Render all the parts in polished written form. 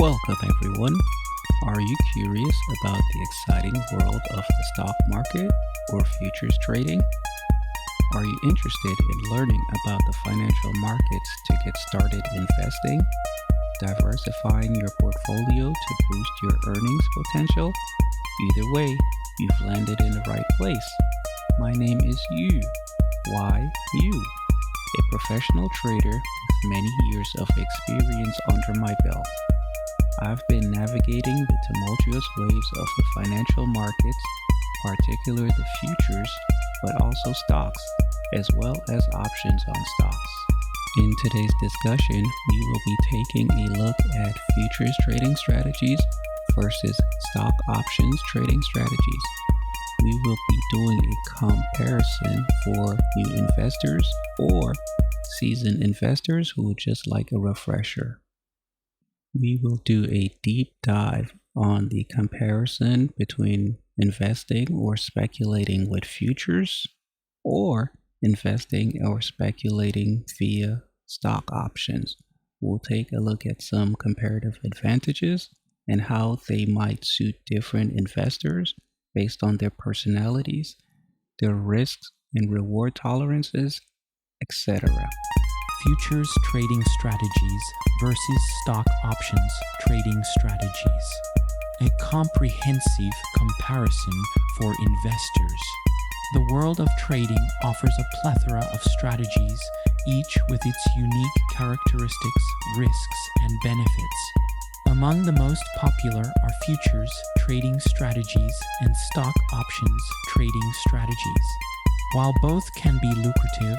Welcome everyone. Are you curious about the exciting world of the stock market or futures trading? Are you interested in learning about the financial markets to get started investing, diversifying your portfolio to boost your earnings potential? Either way, you've landed in the right place. My name is Yu. Why Yu? A professional trader with many years of experience under my belt. I've been navigating the tumultuous waves of the financial markets, particularly the futures, but also stocks, as well as options on stocks. In today's discussion, we will be taking a look at futures trading strategies versus stock options trading strategies. We will be doing a comparison for new investors or seasoned investors who would just like a refresher. We will do a deep dive on the comparison between investing or speculating with futures or investing or speculating via stock options. We'll take a look at some comparative advantages and how they might suit different investors based on their personalities, their risks and reward tolerances, etc. Futures trading strategies versus stock options trading strategies. A comprehensive comparison for investors. The world of trading offers a plethora of strategies, each with its unique characteristics, risks, and benefits. Among the most popular are futures trading strategies and stock options trading strategies. While both can be lucrative,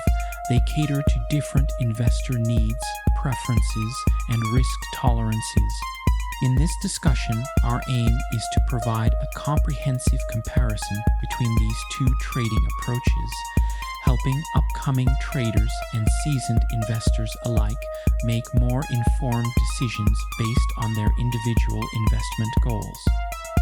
they cater to different investor needs, preferences, and risk tolerances. In this discussion, our aim is to provide a comprehensive comparison between these two trading approaches, helping upcoming traders and seasoned investors alike make more informed decisions based on their individual investment goals.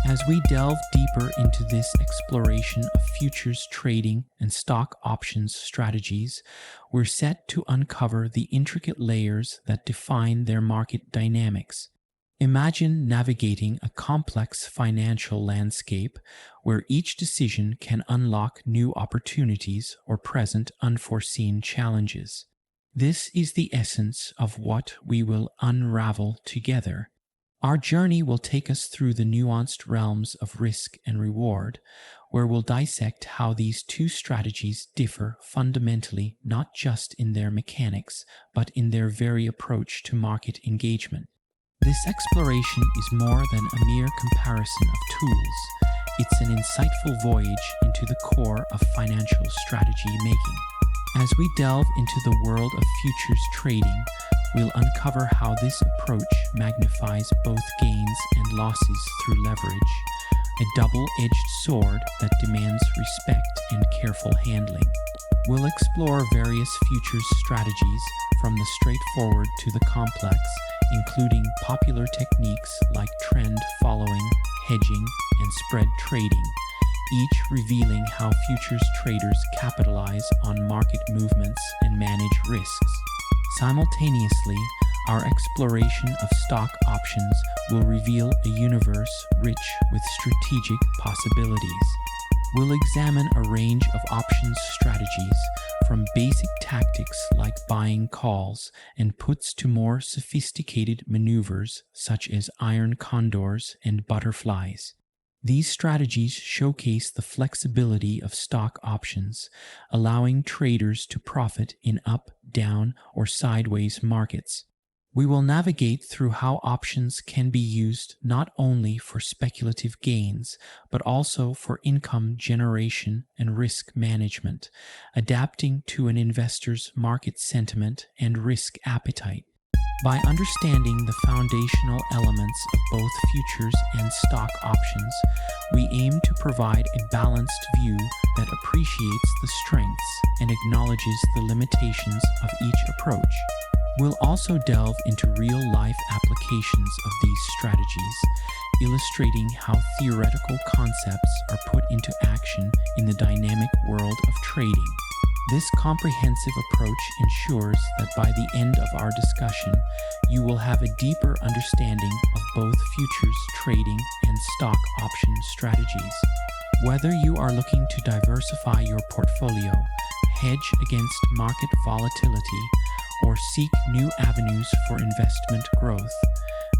As we delve deeper into this exploration of futures trading and stock options strategies, we're set to uncover the intricate layers that define their market dynamics. Imagine navigating a complex financial landscape where each decision can unlock new opportunities or present unforeseen challenges. This is the essence of what we will unravel together. Our journey will take us through the nuanced realms of risk and reward, where we'll dissect how these two strategies differ fundamentally not just in their mechanics, but in their very approach to market engagement. This exploration is more than a mere comparison of tools. It's an insightful voyage into the core of financial strategy making. As we delve into the world of futures trading, we'll uncover how this approach magnifies both gains and losses through leverage, a double-edged sword that demands respect and careful handling. We'll explore various futures strategies from the straightforward to the complex, including popular techniques like trend following, hedging, and spread trading, each revealing how futures traders capitalize on market movements and manage risks. Simultaneously, our exploration of stock options will reveal a universe rich with strategic possibilities. We'll examine a range of options strategies, from basic tactics like buying calls and puts to more sophisticated maneuvers such as iron condors and butterflies. These strategies showcase the flexibility of stock options, allowing traders to profit in up, down, or sideways markets. We will navigate through how options can be used not only for speculative gains, but also for income generation and risk management, adapting to an investor's market sentiment and risk appetite. By understanding the foundational elements of both futures and stock options, we aim to provide a balanced view that appreciates the strengths and acknowledges the limitations of each approach. We'll also delve into real-life applications of these strategies, illustrating how theoretical concepts are put into action in the dynamic world of trading. This comprehensive approach ensures that by the end of our discussion, you will have a deeper understanding of both futures trading and stock option strategies. Whether you are looking to diversify your portfolio, hedge against market volatility, or seek new avenues for investment growth,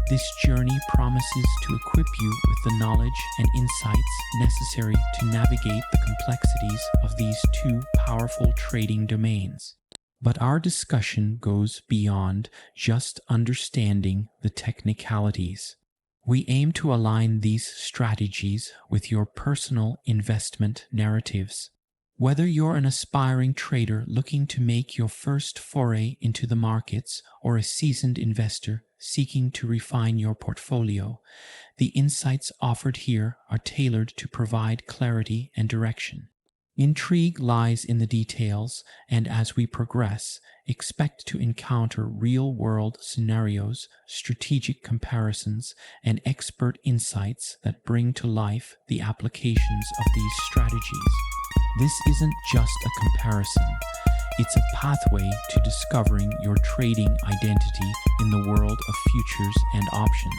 this journey promises to equip you with the knowledge and insights necessary to navigate the complexities of these two powerful trading domains. But our discussion goes beyond just understanding the technicalities. We aim to align these strategies with your personal investment narratives. Whether you're an aspiring trader looking to make your first foray into the markets or a seasoned investor seeking to refine your portfolio, the insights offered here are tailored to provide clarity and direction. Intrigue lies in the details, and as we progress, expect to encounter real-world scenarios, strategic comparisons, and expert insights that bring to life the applications of these strategies. This isn't just a comparison. It's a pathway to discovering your trading identity in the world of futures and options.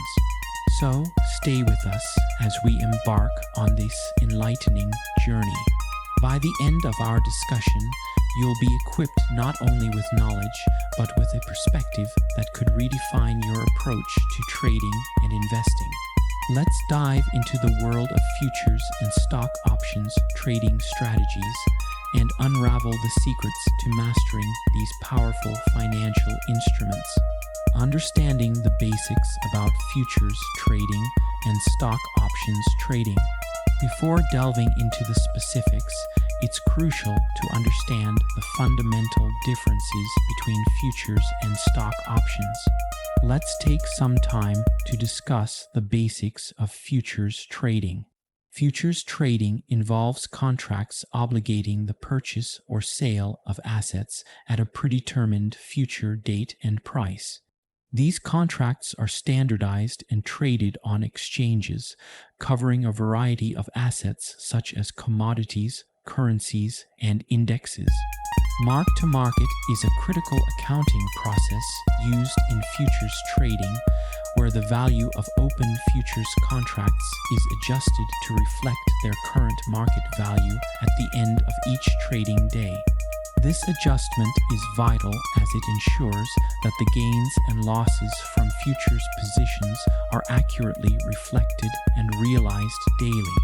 So, stay with us as we embark on this enlightening journey. By the end of our discussion, you'll be equipped not only with knowledge, but with a perspective that could redefine your approach to trading and investing. Let's dive into the world of futures and stock options trading strategies and unravel the secrets to mastering these powerful financial instruments. Understanding the basics about futures trading and stock options trading. Before delving into the specifics, it's crucial to understand the fundamental differences between futures and stock options. Let's take some time to discuss the basics of futures trading. Futures trading involves contracts obligating the purchase or sale of assets at a predetermined future date and price. These contracts are standardized and traded on exchanges, covering a variety of assets such as commodities, currencies, and indexes. Mark-to-market is a critical accounting process used in futures trading, where the value of open futures contracts is adjusted to reflect their current market value at the end of each trading day. This adjustment is vital as it ensures that the gains and losses from futures positions are accurately reflected and realized daily.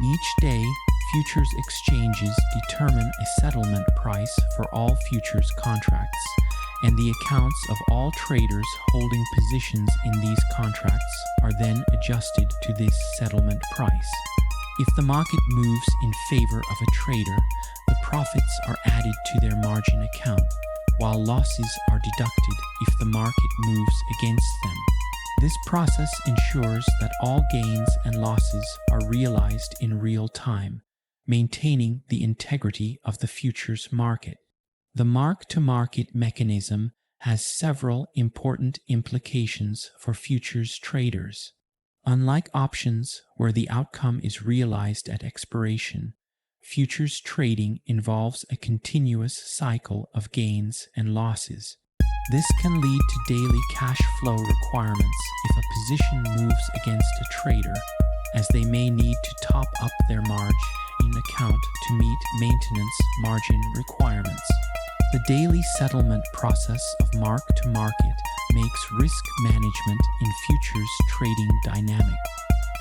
Each day, futures exchanges determine a settlement price for all futures contracts, and the accounts of all traders holding positions in these contracts are then adjusted to this settlement price. If the market moves in favor of a trader, the profits are added to their margin account, while losses are deducted if the market moves against them. This process ensures that all gains and losses are realized in real time, maintaining the integrity of the futures market. The mark-to-market mechanism has several important implications for futures traders. Unlike options, where the outcome is realized at expiration, futures trading involves a continuous cycle of gains and losses. This can lead to daily cash flow requirements if a position moves against a trader, as they may need to top up their margin account to meet maintenance margin requirements. The daily settlement process of mark-to-market makes risk management in futures trading dynamic,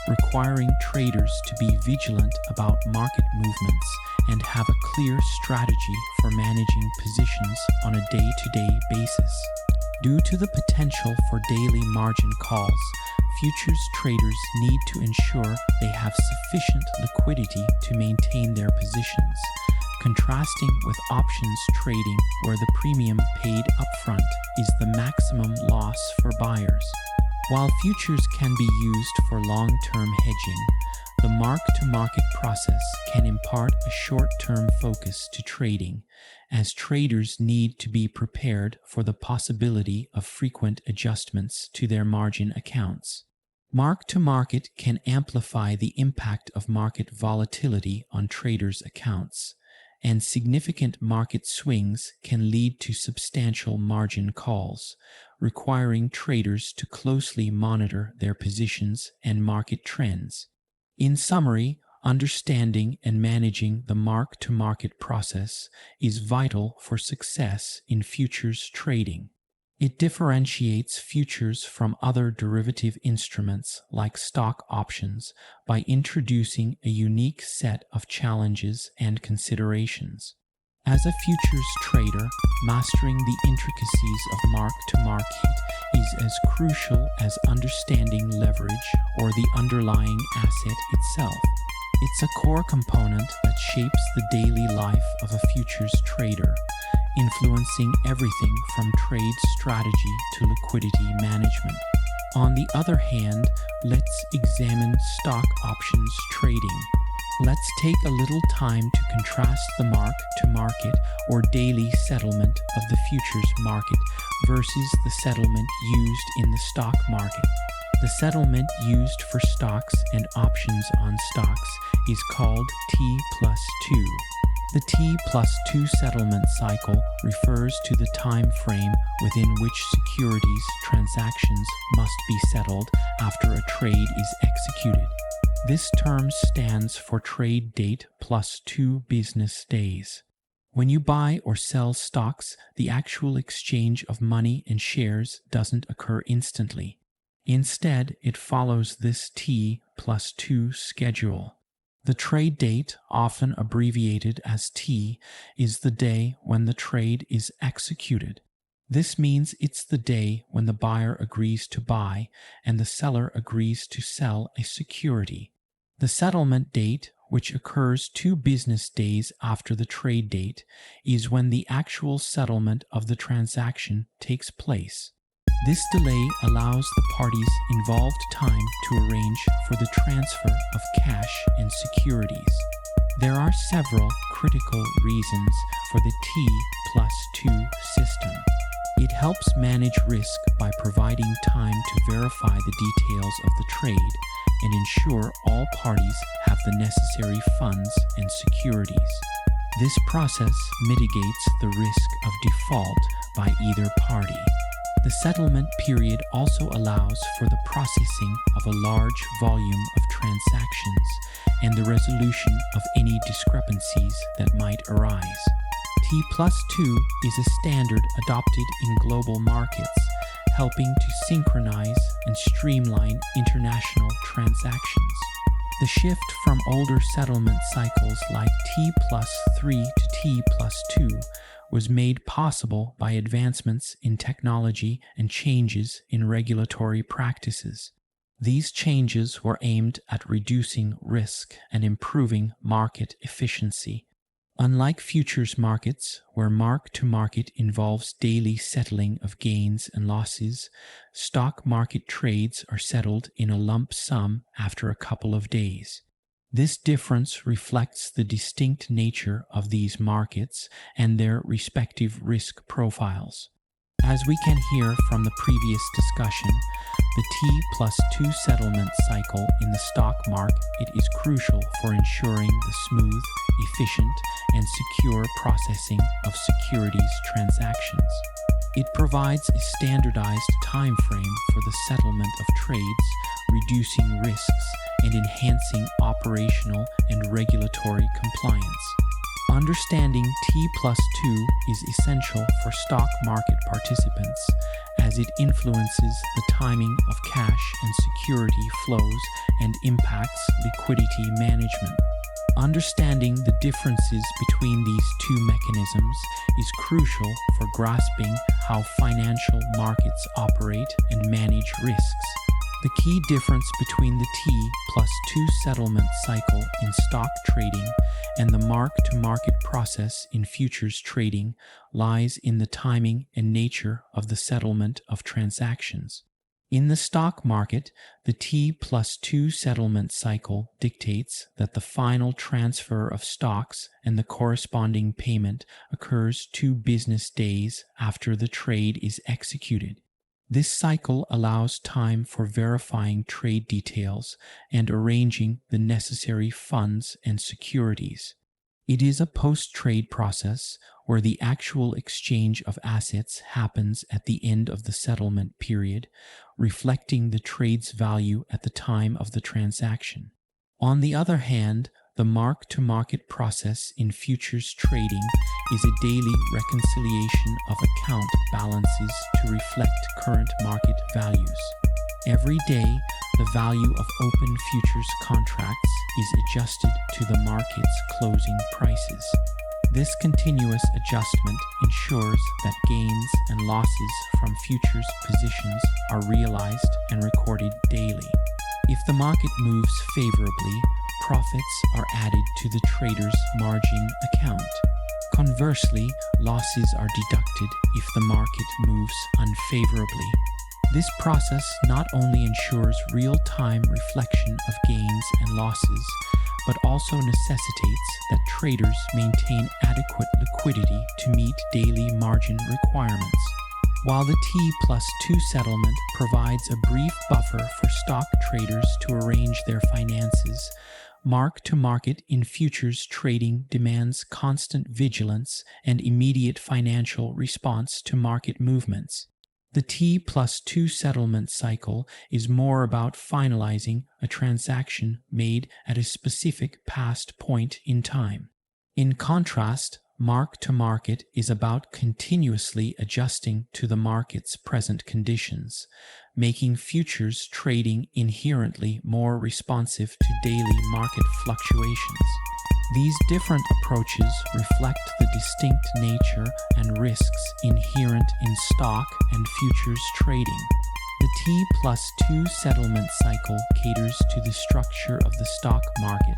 requiring traders to be vigilant about market movements and have a clear strategy for managing positions on a day-to-day basis. Due to the potential for daily margin calls, futures traders need to ensure they have sufficient liquidity to maintain their positions, contrasting with options trading where the premium paid upfront is the maximum loss for buyers. While futures can be used for long-term hedging, the mark-to-market process can impart a short-term focus to trading, as traders need to be prepared for the possibility of frequent adjustments to their margin accounts. Mark-to-market can amplify the impact of market volatility on traders' accounts, and significant market swings can lead to substantial margin calls, requiring traders to closely monitor their positions and market trends. In summary, understanding and managing the mark-to-market process is vital for success in futures trading. It differentiates futures from other derivative instruments like stock options by introducing a unique set of challenges and considerations. As a futures trader, mastering the intricacies of mark-to-market is as crucial as understanding leverage or the underlying asset itself. It's a core component that shapes the daily life of a futures trader, influencing everything from trade strategy to liquidity management. On the other hand, let's examine stock options trading. Let's take a little time to contrast the mark-to-market or daily settlement of the futures market versus the settlement used in the stock market. The settlement used for stocks and options on stocks is called T+2. The T+2 settlement cycle refers to the time frame within which securities transactions must be settled after a trade is executed. This term stands for trade date plus 2 business days. When you buy or sell stocks, the actual exchange of money and shares doesn't occur instantly. Instead, it follows this T+2 schedule. The trade date, often abbreviated as T, is the day when the trade is executed. This means it's the day when the buyer agrees to buy and the seller agrees to sell a security. The settlement date, which occurs 2 business days after the trade date, is when the actual settlement of the transaction takes place. This delay allows the parties involved time to arrange for the transfer of cash and securities. There are several critical reasons for the T+2 system. It helps manage risk by providing time to verify the details of the trade and ensure all parties have the necessary funds and securities. This process mitigates the risk of default by either party. The settlement period also allows for the processing of a large volume of transactions and the resolution of any discrepancies that might arise. T+2 is a standard adopted in global markets, helping to synchronize and streamline international transactions. The shift from older settlement cycles like T+3 to T+2 was made possible by advancements in technology and changes in regulatory practices. These changes were aimed at reducing risk and improving market efficiency. Unlike futures markets, where mark-to-market involves daily settling of gains and losses, stock market trades are settled in a lump sum after a couple of days. This difference reflects the distinct nature of these markets and their respective risk profiles. As we can hear from the previous discussion, the T+2 settlement cycle in the stock market is crucial for ensuring the smooth, efficient, and secure processing of securities transactions. It provides a standardized time frame for the settlement of trades, reducing risks and enhancing operational and regulatory compliance. Understanding T+2 is essential for stock market participants as it influences the timing of cash and security flows and impacts liquidity management. Understanding the differences between these two mechanisms is crucial for grasping how financial markets operate and manage risks. The key difference between the T+2 settlement cycle in stock trading and the mark-to-market process in futures trading lies in the timing and nature of the settlement of transactions. In the stock market, the T+2 settlement cycle dictates that the final transfer of stocks and the corresponding payment occurs 2 business days after the trade is executed. This cycle allows time for verifying trade details and arranging the necessary funds and securities. It is a post-trade process where the actual exchange of assets happens at the end of the settlement period, reflecting the trade's value at the time of the transaction. On the other hand, the mark-to-market process in futures trading is a daily reconciliation of account balances to reflect current market values. Every day, the value of open futures contracts is adjusted to the market's closing prices. This continuous adjustment ensures that gains and losses from futures positions are realized and recorded daily. If the market moves favorably, profits are added to the trader's margin account. Conversely, losses are deducted if the market moves unfavorably. This process not only ensures real-time reflection of gains and losses, but also necessitates that traders maintain adequate liquidity to meet daily margin requirements. While the T+2 settlement provides a brief buffer for stock traders to arrange their finances, mark-to-market in futures trading demands constant vigilance and immediate financial response to market movements. The T+2 settlement cycle is more about finalizing a transaction made at a specific past point in time. In contrast, mark-to-market is about continuously adjusting to the market's present conditions, making futures trading inherently more responsive to daily market fluctuations. These different approaches reflect the distinct nature and risks inherent in stock and futures trading. The T+2 settlement cycle caters to the structure of the stock market,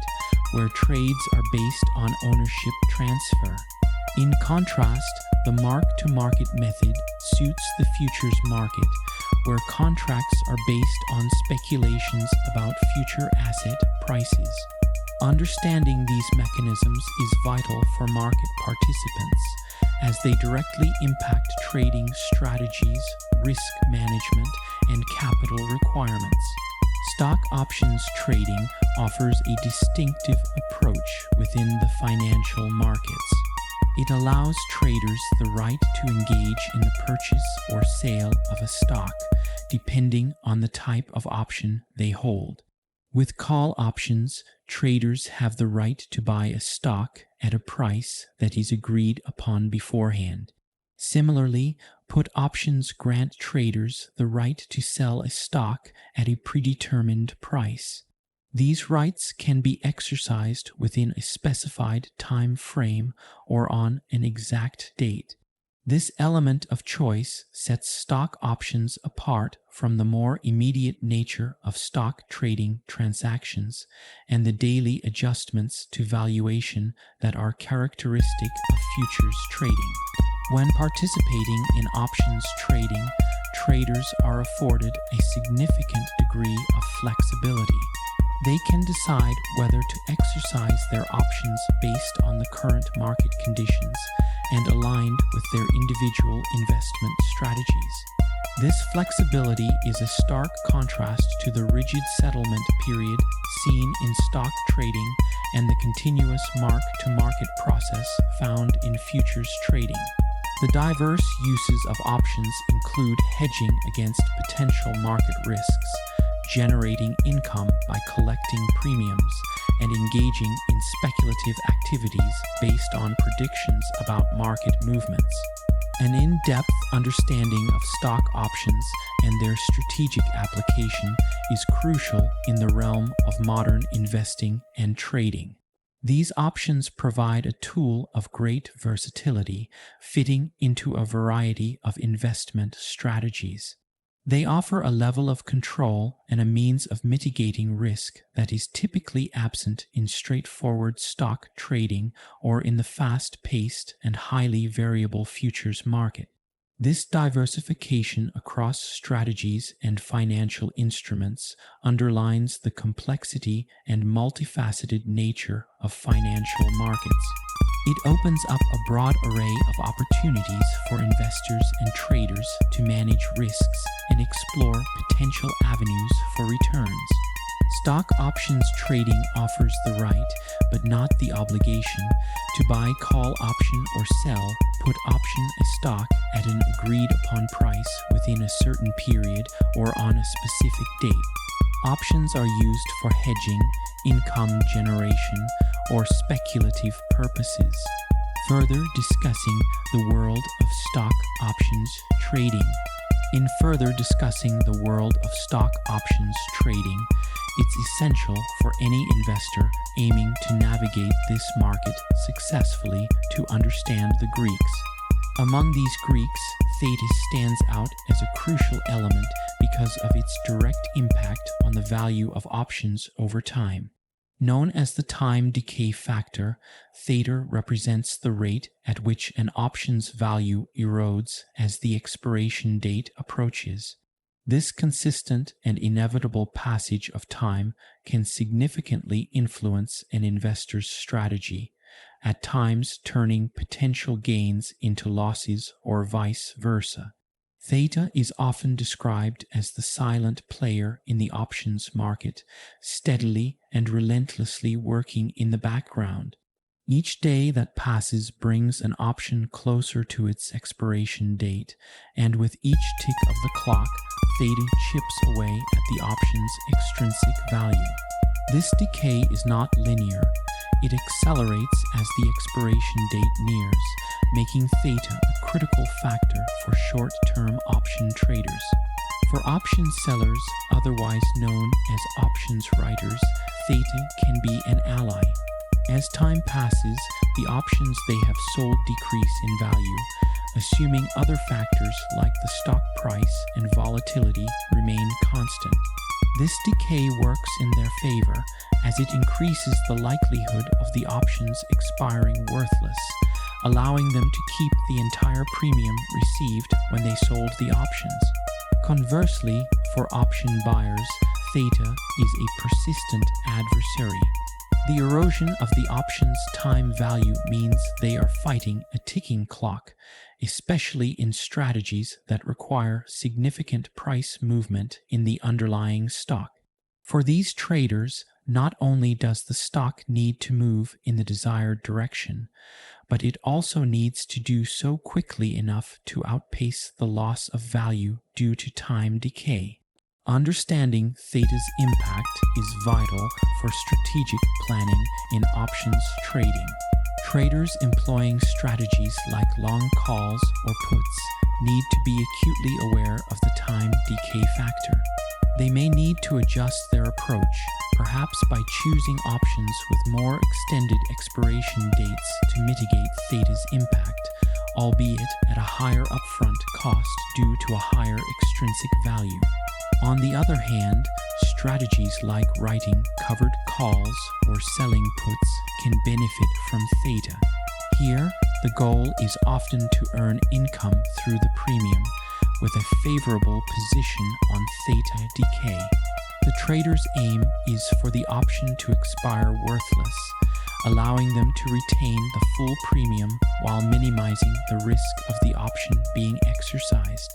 where trades are based on ownership transfer. In contrast, the mark-to-market method suits the futures market, where contracts are based on speculations about future asset prices. Understanding these mechanisms is vital for market participants, as they directly impact trading strategies, risk management, and capital requirements. Stock options trading offers a distinctive approach within the financial markets. It allows traders the right to engage in the purchase or sale of a stock, depending on the type of option they hold. With call options, traders have the right to buy a stock at a price that is agreed upon beforehand. Similarly, put options grant traders the right to sell a stock at a predetermined price. These rights can be exercised within a specified time frame or on an exact date. This element of choice sets stock options apart from the more immediate nature of stock trading transactions and the daily adjustments to valuation that are characteristic of futures trading. When participating in options trading, traders are afforded a significant degree of flexibility. They can decide whether to exercise their options based on the current market conditions and aligned with their individual investment strategies. This flexibility is a stark contrast to the rigid settlement period seen in stock trading and the continuous mark-to-market process found in futures trading. The diverse uses of options include hedging against potential market risks, generating income by collecting premiums, and engaging in speculative activities based on predictions about market movements. An in-depth understanding of stock options and their strategic application is crucial in the realm of modern investing and trading. These options provide a tool of great versatility, fitting into a variety of investment strategies. They offer a level of control and a means of mitigating risk that is typically absent in straightforward stock trading or in the fast-paced and highly variable futures market. This diversification across strategies and financial instruments underlines the complexity and multifaceted nature of financial markets. It opens up a broad array of opportunities for investors and traders to manage risks and explore potential avenues for returns. Stock options trading offers the right, but not the obligation, to buy call option or sell put option a stock at an agreed upon price within a certain period or on a specific date. Options are used for hedging, income generation, or speculative purposes. Further discussing the world of stock options trading. In further discussing the world of stock options trading, it's essential for any investor aiming to navigate this market successfully to understand the Greeks. Among these Greeks, theta stands out as a crucial element because of its direct impact on the value of options over time. Known as the time decay factor, theta represents the rate at which an option's value erodes as the expiration date approaches. This consistent and inevitable passage of time can significantly influence an investor's strategy, at times turning potential gains into losses or vice versa. Theta is often described as the silent player in the options market, steadily and relentlessly working in the background. Each day that passes brings an option closer to its expiration date, and with each tick of the clock, theta chips away at the option's extrinsic value. This decay is not linear. It accelerates as the expiration date nears, making theta a critical factor for short-term option traders. For option sellers, otherwise known as options writers, theta can be an ally. As time passes, the options they have sold decrease in value, assuming other factors like the stock price and volatility remain constant. This decay works in their favor as it increases the likelihood of the options expiring worthless, allowing them to keep the entire premium received when they sold the options. Conversely, for option buyers, theta is a persistent adversary. The erosion of the option's time value means they are fighting a ticking clock, especially in strategies that require significant price movement in the underlying stock. For these traders, not only does the stock need to move in the desired direction, but it also needs to do so quickly enough to outpace the loss of value due to time decay. Understanding theta's impact is vital for strategic planning in options trading. Traders employing strategies like long calls or puts need to be acutely aware of the time decay factor. They may need to adjust their approach, perhaps by choosing options with more extended expiration dates to mitigate theta's impact, albeit at a higher upfront cost due to a higher extrinsic value. On the other hand, strategies like writing covered calls or selling puts can benefit from theta. Here, the goal is often to earn income through the premium, with a favorable position on theta decay. The trader's aim is for the option to expire worthless, allowing them to retain the full premium while minimizing the risk of the option being exercised.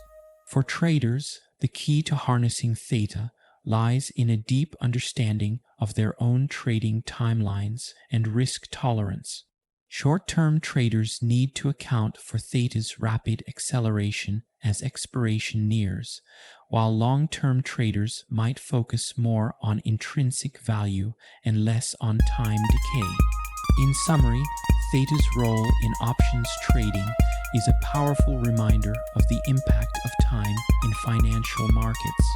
For traders, the key to harnessing theta lies in a deep understanding of their own trading timelines and risk tolerance. Short-term traders need to account for theta's rapid acceleration as expiration nears, while long-term traders might focus more on intrinsic value and less on time decay. In summary, theta's role in options trading is a powerful reminder of the impact of time in financial markets.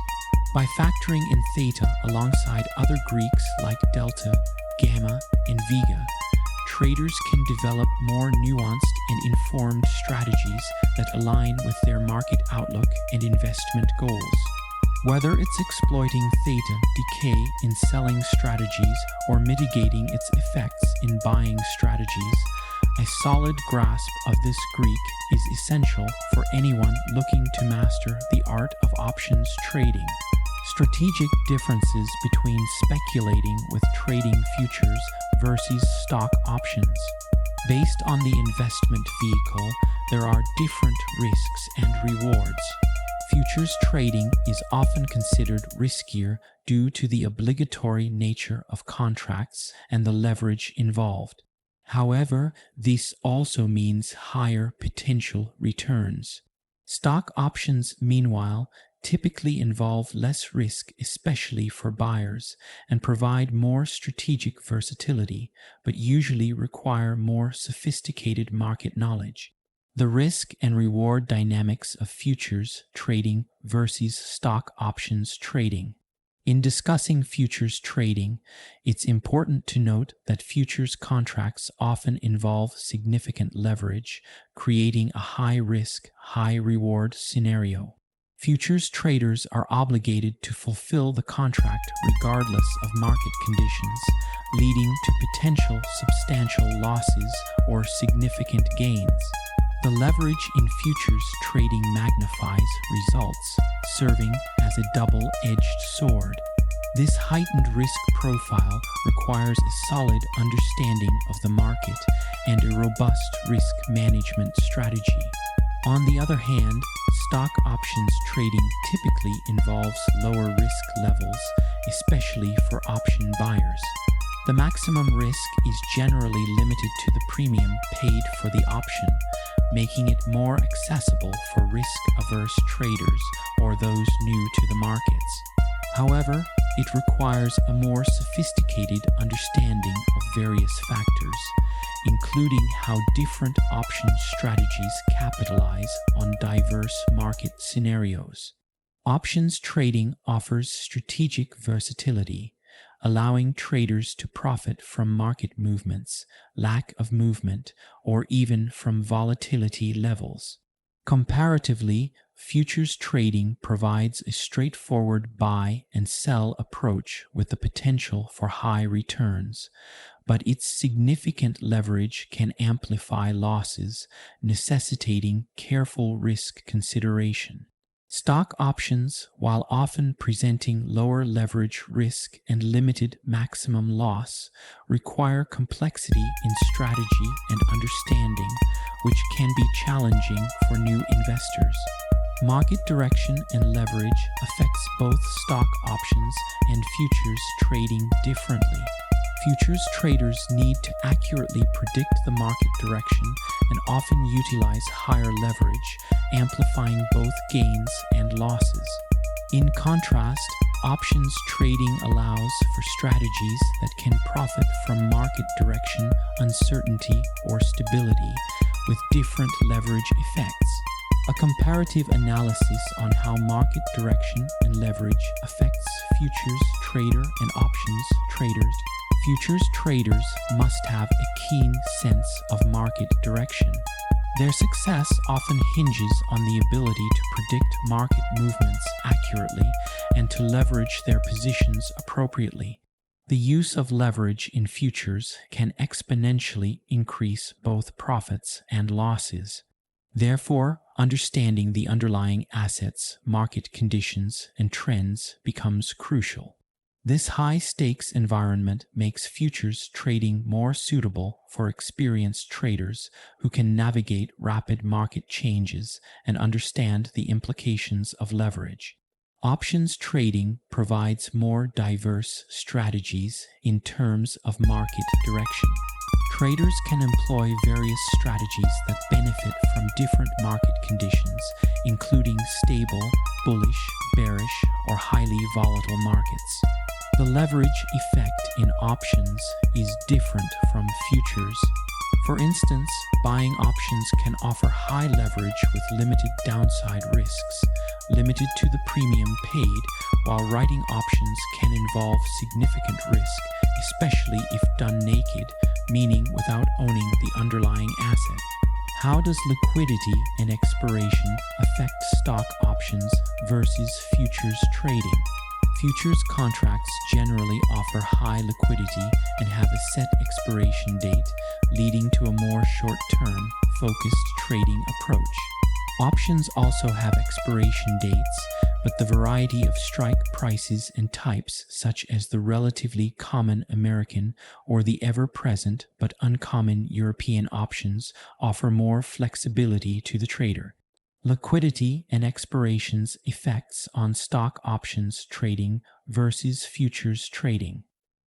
By factoring in theta alongside other Greeks like delta, gamma, and vega, traders can develop more nuanced and informed strategies that align with their market outlook and investment goals. Whether it's exploiting theta decay in selling strategies or mitigating its effects in buying strategies, a solid grasp of this Greek is essential for anyone looking to master the art of options trading. Strategic differences between speculating with trading futures versus stock options. Based on the investment vehicle, there are different risks and rewards. Futures trading is often considered riskier due to the obligatory nature of contracts and the leverage involved. However, this also means higher potential returns. Stock options, meanwhile, typically involve less risk, especially for buyers, and provide more strategic versatility, but usually require more sophisticated market knowledge. The risk and reward dynamics of futures trading versus stock options trading. In discussing futures trading, it's important to note that futures contracts often involve significant leverage, creating a high-risk, high-reward scenario. Futures traders are obligated to fulfill the contract regardless of market conditions, leading to potential substantial losses or significant gains. The leverage in futures trading magnifies results, serving as a double-edged sword. This heightened risk profile requires a solid understanding of the market and a robust risk management strategy. On the other hand, stock options trading typically involves lower risk levels, especially for option buyers. The maximum risk is generally limited to the premium paid for the option, making it more accessible for risk-averse traders or those new to the markets. However, it requires a more sophisticated understanding of various factors, including how different option strategies capitalize on diverse market scenarios. Options trading offers strategic versatility, allowing traders to profit from market movements, lack of movement, or even from volatility levels. Comparatively, futures trading provides a straightforward buy and sell approach with the potential for high returns, but its significant leverage can amplify losses, necessitating careful risk consideration. Stock options, while often presenting lower leverage risk and limited maximum loss, require complexity in strategy and understanding, which can be challenging for new investors. Market direction and leverage affects both stock options and futures trading differently. Futures traders need to accurately predict the market direction and often utilize higher leverage, amplifying both gains and losses. In contrast, options trading allows for strategies that can profit from market direction, uncertainty, or stability, with different leverage effects. A comparative analysis on how market direction and leverage affects futures trader and options traders. Futures traders must have a keen sense of market direction. Their success often hinges on the ability to predict market movements accurately and to leverage their positions appropriately. The use of leverage in futures can exponentially increase both profits and losses. Therefore, understanding the underlying assets, market conditions, and trends becomes crucial. This high-stakes environment makes futures trading more suitable for experienced traders who can navigate rapid market changes and understand the implications of leverage. Options trading provides more diverse strategies in terms of market direction. Traders can employ various strategies that benefit from different market conditions, including stable, bullish, bearish, or highly volatile markets. The leverage effect in options is different from futures. For instance, buying options can offer high leverage with limited downside risks, limited to the premium paid, while writing options can involve significant risk, especially if done naked, meaning without owning the underlying asset. How does liquidity and expiration affect stock options versus futures trading? Futures contracts generally offer high liquidity and have a set expiration date, leading to a more short-term, focused trading approach. Options also have expiration dates, but the variety of strike prices and types, such as the relatively common American or the ever-present but uncommon European options, offer more flexibility to the trader. Liquidity and expirations effects on stock options trading versus futures trading.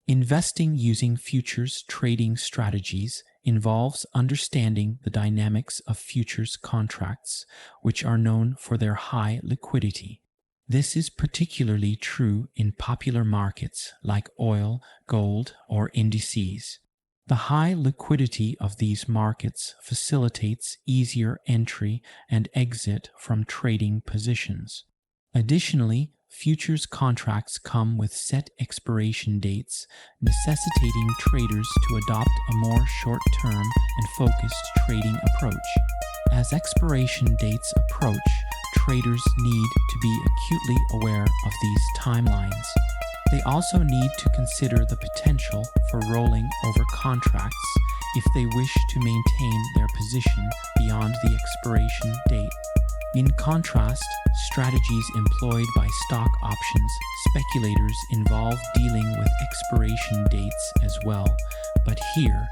Investing using futures trading strategies involves understanding the dynamics of futures contracts, which are known for their high liquidity. This is particularly true in popular markets like oil, gold, or indices. The high liquidity of these markets facilitates easier entry and exit from trading positions. Additionally, futures contracts come with set expiration dates, necessitating traders to adopt a more short-term and focused trading approach. As expiration dates approach, traders need to be acutely aware of these timelines. They also need to consider the potential for rolling over contracts if they wish to maintain their position beyond the expiration date. In contrast, strategies employed by stock options speculators involve dealing with expiration dates as well, but here,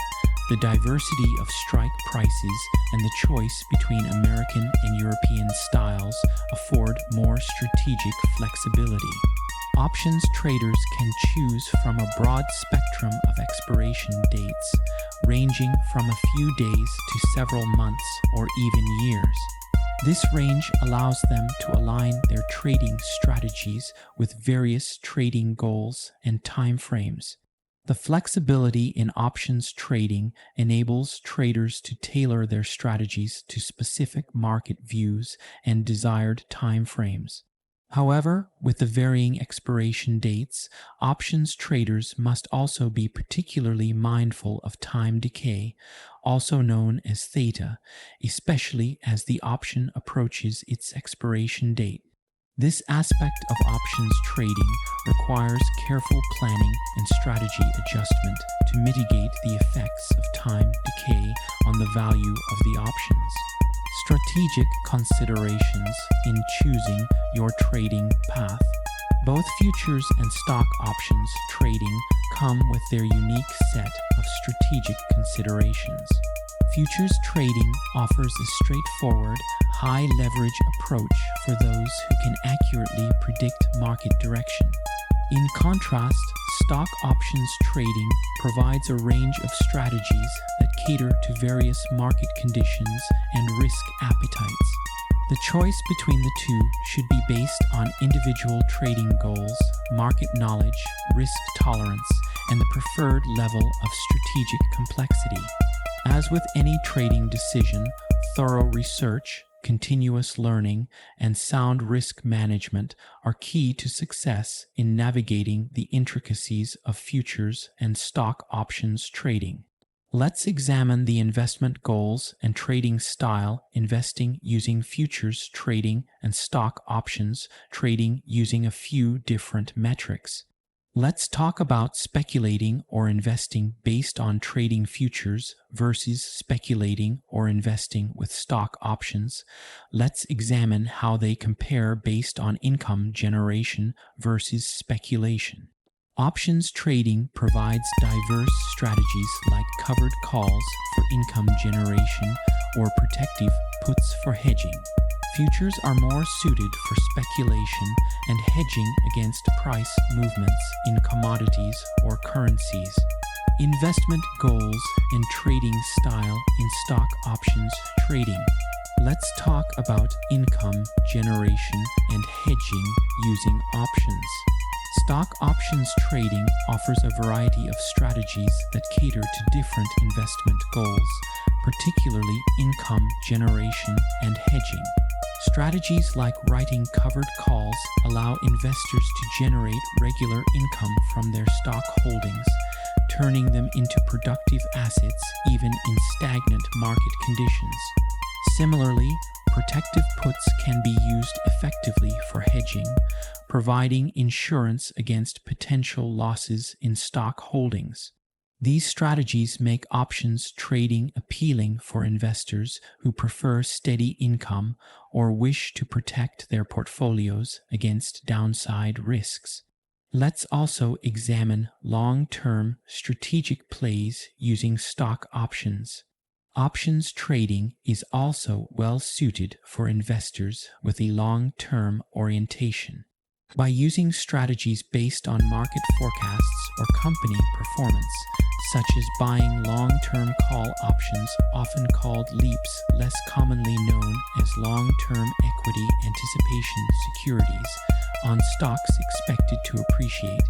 the diversity of strike prices and the choice between American and European styles afford more strategic flexibility. Options traders can choose from a broad spectrum of expiration dates, ranging from a few days to several months or even years. This range allows them to align their trading strategies with various trading goals and time frames. The flexibility in options trading enables traders to tailor their strategies to specific market views and desired time frames. However, with the varying expiration dates, options traders must also be particularly mindful of time decay, also known as theta, especially as the option approaches its expiration date. This aspect of options trading requires careful planning and strategy adjustment to mitigate the effects of time decay on the value of the options. Strategic considerations in choosing your trading path. Both futures and stock options trading come with their unique set of strategic considerations. Futures trading offers a straightforward, high-leverage approach for those who can accurately predict market direction. In contrast, stock options trading provides a range of strategies that cater to various market conditions and risk appetites. The choice between the two should be based on individual trading goals, market knowledge, risk tolerance, and the preferred level of strategic complexity. As with any trading decision, thorough research, continuous learning, and sound risk management are key to success in navigating the intricacies of futures and stock options trading. Let's examine the investment goals and trading style investing using futures trading and stock options trading using a few different metrics. Let's talk about speculating or investing based on trading futures versus speculating or investing with stock options. Let's examine how they compare based on income generation versus speculation. Options trading provides diverse strategies like covered calls for income generation or protective puts for hedging. Futures are more suited for speculation and hedging against price movements in commodities or currencies. Investment goals and trading style in stock options trading. Let's talk about income generation and hedging using options. Stock options trading offers a variety of strategies that cater to different investment goals, particularly income generation and hedging. Strategies like writing covered calls allow investors to generate regular income from their stock holdings, turning them into productive assets even in stagnant market conditions. Similarly, protective puts can be used effectively for hedging, providing insurance against potential losses in stock holdings. These strategies make options trading appealing for investors who prefer steady income or wish to protect their portfolios against downside risks. Let's also examine long-term strategic plays using stock options. Options trading is also well suited for investors with a long-term orientation. By using strategies based on market forecasts or company performance, such as buying long-term call options, often called leaps, less commonly known as long-term equity anticipation securities, on stocks expected to appreciate,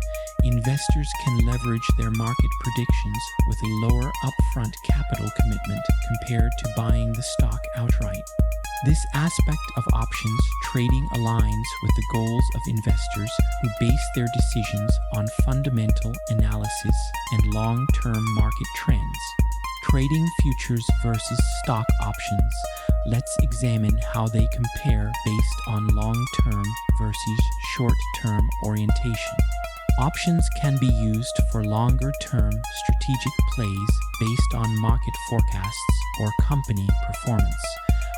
investors can leverage their market predictions with a lower upfront capital commitment compared to buying the stock outright. This aspect of options trading aligns with the goals of investors who base their decisions on fundamental analysis and long-term market trends. Trading futures versus stock options. Let's examine how they compare based on long-term versus short-term orientation. Options can be used for longer-term strategic plays based on market forecasts or company performance,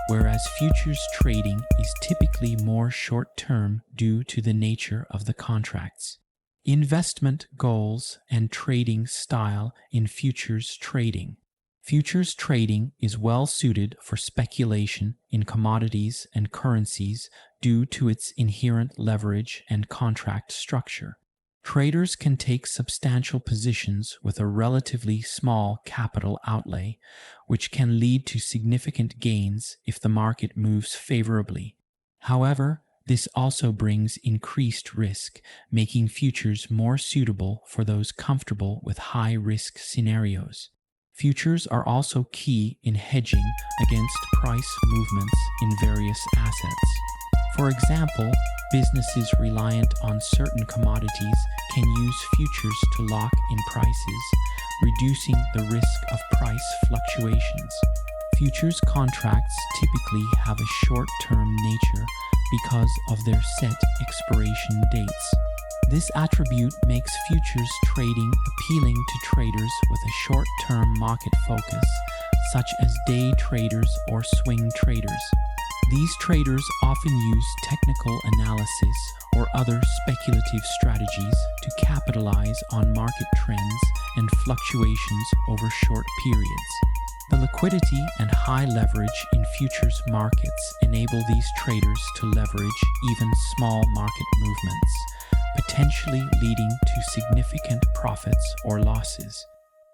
whereas futures trading is typically more short-term due to the nature of the contracts. Investment goals and trading style in futures trading. Futures trading is well suited for speculation in commodities and currencies due to its inherent leverage and contract structure. Traders can take substantial positions with a relatively small capital outlay, which can lead to significant gains if the market moves favorably. However, this also brings increased risk, making futures more suitable for those comfortable with high-risk scenarios. Futures are also key in hedging against price movements in various assets. For example, businesses reliant on certain commodities can use futures to lock in prices, reducing the risk of price fluctuations. Futures contracts typically have a short-term nature because of their set expiration dates. This attribute makes futures trading appealing to traders with a short-term market focus, such as day traders or swing traders. These traders often use technical analysis or other speculative strategies to capitalize on market trends and fluctuations over short periods. The liquidity and high leverage in futures markets enable these traders to leverage even small market movements, potentially leading to significant profits or losses.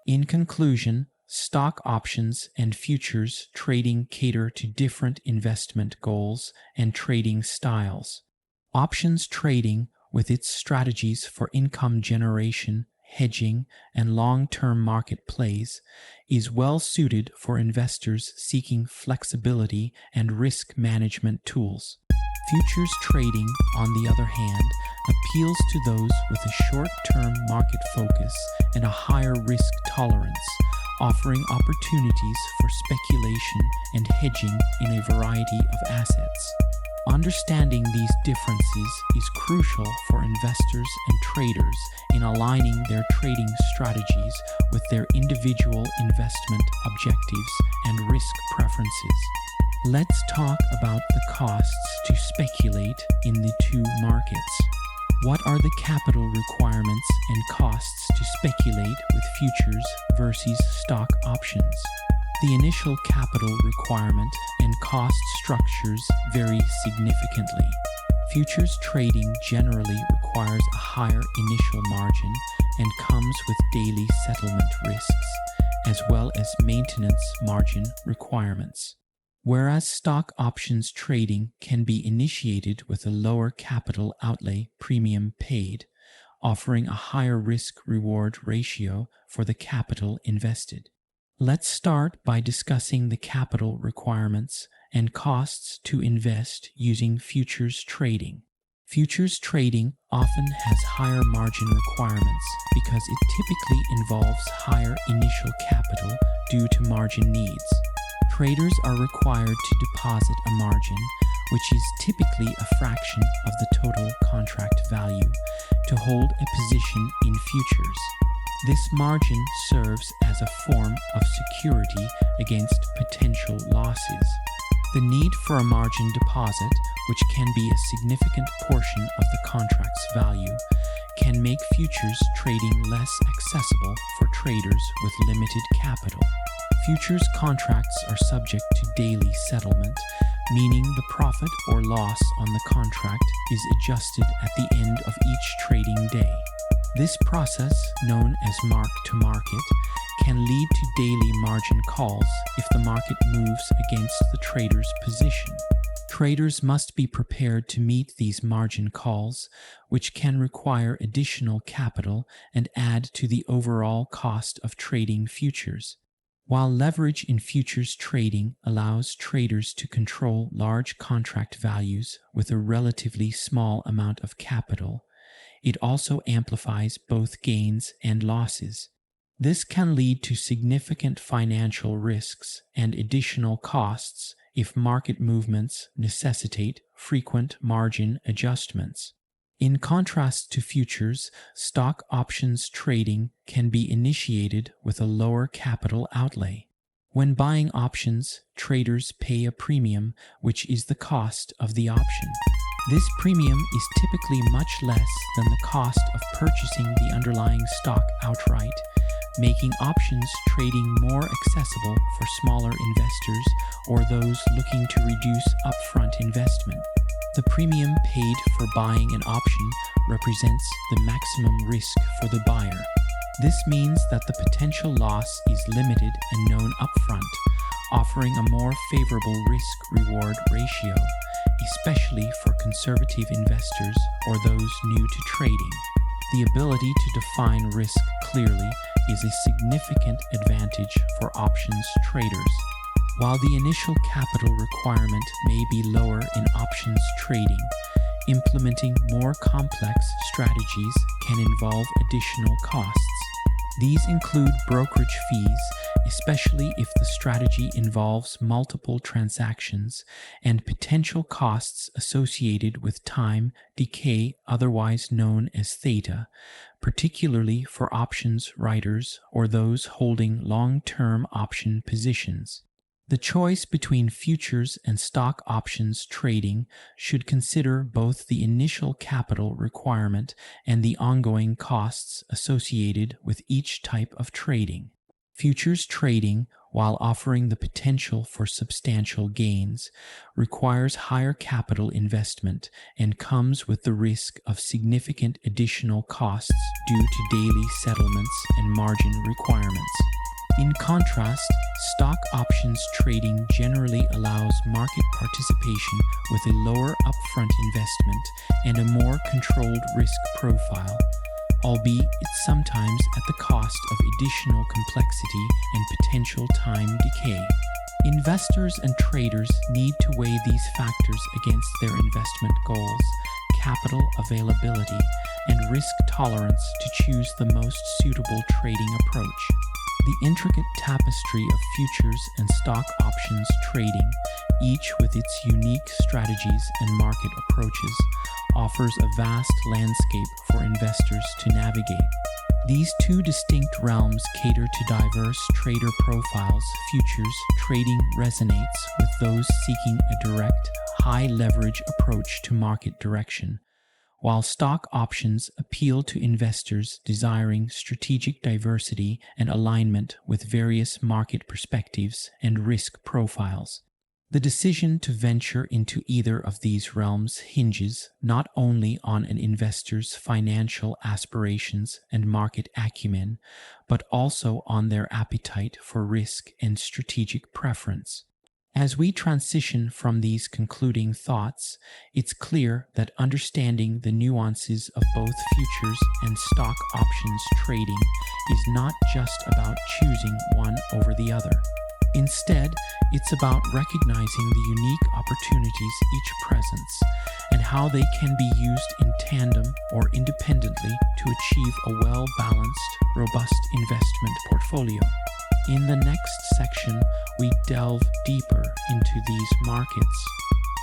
In conclusion, stock options and futures trading cater to different investment goals and trading styles. Options trading, with its strategies for income generation, hedging, and long-term market plays, is well suited for investors seeking flexibility and risk management tools. Futures trading, on the other hand, appeals to those with a short-term market focus and a higher risk tolerance, offering opportunities for speculation and hedging in a variety of assets. Understanding these differences is crucial for investors and traders in aligning their trading strategies with their individual investment objectives and risk preferences. Let's talk about the costs to speculate in the two markets. What are the capital requirements and costs to speculate with futures versus stock options? The initial capital requirement and cost structures vary significantly. Futures trading generally requires a higher initial margin and comes with daily settlement risks, as well as maintenance margin requirements. Whereas stock options trading can be initiated with a lower capital outlay premium paid, offering a higher risk-reward ratio for the capital invested. Let's start by discussing the capital requirements and costs to invest using futures trading. Futures trading often has higher margin requirements because it typically involves higher initial capital due to margin needs. Traders are required to deposit a margin, which is typically a fraction of the total contract value, to hold a position in futures. This margin serves as a form of security against potential losses. The need for a margin deposit, which can be a significant portion of the contract's value, can make futures trading less accessible for traders with limited capital. Futures contracts are subject to daily settlement, meaning the profit or loss on the contract is adjusted at the end of each trading day. This process, known as mark-to-market, can lead to daily margin calls if the market moves against the trader's position. Traders must be prepared to meet these margin calls, which can require additional capital and add to the overall cost of trading futures. While leverage in futures trading allows traders to control large contract values with a relatively small amount of capital, it also amplifies both gains and losses. This can lead to significant financial risks and additional costs if market movements necessitate frequent margin adjustments. In contrast to futures, stock options trading can be initiated with a lower capital outlay. When buying options, traders pay a premium, which is the cost of the option. This premium is typically much less than the cost of purchasing the underlying stock outright, making options trading more accessible for smaller investors or those looking to reduce upfront investment. The premium paid for buying an option represents the maximum risk for the buyer. This means that the potential loss is limited and known upfront, offering a more favorable risk-reward ratio, especially for conservative investors or those new to trading. The ability to define risk clearly is a significant advantage for options traders. While the initial capital requirement may be lower in options trading, implementing more complex strategies can involve additional costs. These include brokerage fees, especially if the strategy involves multiple transactions, and potential costs associated with time decay, otherwise known as theta, particularly for options writers or those holding long-term option positions. The choice between futures and stock options trading should consider both the initial capital requirement and the ongoing costs associated with each type of trading. Futures trading, while offering the potential for substantial gains, requires higher capital investment and comes with the risk of significant additional costs due to daily settlements and margin requirements. In contrast, stock options trading generally allows market participation with a lower upfront investment and a more controlled risk profile, albeit sometimes at the cost of additional complexity and potential time decay. Investors and traders need to weigh these factors against their investment goals, capital availability, and risk tolerance to choose the most suitable trading approach. The intricate tapestry of futures and stock options trading, each with its unique strategies and market approaches, offers a vast landscape for investors to navigate. These two distinct realms cater to diverse trader profiles. Futures trading resonates with those seeking a direct, high-leverage approach to market direction, while stock options appeal to investors desiring strategic diversity and alignment with various market perspectives and risk profiles. The decision to venture into either of these realms hinges not only on an investor's financial aspirations and market acumen, but also on their appetite for risk and strategic preference. As we transition from these concluding thoughts, it's clear that understanding the nuances of both futures and stock options trading is not just about choosing one over the other. Instead, it's about recognizing the unique opportunities each presents and how they can be used in tandem or independently to achieve a well-balanced, robust investment portfolio. In the next section, we delve deeper into these markets.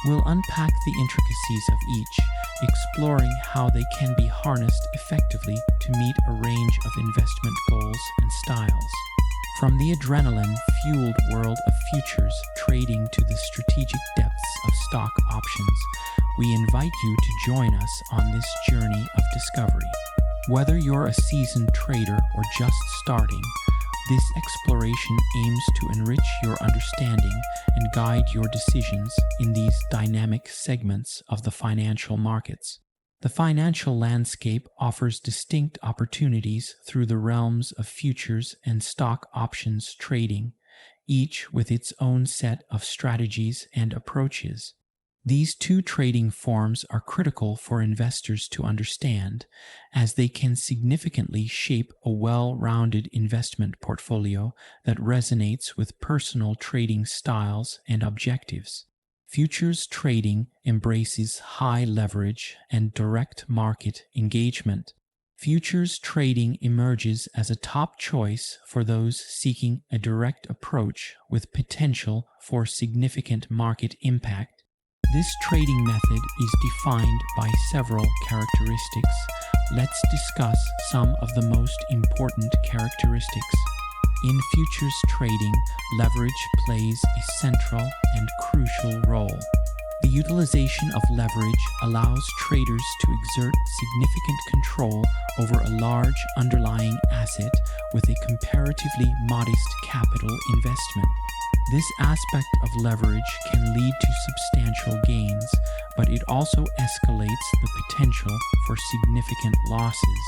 We'll unpack the intricacies of each, exploring how they can be harnessed effectively to meet a range of investment goals and styles. From the adrenaline-fueled world of futures trading to the strategic depths of stock options, we invite you to join us on this journey of discovery. Whether you're a seasoned trader or just starting, This exploration aims to enrich your understanding and guide your decisions in these dynamic segments of the financial markets. The financial landscape offers distinct opportunities through the realms of futures and stock options trading, each with its own set of strategies and approaches. These two trading forms are critical for investors to understand, as they can significantly shape a well-rounded investment portfolio that resonates with personal trading styles and objectives. Futures trading embraces high leverage and direct market engagement. Futures trading emerges as a top choice for those seeking a direct approach with potential for significant market impact. This trading method is defined by several characteristics. Let's discuss some of the most important characteristics. In futures trading, leverage plays a central and crucial role. The utilization of leverage allows traders to exert significant control over a large underlying asset with a comparatively modest capital investment. This aspect of leverage can lead to substantial gains, but it also escalates the potential for significant losses.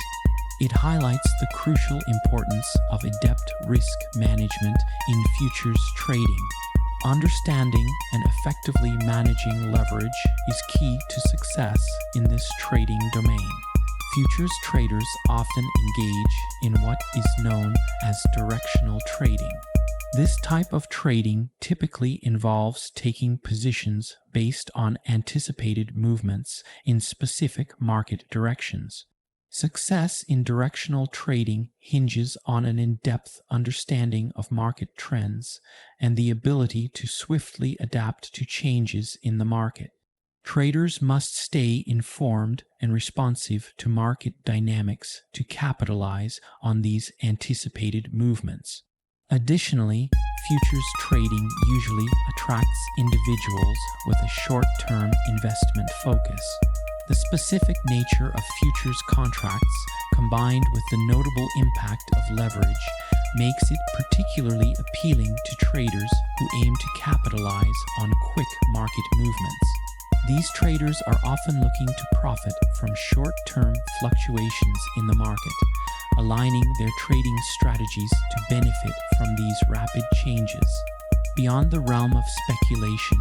It highlights the crucial importance of adept risk management in futures trading. Understanding and effectively managing leverage is key to success in this trading domain. Futures traders often engage in what is known as directional trading. This type of trading typically involves taking positions based on anticipated movements in specific market directions. Success in directional trading hinges on an in-depth understanding of market trends and the ability to swiftly adapt to changes in the market. Traders must stay informed and responsive to market dynamics to capitalize on these anticipated movements. Additionally, futures trading usually attracts individuals with a short-term investment focus. The specific nature of futures contracts, combined with the notable impact of leverage, makes it particularly appealing to traders who aim to capitalize on quick market movements. These traders are often looking to profit from short-term fluctuations in the market, aligning their trading strategies to benefit from these rapid changes. Beyond the realm of speculation,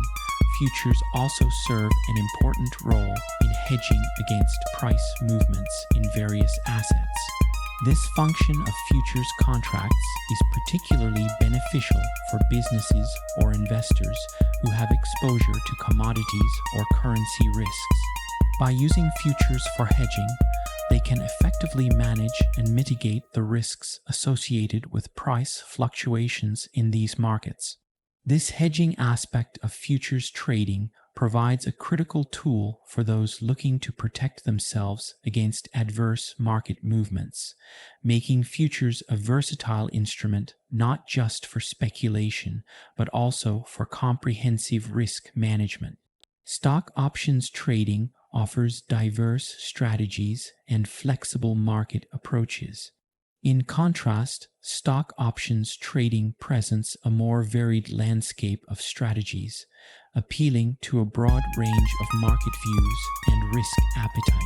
futures also serve an important role in hedging against price movements in various assets. This function of futures contracts is particularly beneficial for businesses or investors who have exposure to commodities or currency risks. By using futures for hedging, they can effectively manage and mitigate the risks associated with price fluctuations in these markets. This hedging aspect of futures trading provides a critical tool for those looking to protect themselves against adverse market movements, making futures a versatile instrument not just for speculation, but also for comprehensive risk management. Stock options trading offers diverse strategies and flexible market approaches. In contrast, stock options trading presents a more varied landscape of strategies, appealing to a broad range of market views and risk appetites.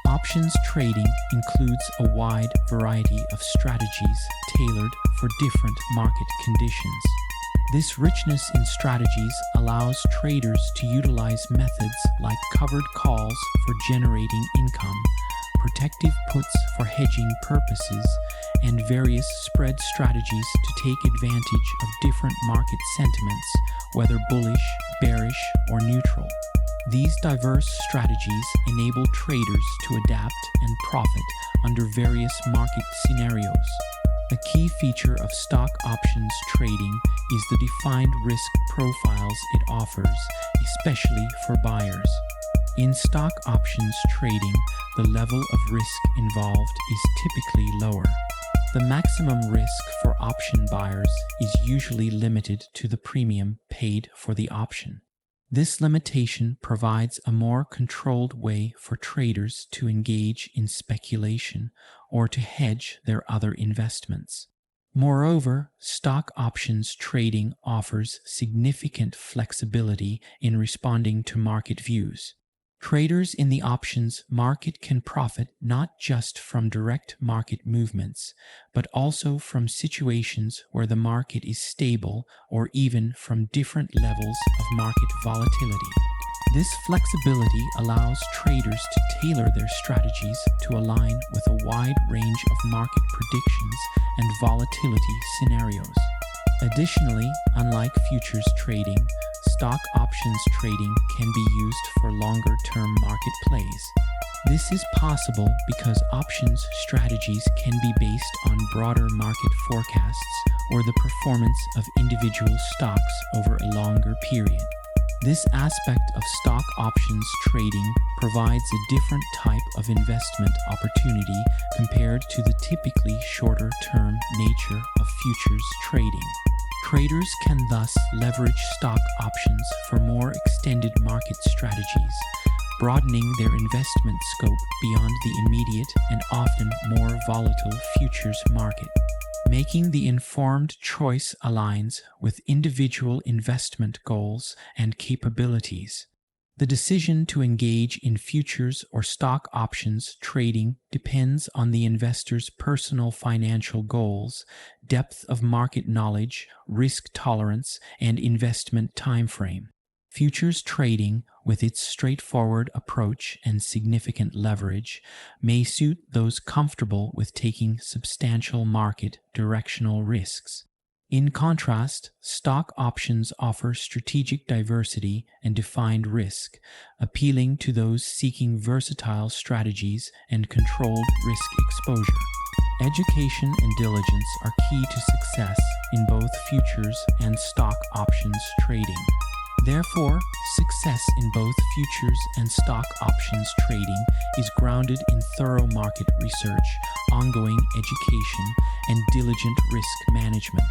Options trading includes a wide variety of strategies tailored for different market conditions. This richness in strategies allows traders to utilize methods like covered calls for generating income, protective puts for hedging purposes, and various spread strategies to take advantage of different market sentiments, whether bullish, bearish, or neutral. These diverse strategies enable traders to adapt and profit under various market scenarios. A key feature of stock options trading is the defined risk profiles it offers, especially for buyers. In stock options trading, the level of risk involved is typically lower. The maximum risk for option buyers is usually limited to the premium paid for the option. This limitation provides a more controlled way for traders to engage in speculation or to hedge their other investments. Moreover, stock options trading offers significant flexibility in responding to market views. Traders in the options market can profit not just from direct market movements, but also from situations where the market is stable or even from different levels of market volatility. This flexibility allows traders to tailor their strategies to align with a wide range of market predictions and volatility scenarios. Additionally, unlike futures trading, stock options trading can be used for longer-term market plays. This is possible because options strategies can be based on broader market forecasts or the performance of individual stocks over a longer period. This aspect of stock options trading provides a different type of investment opportunity compared to the typically shorter-term nature of futures trading. Traders can thus leverage stock options for more extended market strategies, broadening their investment scope beyond the immediate and often more volatile futures market. Making the informed choice aligns with individual investment goals and capabilities. The decision to engage in futures or stock options trading depends on the investor's personal financial goals, depth of market knowledge, risk tolerance, and investment timeframe. Futures trading, with its straightforward approach and significant leverage, may suit those comfortable with taking substantial market directional risks. In contrast, stock options offer strategic diversity and defined risk, appealing to those seeking versatile strategies and controlled risk exposure. Education and diligence are key to success in both futures and stock options trading. Therefore, success in both futures and stock options trading is grounded in thorough market research, ongoing education, and diligent risk management.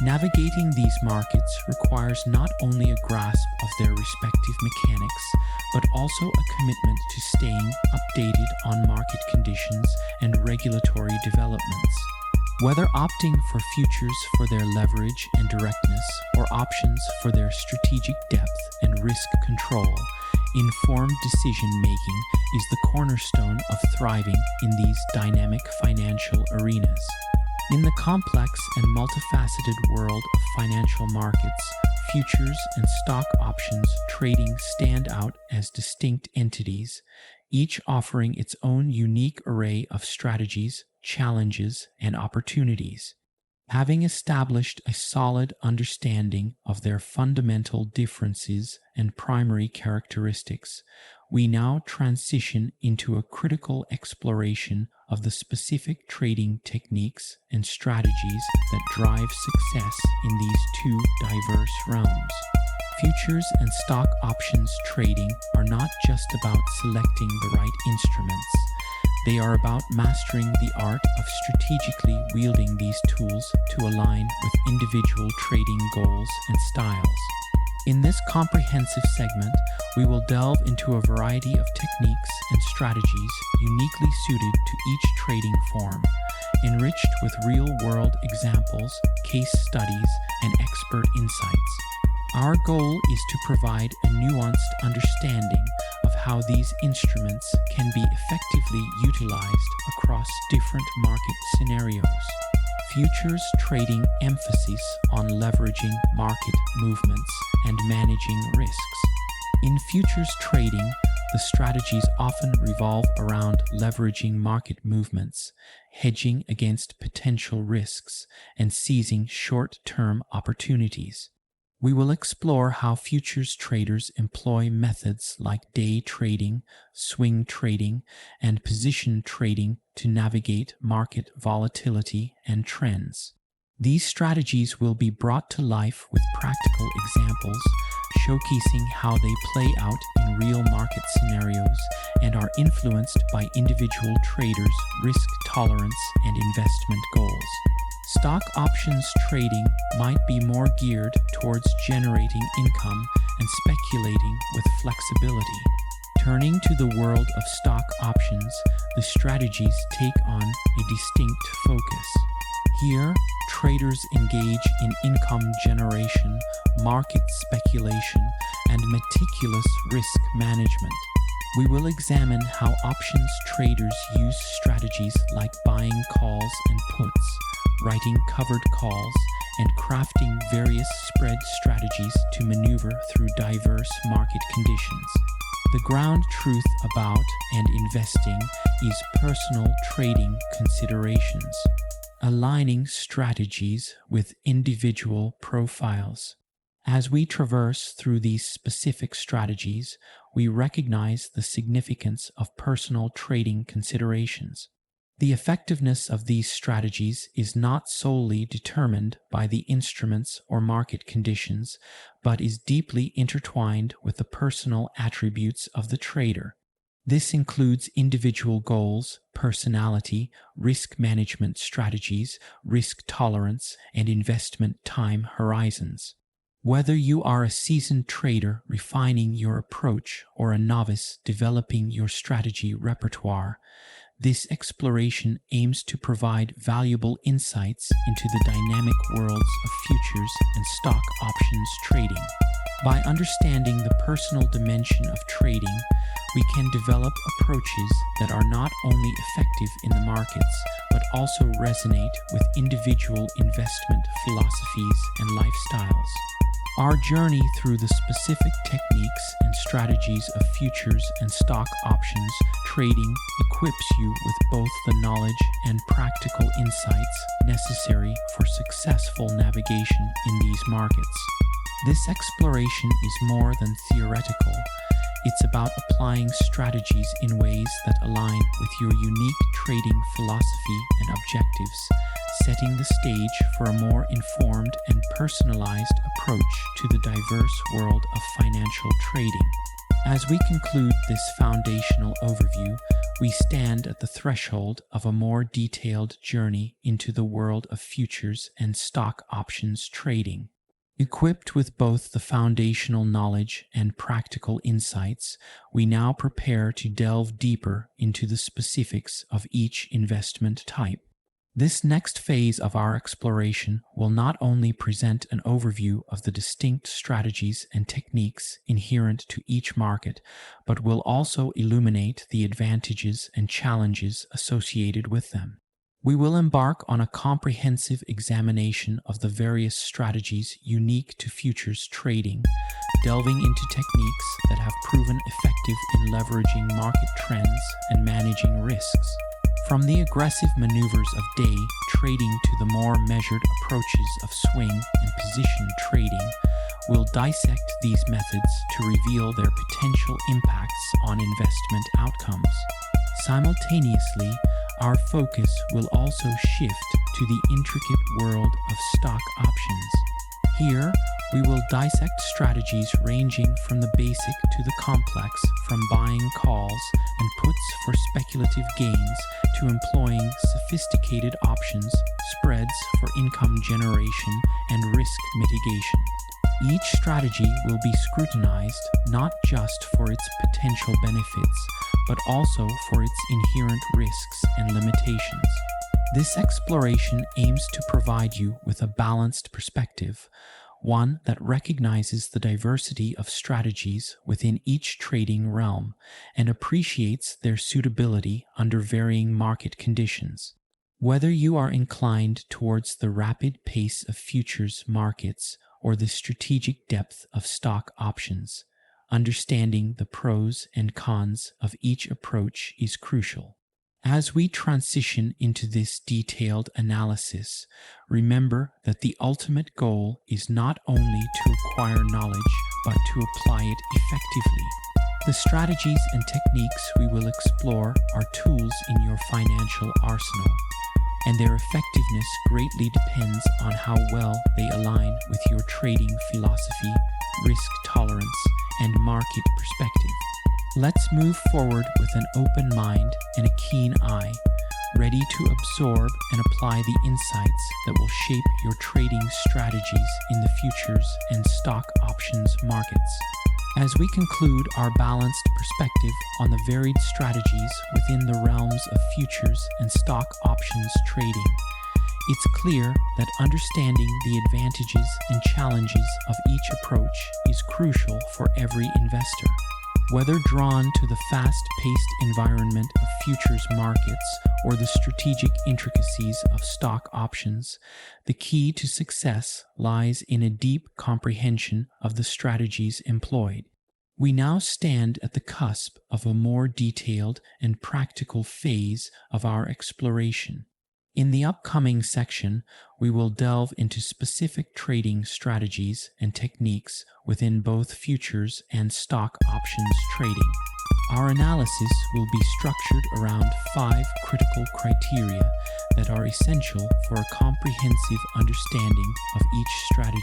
Navigating these markets requires not only a grasp of their respective mechanics, but also a commitment to staying updated on market conditions and regulatory developments. Whether opting for futures for their leverage and directness or options for their strategic depth and risk control, informed decision-making is the cornerstone of thriving in these dynamic financial arenas. In the complex and multifaceted world of financial markets, futures and stock options trading stand out as distinct entities, each offering its own unique array of strategies, challenges, and opportunities. Having established a solid understanding of their fundamental differences and primary characteristics, we now transition into a critical exploration of the specific trading techniques and strategies that drive success in these two diverse realms. Futures and stock options trading are not just about selecting the right instruments. They are about mastering the art of strategically wielding these tools to align with individual trading goals and styles. In this comprehensive segment, we will delve into a variety of techniques and strategies uniquely suited to each trading form, enriched with real-world examples, case studies, and expert insights. Our goal is to provide a nuanced understanding of how these instruments can be effectively utilized across different market scenarios. Futures trading emphasis on leveraging market movements and managing risks. In futures trading, the strategies often revolve around leveraging market movements, hedging against potential risks, and seizing short-term opportunities. We will explore how futures traders employ methods like day trading, swing trading, and position trading to navigate market volatility and trends. These strategies will be brought to life with practical examples, showcasing how they play out in real market scenarios and are influenced by individual traders' risk tolerance and investment goals. Stock options trading might be more geared towards generating income and speculating with flexibility. Turning to the world of stock options, the strategies take on a distinct focus. Here, traders engage in income generation, market speculation, and meticulous risk management. We will examine how options traders use strategies like buying calls and puts, writing covered calls, and crafting various spread strategies to maneuver through diverse market conditions. The ground truth about and investing is personal trading considerations, aligning strategies with individual profiles. As we traverse through these specific strategies, we recognize the significance of personal trading considerations. The effectiveness of these strategies is not solely determined by the instruments or market conditions, but is deeply intertwined with the personal attributes of the trader. This includes individual goals, personality, risk management strategies, risk tolerance, and investment time horizons. Whether you are a seasoned trader refining your approach or a novice developing your strategy repertoire, this exploration aims to provide valuable insights into the dynamic worlds of futures and stock options trading. By understanding the personal dimension of trading, we can develop approaches that are not only effective in the markets, but also resonate with individual investment philosophies and lifestyles. Our journey through the specific techniques and strategies of futures and stock options trading equips you with both the knowledge and practical insights necessary for successful navigation in these markets. This exploration is more than theoretical. It's about applying strategies in ways that align with your unique trading philosophy and objectives, setting the stage for a more informed and personalized approach to the diverse world of financial trading. As we conclude this foundational overview, we stand at the threshold of a more detailed journey into the world of futures and stock options trading. Equipped with both the foundational knowledge and practical insights, we now prepare to delve deeper into the specifics of each investment type. This next phase of our exploration will not only present an overview of the distinct strategies and techniques inherent to each market, but will also illuminate the advantages and challenges associated with them. We will embark on a comprehensive examination of the various strategies unique to futures trading, delving into techniques that have proven effective in leveraging market trends and managing risks. From the aggressive maneuvers of day trading to the more measured approaches of swing and position trading, we'll dissect these methods to reveal their potential impacts on investment outcomes. Simultaneously, our focus will also shift to the intricate world of stock options. Here, we will dissect strategies ranging from the basic to the complex, from buying calls and puts for speculative gains to employing sophisticated options, spreads for income generation, and risk mitigation. Each strategy will be scrutinized not just for its potential benefits, but also for its inherent risks and limitations. This exploration aims to provide you with a balanced perspective, one that recognizes the diversity of strategies within each trading realm and appreciates their suitability under varying market conditions. Whether you are inclined towards the rapid pace of futures markets or the strategic depth of stock options, understanding the pros and cons of each approach is crucial. As we transition into this detailed analysis, remember that the ultimate goal is not only to acquire knowledge, but to apply it effectively. The strategies and techniques we will explore are tools in your financial arsenal, and their effectiveness greatly depends on how well they align with your trading philosophy, risk tolerance, and market perspective. Let's move forward with an open mind and a keen eye, ready to absorb and apply the insights that will shape your trading strategies in the futures and stock options markets. As we conclude our balanced perspective on the varied strategies within the realms of futures and stock options trading, It's clear that understanding the advantages and challenges of each approach is crucial for every investor. Whether drawn to the fast-paced environment of futures markets or the strategic intricacies of stock options, the key to success lies in a deep comprehension of the strategies employed. We now stand at the cusp of a more detailed and practical phase of our exploration. In the upcoming section, we will delve into specific trading strategies and techniques within both futures and stock options trading. Our analysis will be structured around 5 critical criteria that are essential for a comprehensive understanding of each strategy.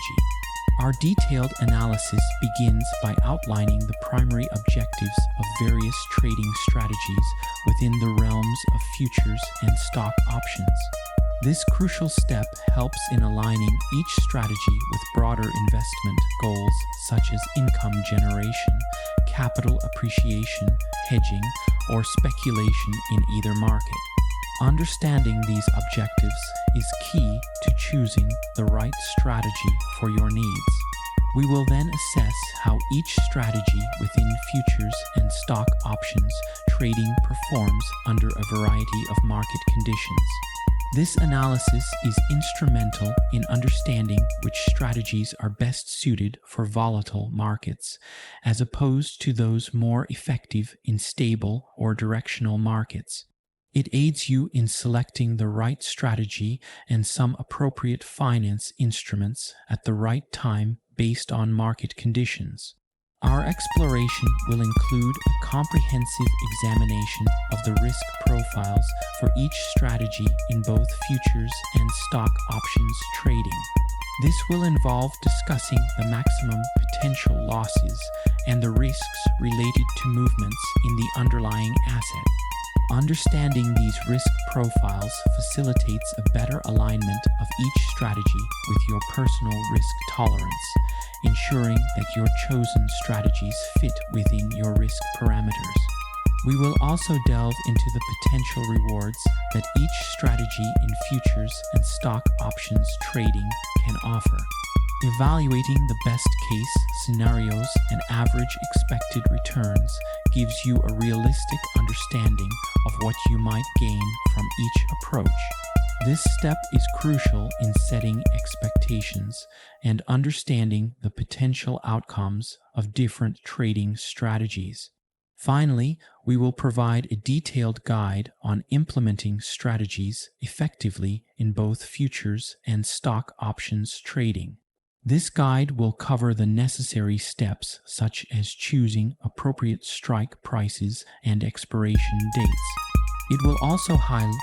Our detailed analysis begins by outlining the primary objectives of various trading strategies within the realms of futures and stock options. This crucial step helps in aligning each strategy with broader investment goals such as income generation, capital appreciation, hedging, or speculation in either market. Understanding these objectives is key to choosing the right strategy for your needs. We will then assess how each strategy within futures and stock options trading performs under a variety of market conditions. This analysis is instrumental in understanding which strategies are best suited for volatile markets, as opposed to those more effective in stable or directional markets. It aids you in selecting the right strategy and some appropriate finance instruments at the right time based on market conditions. Our exploration will include a comprehensive examination of the risk profiles for each strategy in both futures and stock options trading. This will involve discussing the maximum potential losses and the risks related to movements in the underlying asset. Understanding these risk profiles facilitates a better alignment of each strategy with your personal risk tolerance, ensuring that your chosen strategies fit within your risk parameters. We will also delve into the potential rewards that each strategy in futures and stock options trading can offer. Evaluating the best case scenarios and average expected returns gives you a realistic understanding of what you might gain from each approach. This step is crucial in setting expectations and understanding the potential outcomes of different trading strategies. Finally, we will provide a detailed guide on implementing strategies effectively in both futures and stock options trading. This guide will cover the necessary steps such as choosing appropriate strike prices and expiration dates. It will also highlight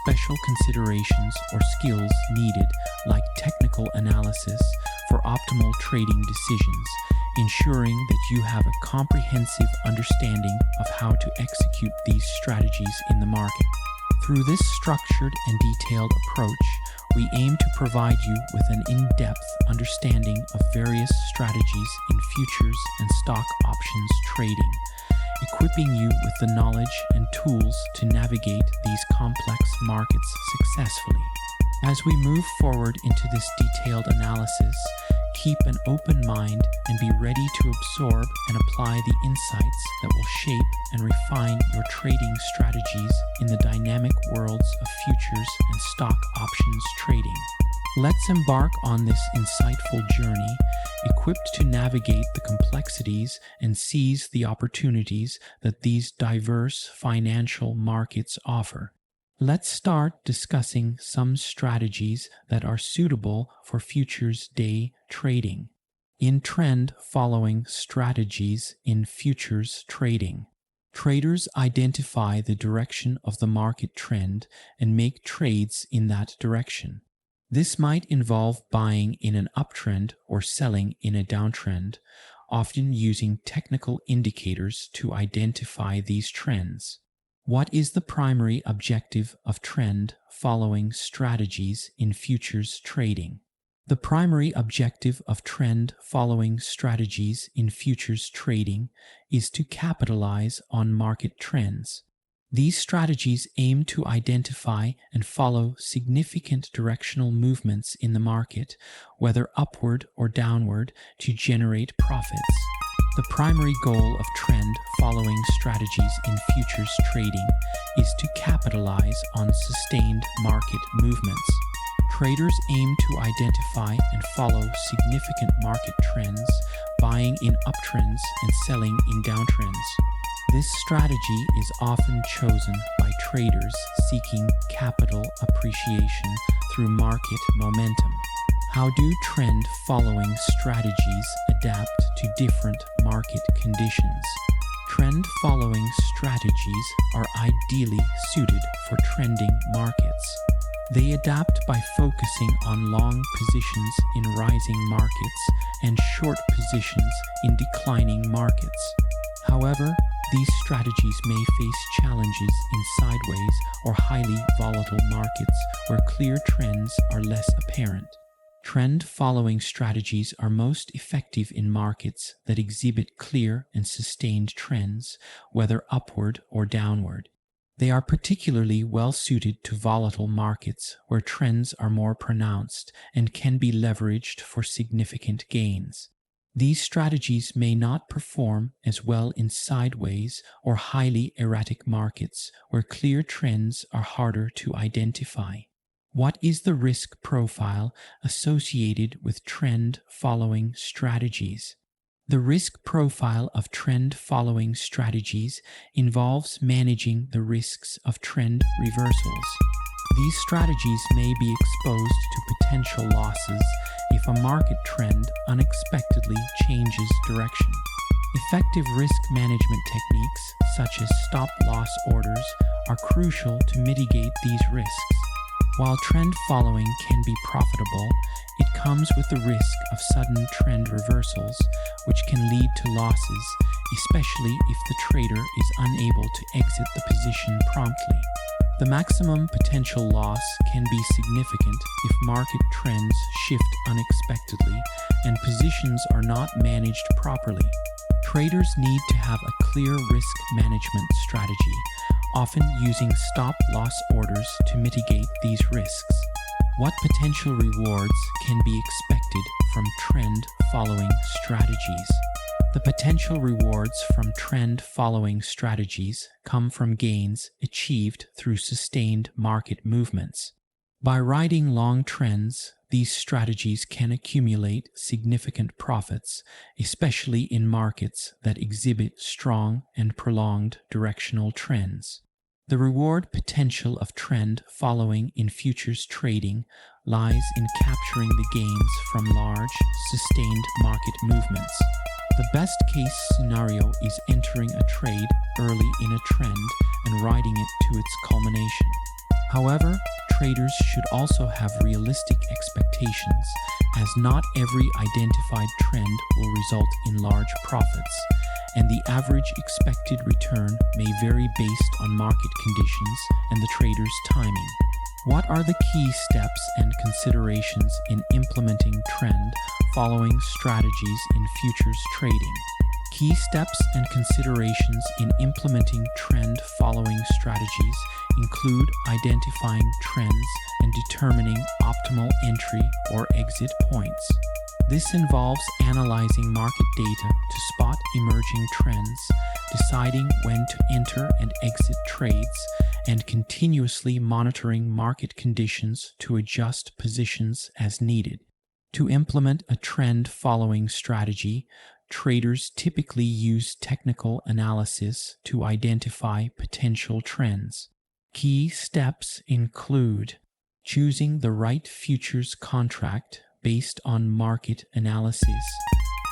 special considerations or skills needed, like technical analysis, for optimal trading decisions, ensuring that you have a comprehensive understanding of how to execute these strategies in the market. Through this structured and detailed approach, we aim to provide you with an in-depth understanding of various strategies in futures and stock options trading, equipping you with the knowledge and tools to navigate these complex markets successfully. As we move forward into this detailed analysis, keep an open mind and be ready to absorb and apply the insights that will shape and refine your trading strategies in the dynamic worlds of futures and stock options trading. Let's embark on this insightful journey, equipped to navigate the complexities and seize the opportunities that these diverse financial markets offer. Let's start discussing some strategies that are suitable for futures day trading. In trend following strategies in futures trading, traders identify the direction of the market trend and make trades in that direction. This might involve buying in an uptrend or selling in a downtrend, often using technical indicators to identify these trends. What is the primary objective of trend following strategies in futures trading? The primary objective of trend following strategies in futures trading is to capitalize on market trends. These strategies aim to identify and follow significant directional movements in the market, whether upward or downward, to generate profits. The primary goal of trend-following strategies in futures trading is to capitalize on sustained market movements. Traders aim to identify and follow significant market trends, buying in uptrends and selling in downtrends. This strategy is often chosen by traders seeking capital appreciation through market momentum. How do trend-following strategies adapt to different market conditions? Trend-following strategies are ideally suited for trending markets. They adapt by focusing on long positions in rising markets and short positions in declining markets. However, these strategies may face challenges in sideways or highly volatile markets where clear trends are less apparent. Trend-following strategies are most effective in markets that exhibit clear and sustained trends, whether upward or downward. They are particularly well suited to volatile markets where trends are more pronounced and can be leveraged for significant gains. These strategies may not perform as well in sideways or highly erratic markets where clear trends are harder to identify. What is the risk profile associated with trend-following strategies? The risk profile of trend-following strategies involves managing the risks of trend reversals. These strategies may be exposed to potential losses if a market trend unexpectedly changes direction. Effective risk management techniques, such as stop-loss orders, are crucial to mitigate these risks. While trend following can be profitable, it comes with the risk of sudden trend reversals, which can lead to losses, especially if the trader is unable to exit the position promptly. The maximum potential loss can be significant if market trends shift unexpectedly and positions are not managed properly. Traders need to have a clear risk management strategy, often using stop-loss orders to mitigate these risks. What potential rewards can be expected from trend-following strategies? The potential rewards from trend-following strategies come from gains achieved through sustained market movements. By riding long trends, these strategies can accumulate significant profits, especially in markets that exhibit strong and prolonged directional trends. The reward potential of trend following in futures trading lies in capturing the gains from large, sustained market movements. The best case scenario is entering a trade early in a trend and riding it to its culmination. However, traders should also have realistic expectations, as not every identified trend will result in large profits, and the average expected return may vary based on market conditions and the trader's timing. What are the key steps and considerations in implementing trend-following strategies in futures trading? Key steps and considerations in implementing trend-following strategies include identifying trends and determining optimal entry or exit points. This involves analyzing market data to spot emerging trends, deciding when to enter and exit trades, and continuously monitoring market conditions to adjust positions as needed. To implement a trend-following strategy, traders typically use technical analysis to identify potential trends. Key steps include choosing the right futures contract based on market analysis,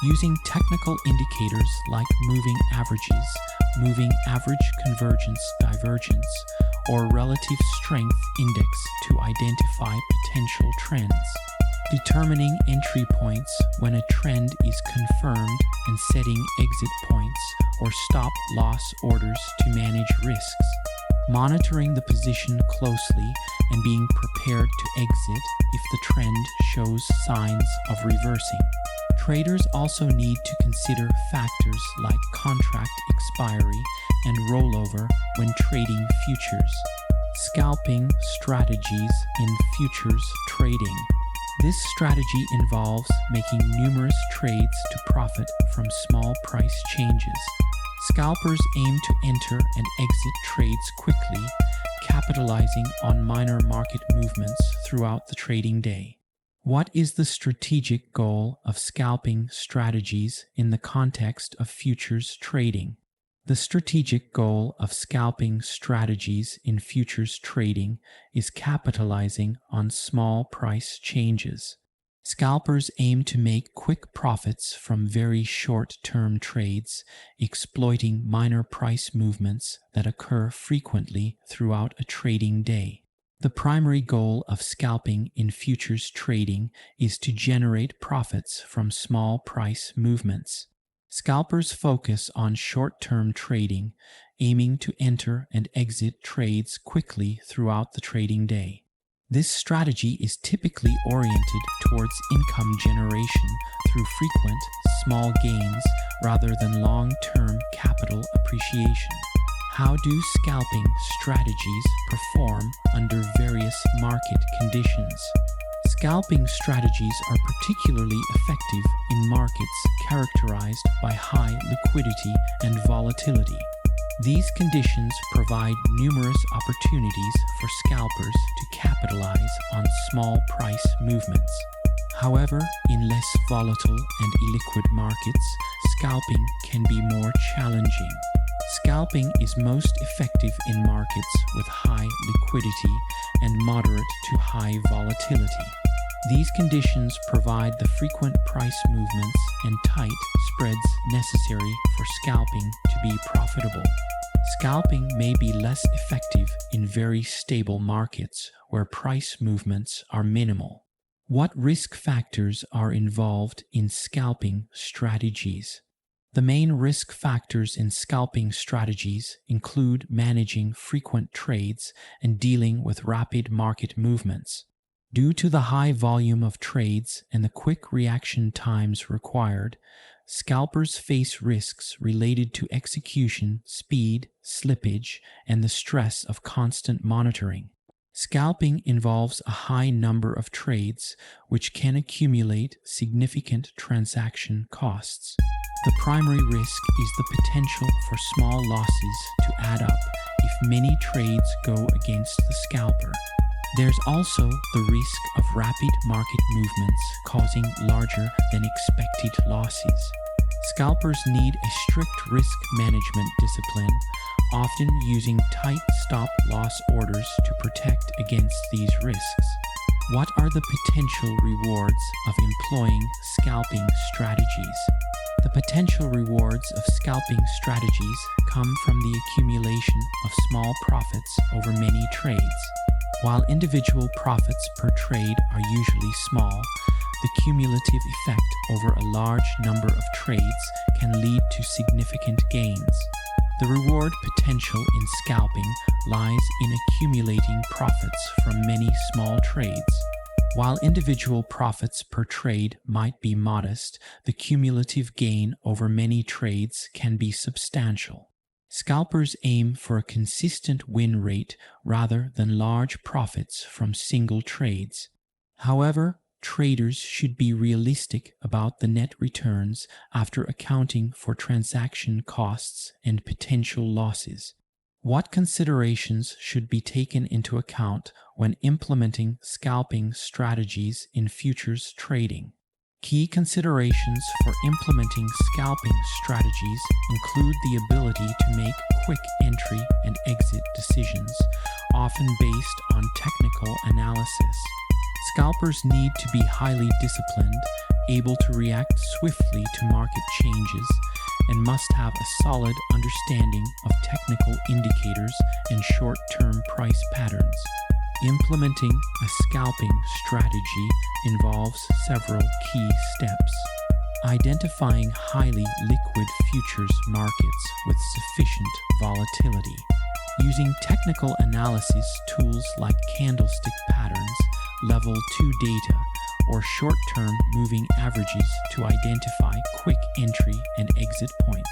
using technical indicators like moving averages, moving average convergence divergence, or relative strength index to identify potential trends. Determining entry points when a trend is confirmed and setting exit points or stop-loss orders to manage risks. Monitoring the position closely and being prepared to exit if the trend shows signs of reversing. Traders also need to consider factors like contract expiry and rollover when trading futures. Scalping strategies in futures trading. This strategy involves making numerous trades to profit from small price changes. Scalpers aim to enter and exit trades quickly, capitalizing on minor market movements throughout the trading day. What is the strategic goal of scalping strategies in the context of futures trading? The strategic goal of scalping strategies in futures trading is capitalizing on small price changes. Scalpers aim to make quick profits from very short-term trades, exploiting minor price movements that occur frequently throughout a trading day. The primary goal of scalping in futures trading is to generate profits from small price movements. Scalpers focus on short-term trading, aiming to enter and exit trades quickly throughout the trading day. This strategy is typically oriented towards income generation through frequent, small gains rather than long-term capital appreciation. How do scalping strategies perform under various market conditions? Scalping strategies are particularly effective in markets characterized by high liquidity and volatility. These conditions provide numerous opportunities for scalpers to capitalize on small price movements. However, in less volatile and illiquid markets, scalping can be more challenging. Scalping is most effective in markets with high liquidity and moderate to high volatility. These conditions provide the frequent price movements and tight spreads necessary for scalping to be profitable. Scalping may be less effective in very stable markets where price movements are minimal. What risk factors are involved in scalping strategies? The main risk factors in scalping strategies include managing frequent trades and dealing with rapid market movements. Due to the high volume of trades and the quick reaction times required, scalpers face risks related to execution, speed, slippage, and the stress of constant monitoring. Scalping involves a high number of trades, which can accumulate significant transaction costs. The primary risk is the potential for small losses to add up if many trades go against the scalper. There's also the risk of rapid market movements causing larger than expected losses. Scalpers need a strict risk management discipline, often using tight stop-loss orders to protect against these risks. What are the potential rewards of employing scalping strategies? The potential rewards of scalping strategies come from the accumulation of small profits over many trades. While individual profits per trade are usually small, the cumulative effect over a large number of trades can lead to significant gains. The reward potential in scalping lies in accumulating profits from many small trades. While individual profits per trade might be modest, the cumulative gain over many trades can be substantial. Scalpers aim for a consistent win rate rather than large profits from single trades. However, traders should be realistic about the net returns after accounting for transaction costs and potential losses. What considerations should be taken into account when implementing scalping strategies in futures trading? Key considerations for implementing scalping strategies include the ability to make quick entry and exit decisions, often based on technical analysis. Scalpers need to be highly disciplined, able to react swiftly to market changes, and must have a solid understanding of technical indicators and short-term price patterns. Implementing a scalping strategy involves several key steps. Identifying highly liquid futures markets with sufficient volatility. Using technical analysis tools like candlestick patterns, level 2 data, or short-term moving averages to identify quick entry and exit points.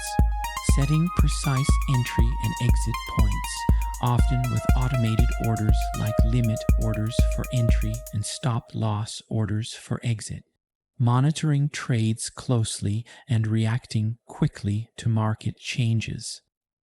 setting precise entry and exit points, often with automated orders like limit orders for entry and stop-loss orders for exit. Monitoring trades closely and reacting quickly to market changes.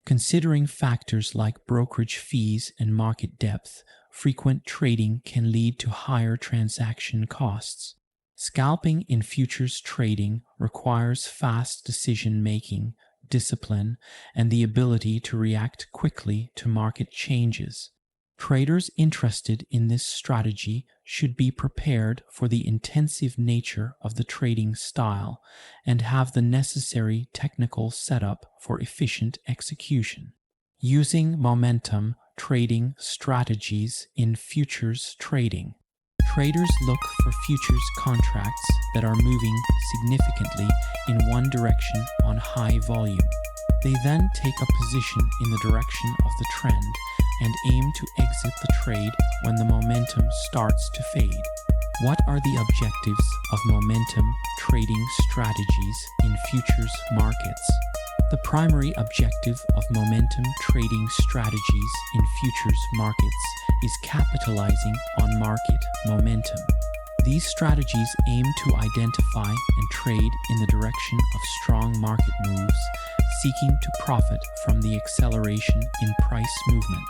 Considering factors like brokerage fees and market depth, frequent trading can lead to higher transaction costs. Scalping in futures trading requires fast decision-making, discipline, and the ability to react quickly to market changes. Traders interested in this strategy should be prepared for the intensive nature of the trading style and have the necessary technical setup for efficient execution. Using momentum trading strategies in futures trading. Traders look for futures contracts that are moving significantly in one direction on high volume. They then take a position in the direction of the trend and aim to exit the trade when the momentum starts to fade. What are the objectives of momentum trading strategies in futures markets? The primary objective of momentum trading strategies in futures markets is capitalizing on market momentum. These strategies aim to identify and trade in the direction of strong market moves, seeking to profit from the acceleration in price movement.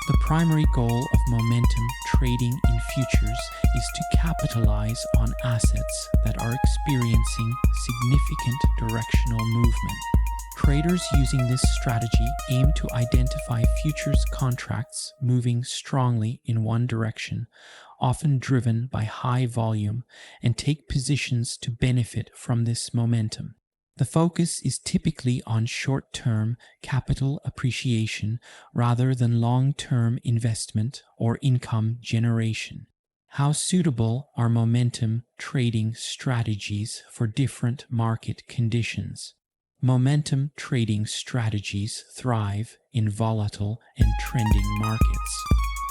The primary goal of momentum trading in futures is to capitalize on assets that are experiencing significant directional movement. Traders using this strategy aim to identify futures contracts moving strongly in one direction, often driven by high volume, and take positions to benefit from this momentum. The focus is typically on short-term capital appreciation rather than long-term investment or income generation. How suitable are momentum trading strategies for different market conditions? Momentum trading strategies thrive in volatile and trending markets.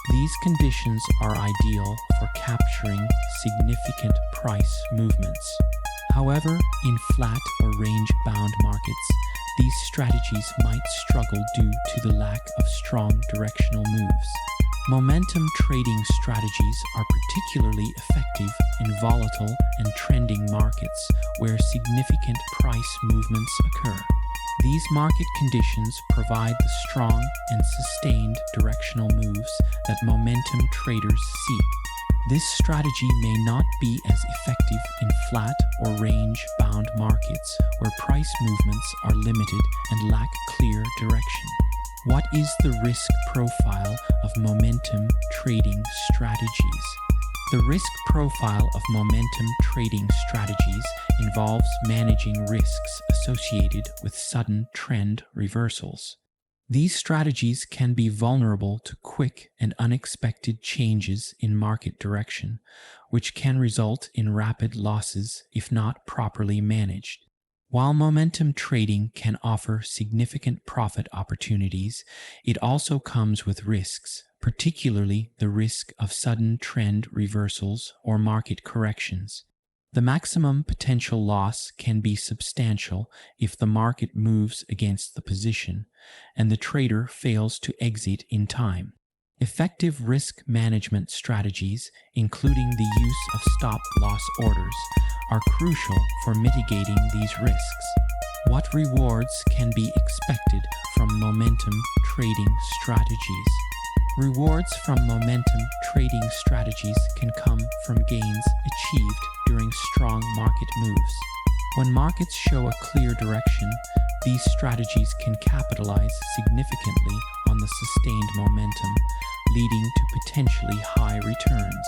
These conditions are ideal for capturing significant price movements. However, in flat or range-bound markets, these strategies might struggle due to the lack of strong directional moves. Momentum trading strategies are particularly effective in volatile and trending markets where significant price movements occur. These market conditions provide the strong and sustained directional moves that momentum traders seek. This strategy may not be as effective in flat or range-bound markets where price movements are limited and lack clear direction. What is the risk profile of momentum trading strategies? The risk profile of momentum trading strategies involves managing risks associated with sudden trend reversals. These strategies can be vulnerable to quick and unexpected changes in market direction, which can result in rapid losses if not properly managed. While momentum trading can offer significant profit opportunities, it also comes with risks, particularly the risk of sudden trend reversals or market corrections. The maximum potential loss can be substantial if the market moves against the position and the trader fails to exit in time. Effective risk management strategies, including the use of stop-loss orders, are crucial for mitigating these risks. What rewards can be expected from momentum trading strategies? Rewards from momentum trading strategies can come from gains achieved during strong market moves. When markets show a clear direction, these strategies can capitalize significantly on the sustained momentum, leading to potentially high returns.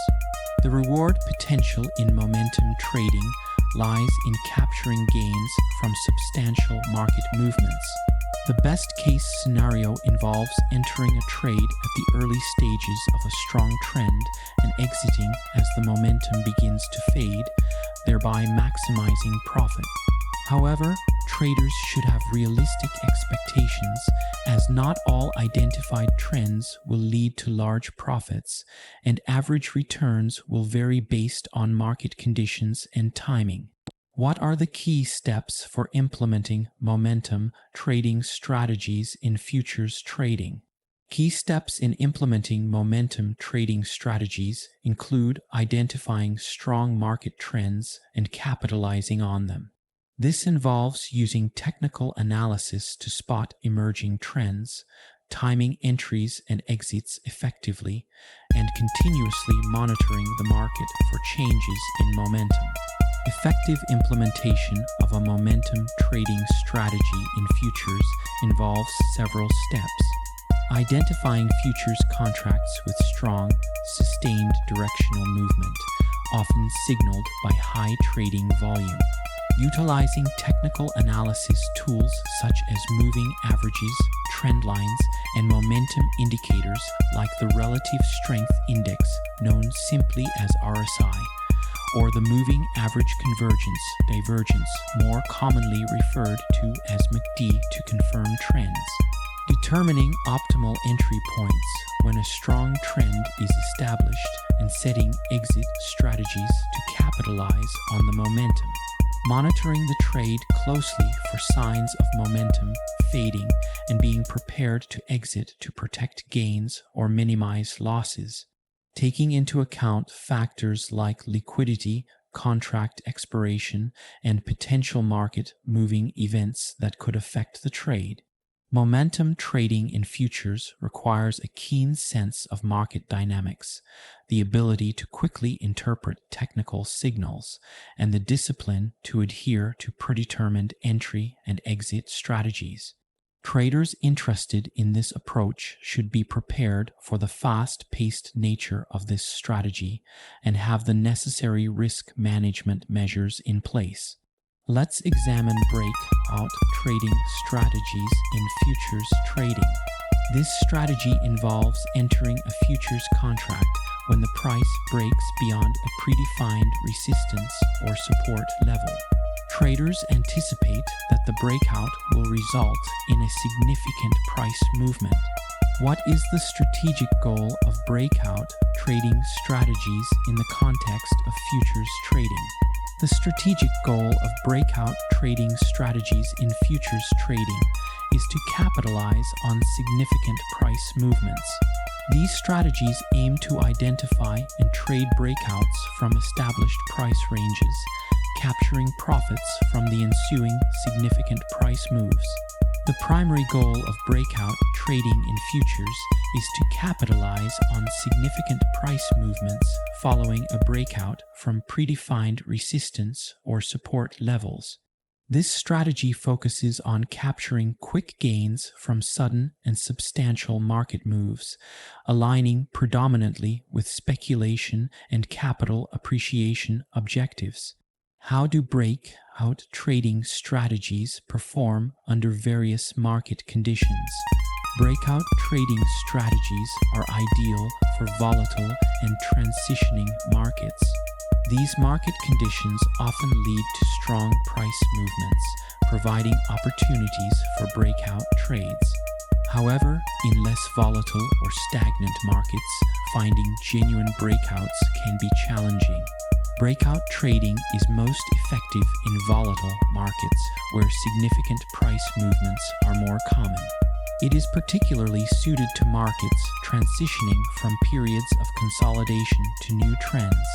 The reward potential in momentum trading lies in capturing gains from substantial market movements. The best case scenario involves entering a trade at the early stages of a strong trend and exiting as the momentum begins to fade, thereby maximizing profit. However, traders should have realistic expectations, as not all identified trends will lead to large profits, and average returns will vary based on market conditions and timing. What are the key steps for implementing momentum trading strategies in futures trading? Key steps in implementing momentum trading strategies include identifying strong market trends and capitalizing on them. This involves using technical analysis to spot emerging trends, timing entries and exits effectively, and continuously monitoring the market for changes in momentum. Effective implementation of a momentum trading strategy in futures involves several steps. Identifying futures contracts with strong, sustained directional movement, often signaled by high trading volume. Utilizing technical analysis tools such as moving averages, trend lines, and momentum indicators like the Relative Strength Index, known simply as RSI, or the Moving Average Convergence-Divergence, more commonly referred to as MACD, to confirm trends. Determining optimal entry points when a strong trend is established and setting exit strategies to capitalize on the momentum. Monitoring the trade closely for signs of momentum fading and being prepared to exit to protect gains or minimize losses. Taking into account factors like liquidity, contract expiration, and potential market moving events that could affect the trade. Momentum trading in futures requires a keen sense of market dynamics, the ability to quickly interpret technical signals, and the discipline to adhere to predetermined entry and exit strategies. Traders interested in this approach should be prepared for the fast-paced nature of this strategy and have the necessary risk management measures in place. Let's examine breakout trading strategies in futures trading. This strategy involves entering a futures contract when the price breaks beyond a predefined resistance or support level. Traders anticipate that the breakout will result in a significant price movement. What is the strategic goal of breakout trading strategies in the context of futures trading? The strategic goal of breakout trading strategies in futures trading is to capitalize on significant price movements. These strategies aim to identify and trade breakouts from established price ranges, capturing profits from the ensuing significant price moves. The primary goal of breakout trading in futures is to capitalize on significant price movements following a breakout from predefined resistance or support levels. This strategy focuses on capturing quick gains from sudden and substantial market moves, aligning predominantly with speculation and capital appreciation objectives. How do breakout trading strategies perform under various market conditions? Breakout trading strategies are ideal for volatile and transitioning markets. These market conditions often lead to strong price movements, providing opportunities for breakout trades. However, in less volatile or stagnant markets, finding genuine breakouts can be challenging. Breakout trading is most effective in volatile markets where significant price movements are more common. It is particularly suited to markets transitioning from periods of consolidation to new trends,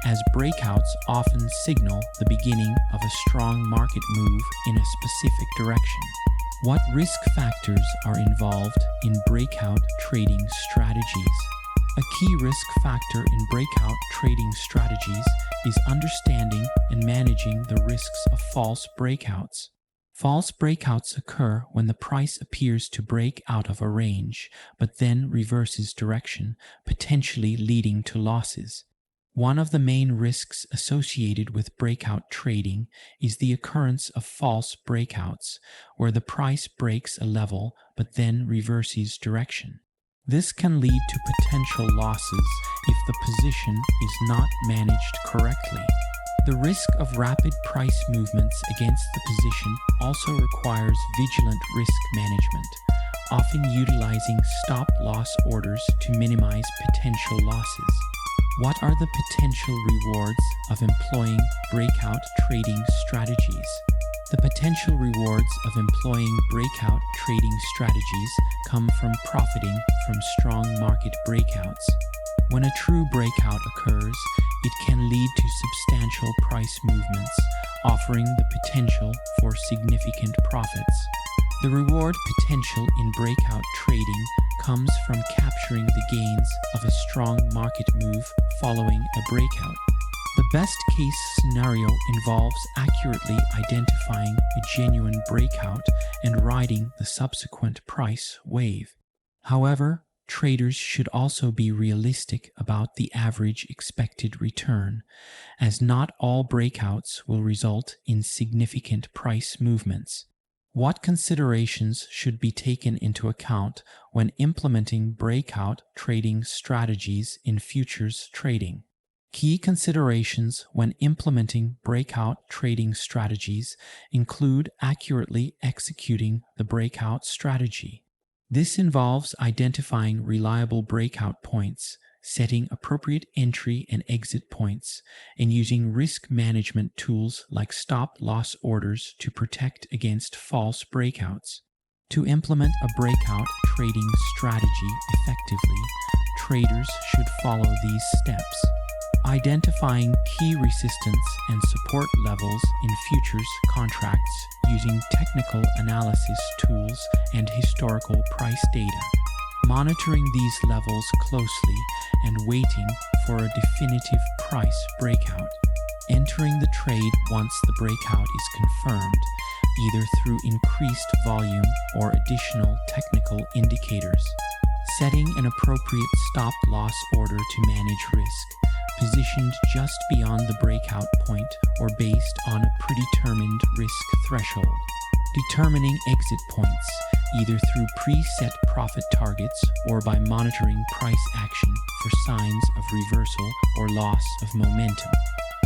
as breakouts often signal the beginning of a strong market move in a specific direction. What risk factors are involved in breakout trading strategies? A key risk factor in breakout trading strategies is understanding and managing the risks of false breakouts. False breakouts occur when the price appears to break out of a range, but then reverses direction, potentially leading to losses. One of the main risks associated with breakout trading is the occurrence of false breakouts, where the price breaks a level but then reverses direction. This can lead to potential losses if the position is not managed correctly. The risk of rapid price movements against the position also requires vigilant risk management, often utilizing stop-loss orders to minimize potential losses. What are the potential rewards of employing breakout trading strategies? The potential rewards of employing breakout trading strategies come from profiting from strong market breakouts. When a true breakout occurs, it can lead to substantial price movements, offering the potential for significant profits. The reward potential in breakout trading comes from capturing the gains of a strong market move following a breakout. The best case scenario involves accurately identifying a genuine breakout and riding the subsequent price wave. However, traders should also be realistic about the average expected return, as not all breakouts will result in significant price movements. What considerations should be taken into account when implementing breakout trading strategies in futures trading? Key considerations when implementing breakout trading strategies include accurately executing the breakout strategy. This involves identifying reliable breakout points, setting appropriate entry and exit points, and using risk management tools like stop-loss orders to protect against false breakouts. To implement a breakout trading strategy effectively, traders should follow these steps. Identifying key resistance and support levels in futures contracts using technical analysis tools and historical price data. Monitoring these levels closely and waiting for a definitive price breakout. Entering the trade once the breakout is confirmed, either through increased volume or additional technical indicators. Setting an appropriate stop-loss order to manage risk, positioned just beyond the breakout point or based on a predetermined risk threshold. Determining exit points, either through preset profit targets or by monitoring price action for signs of reversal or loss of momentum.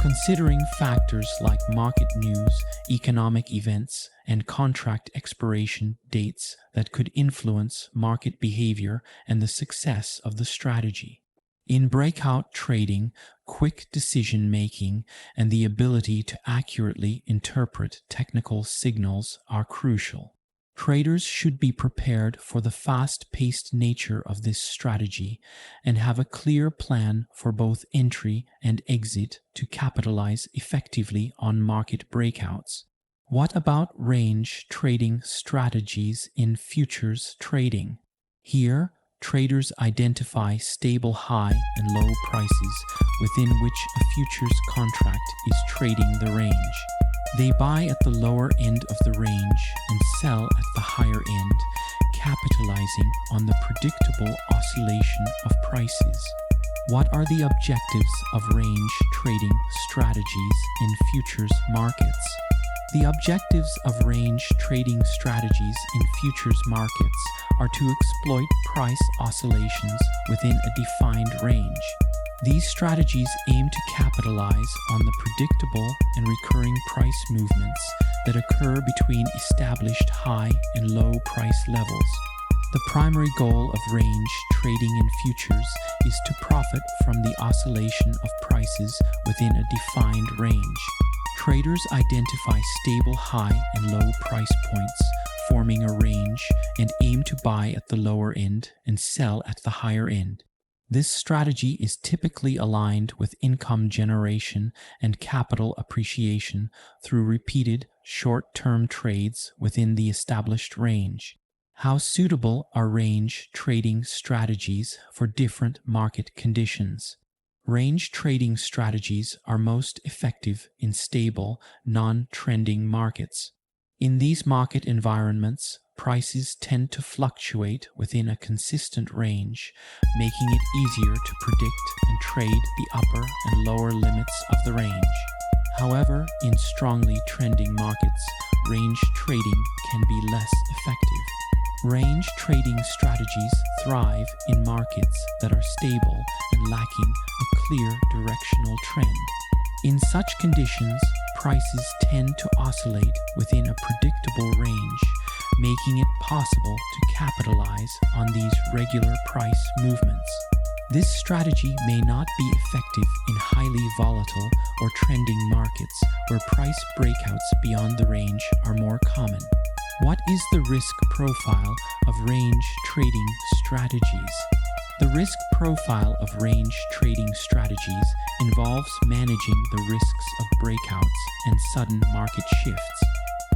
Considering factors like market news, economic events, and contract expiration dates that could influence market behavior and the success of the strategy. In breakout trading, quick decision-making and the ability to accurately interpret technical signals are crucial. Traders should be prepared for the fast-paced nature of this strategy and have a clear plan for both entry and exit to capitalize effectively on market breakouts. What about range trading strategies in futures trading? Here, traders identify stable high and low prices within which a futures contract is trading the range. They buy at the lower end of the range and sell at the higher end, capitalizing on the predictable oscillation of prices. What are the objectives of range trading strategies in futures markets? The objectives of range trading strategies in futures markets are to exploit price oscillations within a defined range. These strategies aim to capitalize on the predictable and recurring price movements that occur between established high and low price levels. The primary goal of range trading in futures is to profit from the oscillation of prices within a defined range. Traders identify stable high and low price points, forming a range, and aim to buy at the lower end and sell at the higher end. This strategy is typically aligned with income generation and capital appreciation through repeated short-term trades within the established range. How suitable are range trading strategies for different market conditions? Range trading strategies are most effective in stable, non-trending markets. In these market environments, prices tend to fluctuate within a consistent range, making it easier to predict and trade the upper and lower limits of the range. However, in strongly trending markets, range trading can be less effective. Range trading strategies thrive in markets that are stable and lacking a clear directional trend. In such conditions, prices tend to oscillate within a predictable range, making it possible to capitalize on these regular price movements. This strategy may not be effective in highly volatile or trending markets where price breakouts beyond the range are more common. What is the risk profile of range trading strategies? The risk profile of range trading strategies involves managing the risks of breakouts and sudden market shifts.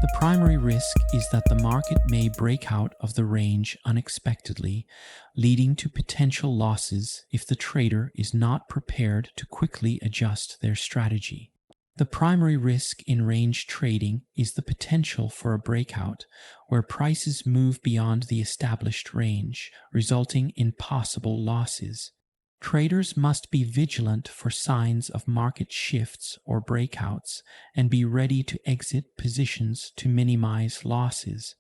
The primary risk is that the market may break out of the range unexpectedly, leading to potential losses if the trader is not prepared to quickly adjust their strategy. The primary risk in range trading is the potential for a breakout where prices move beyond the established range, resulting in possible losses. Traders must be vigilant for signs of market shifts or breakouts and be ready to exit positions to minimize losses.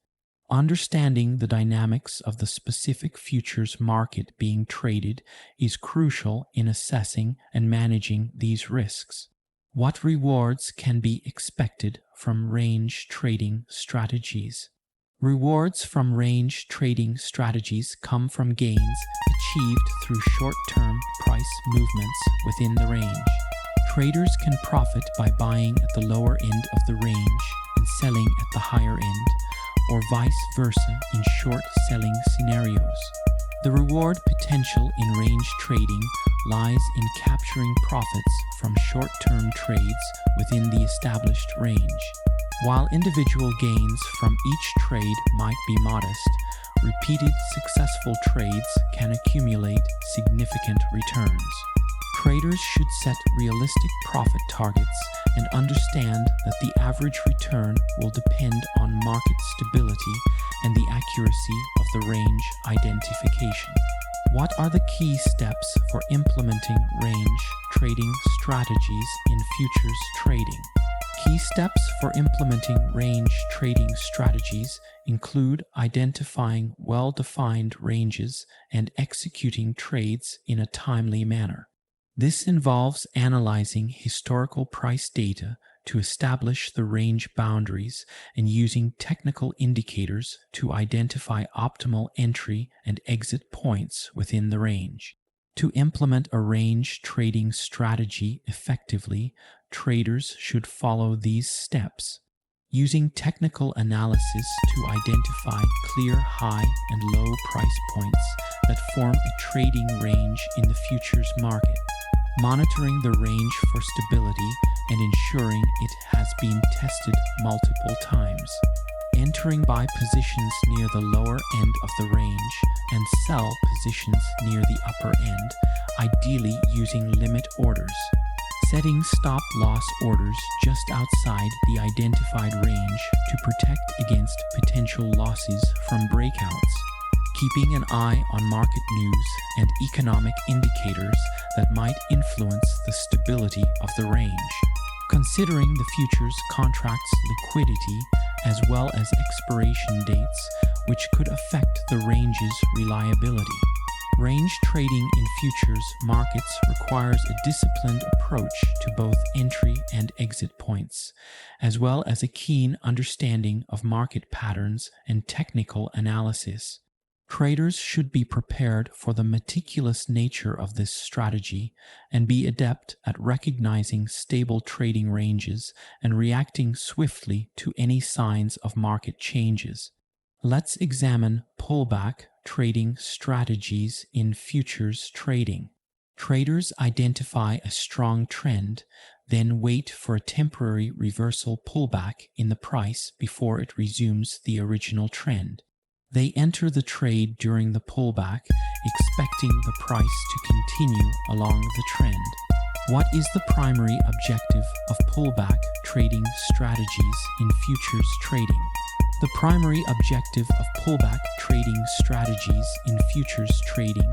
Understanding the dynamics of the specific futures market being traded is crucial in assessing and managing these risks. What rewards can be expected from range trading strategies? Rewards from range trading strategies come from gains achieved through short-term price movements within the range. Traders can profit by buying at the lower end of the range and selling at the higher end, or vice versa in short selling scenarios. The reward potential in range trading lies in capturing profits from short-term trades within the established range. While individual gains from each trade might be modest, repeated successful trades can accumulate significant returns. Traders should set realistic profit targets and understand that the average return will depend on market stability and the accuracy of the range identification. What are the key steps for implementing range trading strategies in futures trading? Key steps for implementing range trading strategies include identifying well-defined ranges and executing trades in a timely manner. This involves analyzing historical price data to establish the range boundaries and using technical indicators to identify optimal entry and exit points within the range. To implement a range trading strategy effectively, traders should follow these steps. Using technical analysis to identify clear high and low price points that form a trading range in the futures market. Monitoring the range for stability and ensuring it has been tested multiple times. Entering buy positions near the lower end of the range and sell positions near the upper end, ideally using limit orders. Setting stop-loss orders just outside the identified range to protect against potential losses from breakouts. Keeping an eye on market news and economic indicators that might influence the stability of the range. Considering the futures contract's liquidity as well as expiration dates, which could affect the range's reliability. Range trading in futures markets requires a disciplined approach to both entry and exit points, as well as a keen understanding of market patterns and technical analysis. Traders should be prepared for the meticulous nature of this strategy and be adept at recognizing stable trading ranges and reacting swiftly to any signs of market changes. Let's examine pullback trading strategies in futures trading. Traders identify a strong trend, then wait for a temporary reversal pullback in the price before it resumes the original trend. They enter the trade during the pullback, expecting the price to continue along the trend. What is the primary objective of pullback trading strategies in futures trading? The primary objective of pullback trading strategies in futures trading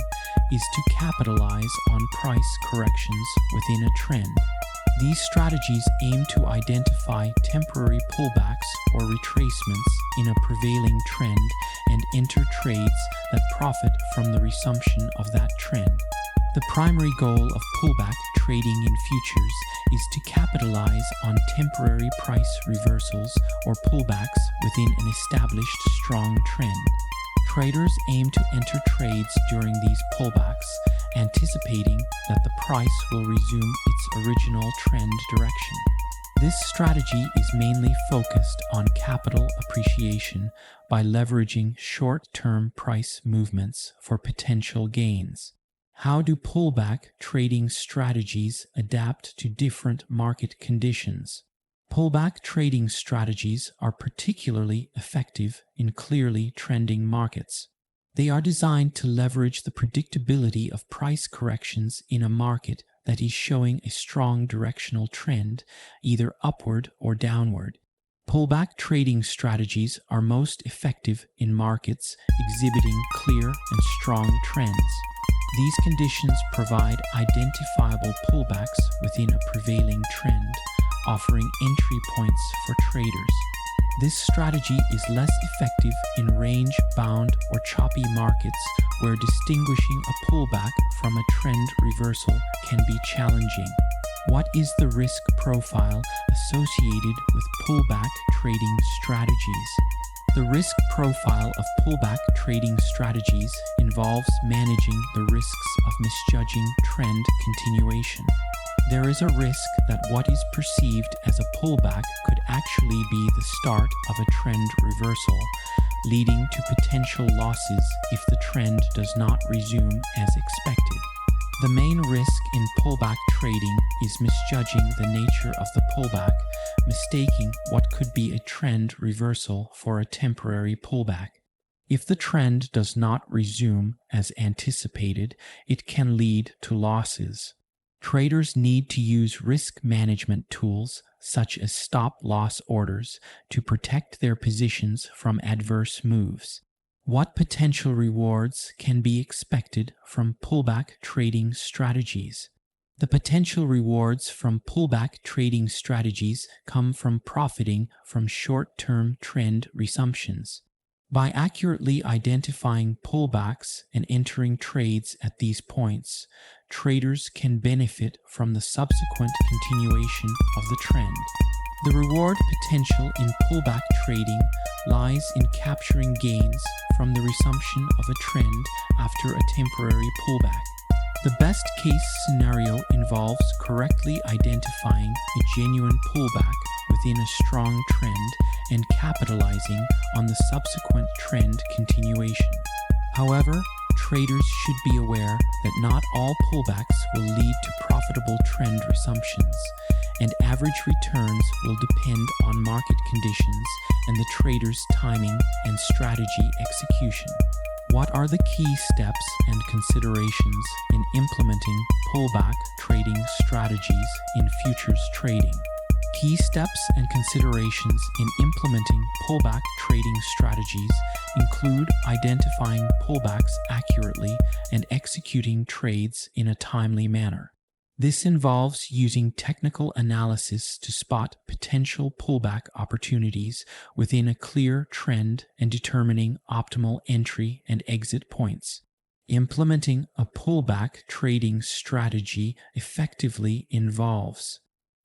is to capitalize on price corrections within a trend. These strategies aim to identify temporary pullbacks or retracements in a prevailing trend and enter trades that profit from the resumption of that trend. The primary goal of pullback trading in futures is to capitalize on temporary price reversals or pullbacks within an established strong trend. Traders aim to enter trades during these pullbacks anticipating that the price will resume its original trend direction. This strategy is mainly focused on capital appreciation by leveraging short-term price movements for potential gains. How do pullback trading strategies adapt to different market conditions? Pullback trading strategies are particularly effective in clearly trending markets. They are designed to leverage the predictability of price corrections in a market that is showing a strong directional trend, either upward or downward. Pullback trading strategies are most effective in markets exhibiting clear and strong trends. These conditions provide identifiable pullbacks within a prevailing trend, offering entry points for traders. This strategy is less effective in range-bound or choppy markets where distinguishing a pullback from a trend reversal can be challenging. What is the risk profile associated with pullback trading strategies? The risk profile of pullback trading strategies involves managing the risks of misjudging trend continuation. There is a risk that what is perceived as a pullback could actually be the start of a trend reversal, leading to potential losses if the trend does not resume as expected. The main risk in pullback trading is misjudging the nature of the pullback, mistaking what could be a trend reversal for a temporary pullback. If the trend does not resume as anticipated, it can lead to losses. Traders need to use risk management tools such as stop-loss orders to protect their positions from adverse moves. What potential rewards can be expected from pullback trading strategies? The potential rewards from pullback trading strategies come from profiting from short-term trend resumptions. By accurately identifying pullbacks and entering trades at these points, traders can benefit from the subsequent continuation of the trend. The reward potential in pullback trading lies in capturing gains from the resumption of a trend after a temporary pullback. The best case scenario involves correctly identifying a genuine pullback within a strong trend and capitalizing on the subsequent trend continuation. However, traders should be aware that not all pullbacks will lead to profitable trend resumptions, and average returns will depend on market conditions and the trader's timing and strategy execution. What are the key steps and considerations in implementing pullback trading strategies in futures trading? Key steps and considerations in implementing pullback trading strategies include identifying pullbacks accurately and executing trades in a timely manner. This involves using technical analysis to spot potential pullback opportunities within a clear trend and determining optimal entry and exit points. Implementing a pullback trading strategy effectively involves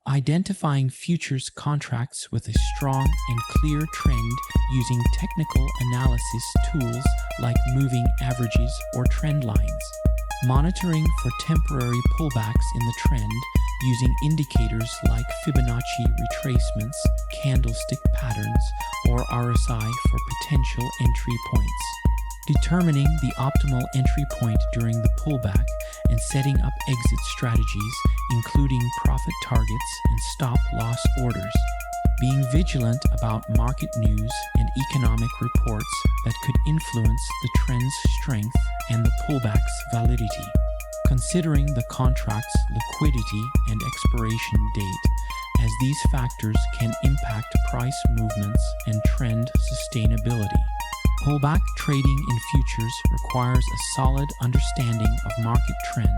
identifying futures contracts with a strong and clear trend using technical analysis tools like moving averages or trend lines. Monitoring for temporary pullbacks in the trend using indicators like Fibonacci retracements, candlestick patterns, or RSI for potential entry points. Determining the optimal entry point during the pullback and setting up exit strategies, including profit targets and stop-loss orders. Being vigilant about market news and economic reports that could influence the trend's strength and the pullback's validity. Considering the contract's liquidity and expiration date, as these factors can impact price movements and trend sustainability. Pullback trading in futures requires a solid understanding of market trends,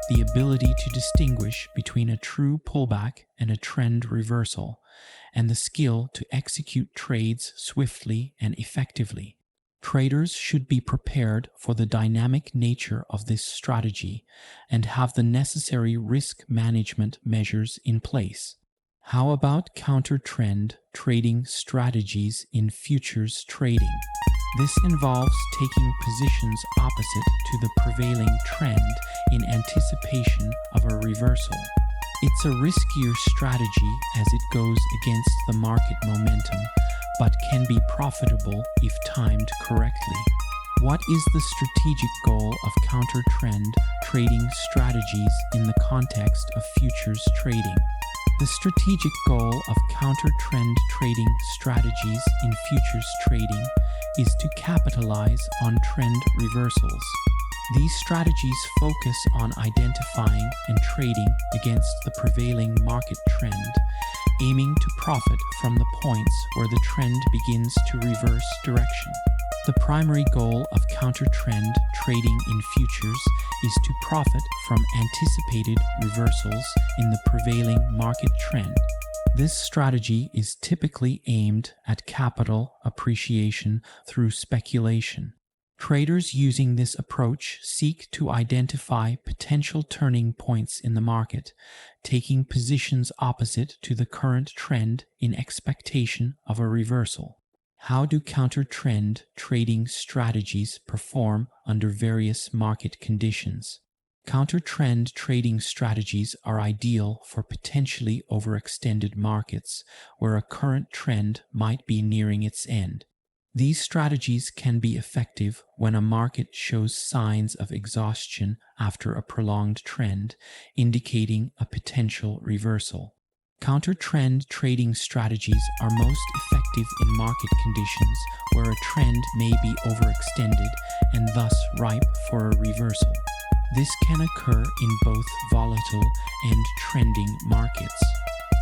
the ability to distinguish between a true pullback and a trend reversal, and the skill to execute trades swiftly and effectively. Traders should be prepared for the dynamic nature of this strategy and have the necessary risk management measures in place. How about counter-trend trading strategies in futures trading? This involves taking positions opposite to the prevailing trend in anticipation of a reversal. It's a riskier strategy as it goes against the market momentum, but can be profitable if timed correctly. What is the strategic goal of counter-trend trading strategies in the context of futures trading? The strategic goal of counter-trend trading strategies in futures trading is to capitalize on trend reversals. These strategies focus on identifying and trading against the prevailing market trend, aiming to profit from the points where the trend begins to reverse direction. The primary goal of counter-trend trading in futures is to profit from anticipated reversals in the prevailing market trend. This strategy is typically aimed at capital appreciation through speculation. Traders using this approach seek to identify potential turning points in the market, taking positions opposite to the current trend in expectation of a reversal. How do counter-trend trading strategies perform under various market conditions? Counter-trend trading strategies are ideal for potentially overextended markets where a current trend might be nearing its end. These strategies can be effective when a market shows signs of exhaustion after a prolonged trend, indicating a potential reversal. Counter-trend trading strategies are most effective in market conditions where a trend may be overextended and thus ripe for a reversal. This can occur in both volatile and trending markets.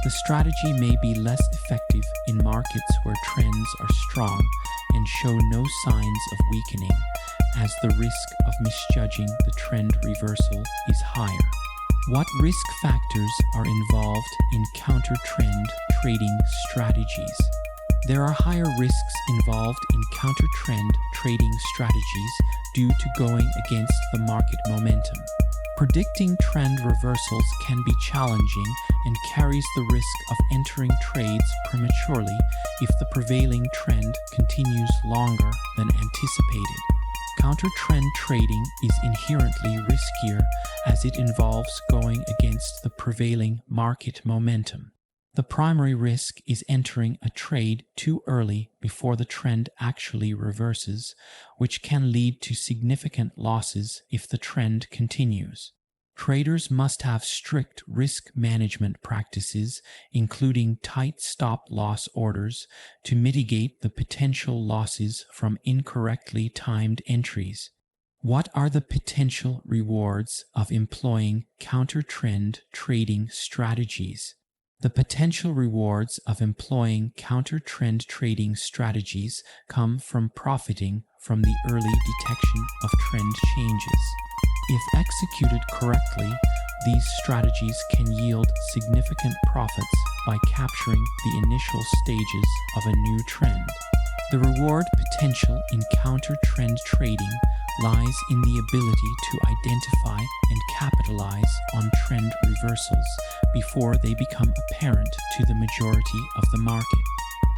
The strategy may be less effective in markets where trends are strong and show no signs of weakening, as the risk of misjudging the trend reversal is higher. What risk factors are involved in counter-trend trading strategies? There are higher risks involved in counter-trend trading strategies due to going against the market momentum. Predicting trend reversals can be challenging and carries the risk of entering trades prematurely if the prevailing trend continues longer than anticipated. Counter-trend trading is inherently riskier as it involves going against the prevailing market momentum. The primary risk is entering a trade too early before the trend actually reverses, which can lead to significant losses if the trend continues. Traders must have strict risk management practices, including tight stop-loss orders, to mitigate the potential losses from incorrectly timed entries. What are the potential rewards of employing counter-trend trading strategies? The potential rewards of employing counter-trend trading strategies come from profiting from the early detection of trend changes. If executed correctly, these strategies can yield significant profits by capturing the initial stages of a new trend. The reward potential in counter-trend trading lies in the ability to identify and capitalize on trend reversals before they become apparent to the majority of the market.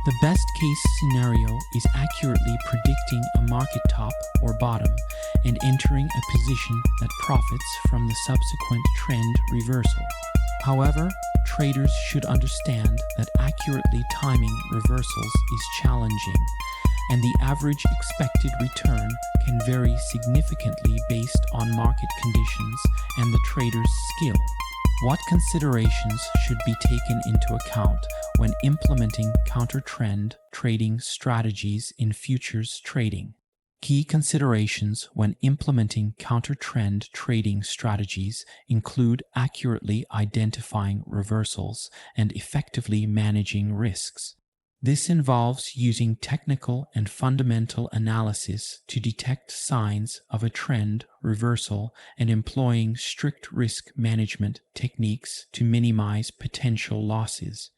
The best case scenario is accurately predicting a market top or bottom and entering a position that profits from the subsequent trend reversal. However, traders should understand that accurately timing reversals is challenging, and the average expected return can vary significantly based on market conditions and the trader's skill. What considerations should be taken into account when implementing counter-trend trading strategies in futures trading? Key considerations when implementing counter-trend trading strategies include accurately identifying reversals and effectively managing risks. This involves using technical and fundamental analysis to detect signs of a trend reversal and employing strict risk management techniques to minimize potential losses.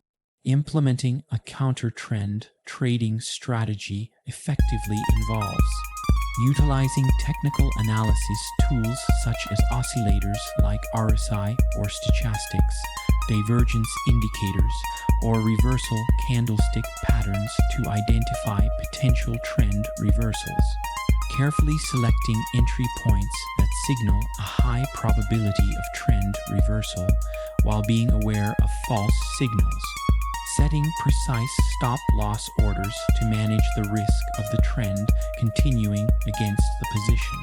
Implementing a counter-trend trading strategy effectively involves utilizing technical analysis tools such as oscillators like RSI or stochastics, divergence indicators, or reversal candlestick patterns to identify potential trend reversals. Carefully selecting entry points that signal a high probability of trend reversal while being aware of false signals. Setting precise stop-loss orders to manage the risk of the trend continuing against the position.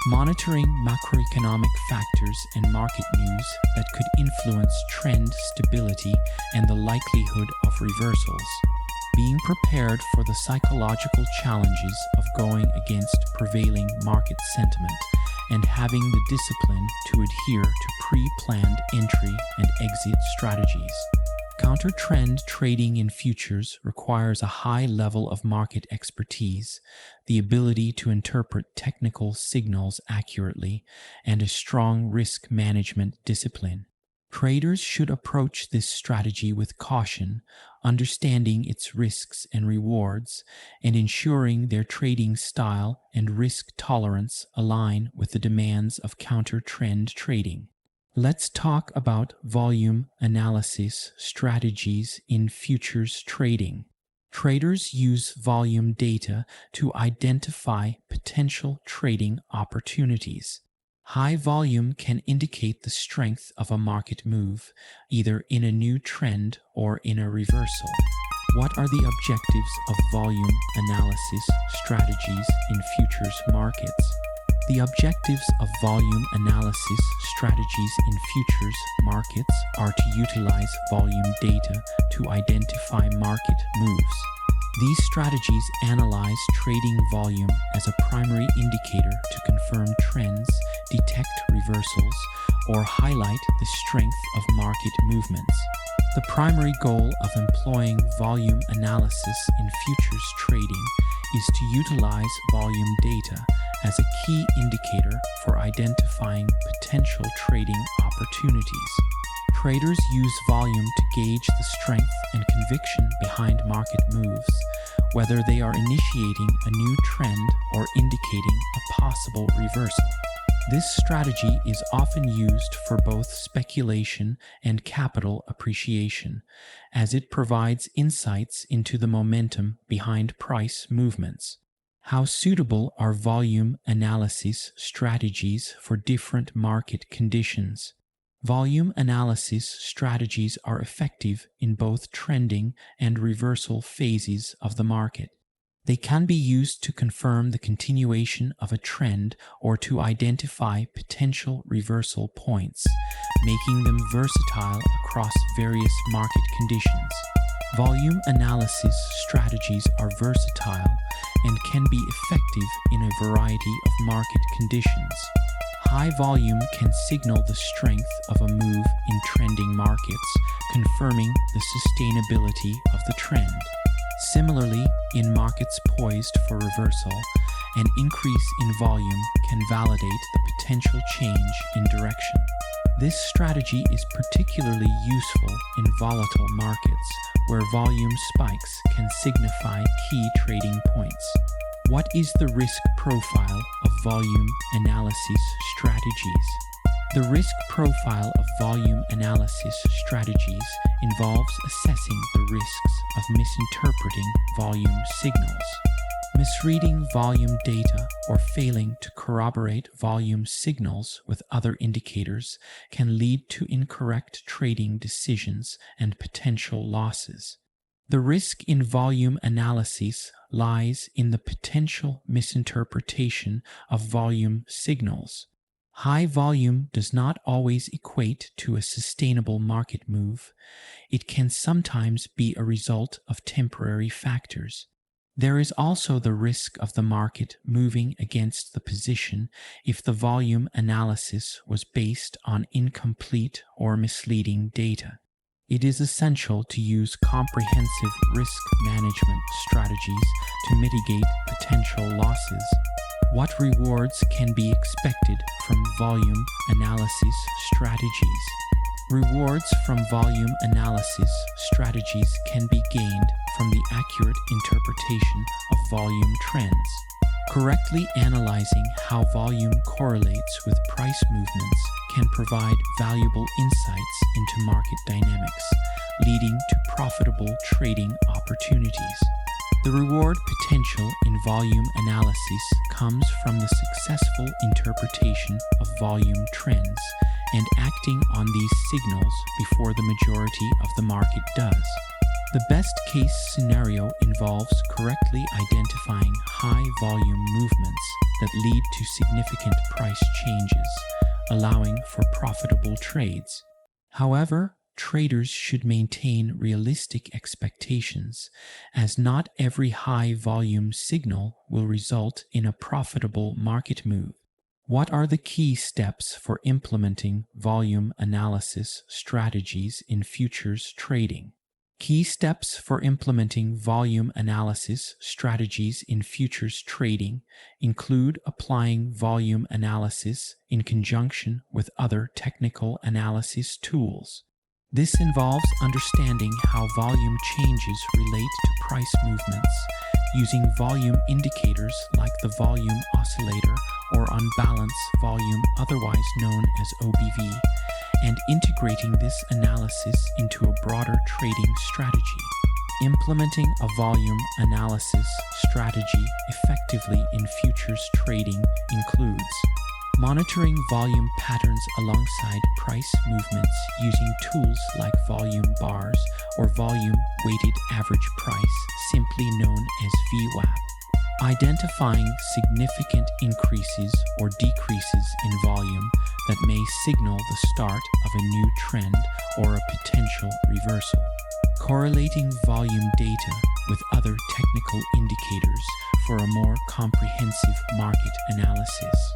Monitoring macroeconomic factors and market news that could influence trend stability and the likelihood of reversals. Being prepared for the psychological challenges of going against prevailing market sentiment and having the discipline to adhere to pre-planned entry and exit strategies. Counter-trend trading in futures requires a high level of market expertise, the ability to interpret technical signals accurately, and a strong risk management discipline. Traders should approach this strategy with caution, understanding its risks and rewards, and ensuring their trading style and risk tolerance align with the demands of counter-trend trading. Let's talk about volume analysis strategies in futures trading. Traders use volume data to identify potential trading opportunities. High volume can indicate the strength of a market move, either in a new trend or in a reversal. What are the objectives of volume analysis strategies in futures markets? The objectives of volume analysis strategies in futures markets are to utilize volume data to identify market moves. These strategies analyze trading volume as a primary indicator to confirm trends, detect reversals, or highlight the strength of market movements. The primary goal of employing volume analysis in futures trading is to utilize volume data as a key indicator for identifying potential trading opportunities. Traders use volume to gauge the strength and conviction behind market moves, whether they are initiating a new trend or indicating a possible reversal. This strategy is often used for both speculation and capital appreciation, as it provides insights into the momentum behind price movements. How suitable are volume analysis strategies for different market conditions? Volume analysis strategies are effective in both trending and reversal phases of the market. They can be used to confirm the continuation of a trend or to identify potential reversal points, making them versatile across various market conditions. Volume analysis strategies are versatile and can be effective in a variety of market conditions. High volume can signal the strength of a move in trending markets, confirming the sustainability of the trend. Similarly, in markets poised for reversal, an increase in volume can validate the potential change in direction. This strategy is particularly useful in volatile markets, where volume spikes can signify key trading points. What is the risk profile of volume analysis strategies? The risk profile of volume analysis strategies involves assessing the risks of misinterpreting volume signals. Misreading volume data or failing to corroborate volume signals with other indicators can lead to incorrect trading decisions and potential losses. The risk in volume analysis lies in the potential misinterpretation of volume signals. High volume does not always equate to a sustainable market move. It can sometimes be a result of temporary factors. There is also the risk of the market moving against the position if the volume analysis was based on incomplete or misleading data. It is essential to use comprehensive risk management strategies to mitigate potential losses. What rewards can be expected from volume analysis strategies? Rewards from volume analysis strategies can be gained from the accurate interpretation of volume trends. Correctly analyzing how volume correlates with price movements can provide valuable insights into market dynamics, leading to profitable trading opportunities. The reward potential in volume analysis comes from the successful interpretation of volume trends and acting on these signals before the majority of the market does. The best case scenario involves correctly identifying high volume movements that lead to significant price changes, allowing for profitable trades. However, traders should maintain realistic expectations, as not every high volume signal will result in a profitable market move. What are the key steps for implementing volume analysis strategies in futures trading? Key steps for implementing volume analysis strategies in futures trading include applying volume analysis in conjunction with other technical analysis tools. This involves understanding how volume changes relate to price movements, using volume indicators like the volume oscillator or unbalanced volume, otherwise known as OBV, and integrating this analysis into a broader trading strategy. Implementing a volume analysis strategy effectively in futures trading includes monitoring volume patterns alongside price movements using tools like volume bars or volume weighted average price, simply known as VWAP. Identifying significant increases or decreases in volume that may signal the start of a new trend or a potential reversal. Correlating volume data with other technical indicators for a more comprehensive market analysis.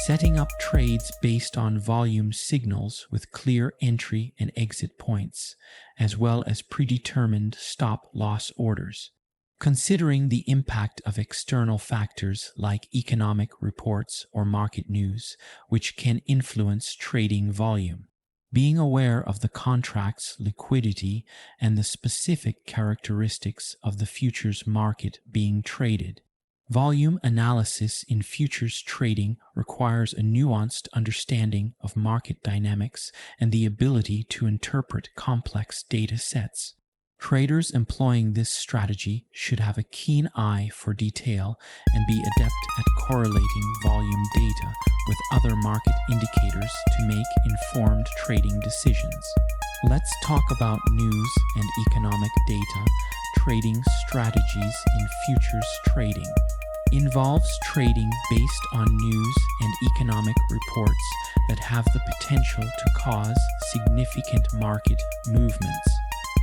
Setting up trades based on volume signals with clear entry and exit points, as well as predetermined stop-loss orders. Considering the impact of external factors like economic reports or market news, which can influence trading volume. Being aware of the contract's liquidity and the specific characteristics of the futures market being traded. Volume analysis in futures trading requires a nuanced understanding of market dynamics and the ability to interpret complex data sets. Traders employing this strategy should have a keen eye for detail and be adept at correlating volume data with other market indicators to make informed trading decisions. Let's talk about news and economic data trading strategies in futures trading. Involves trading based on news and economic reports that have the potential to cause significant market movements.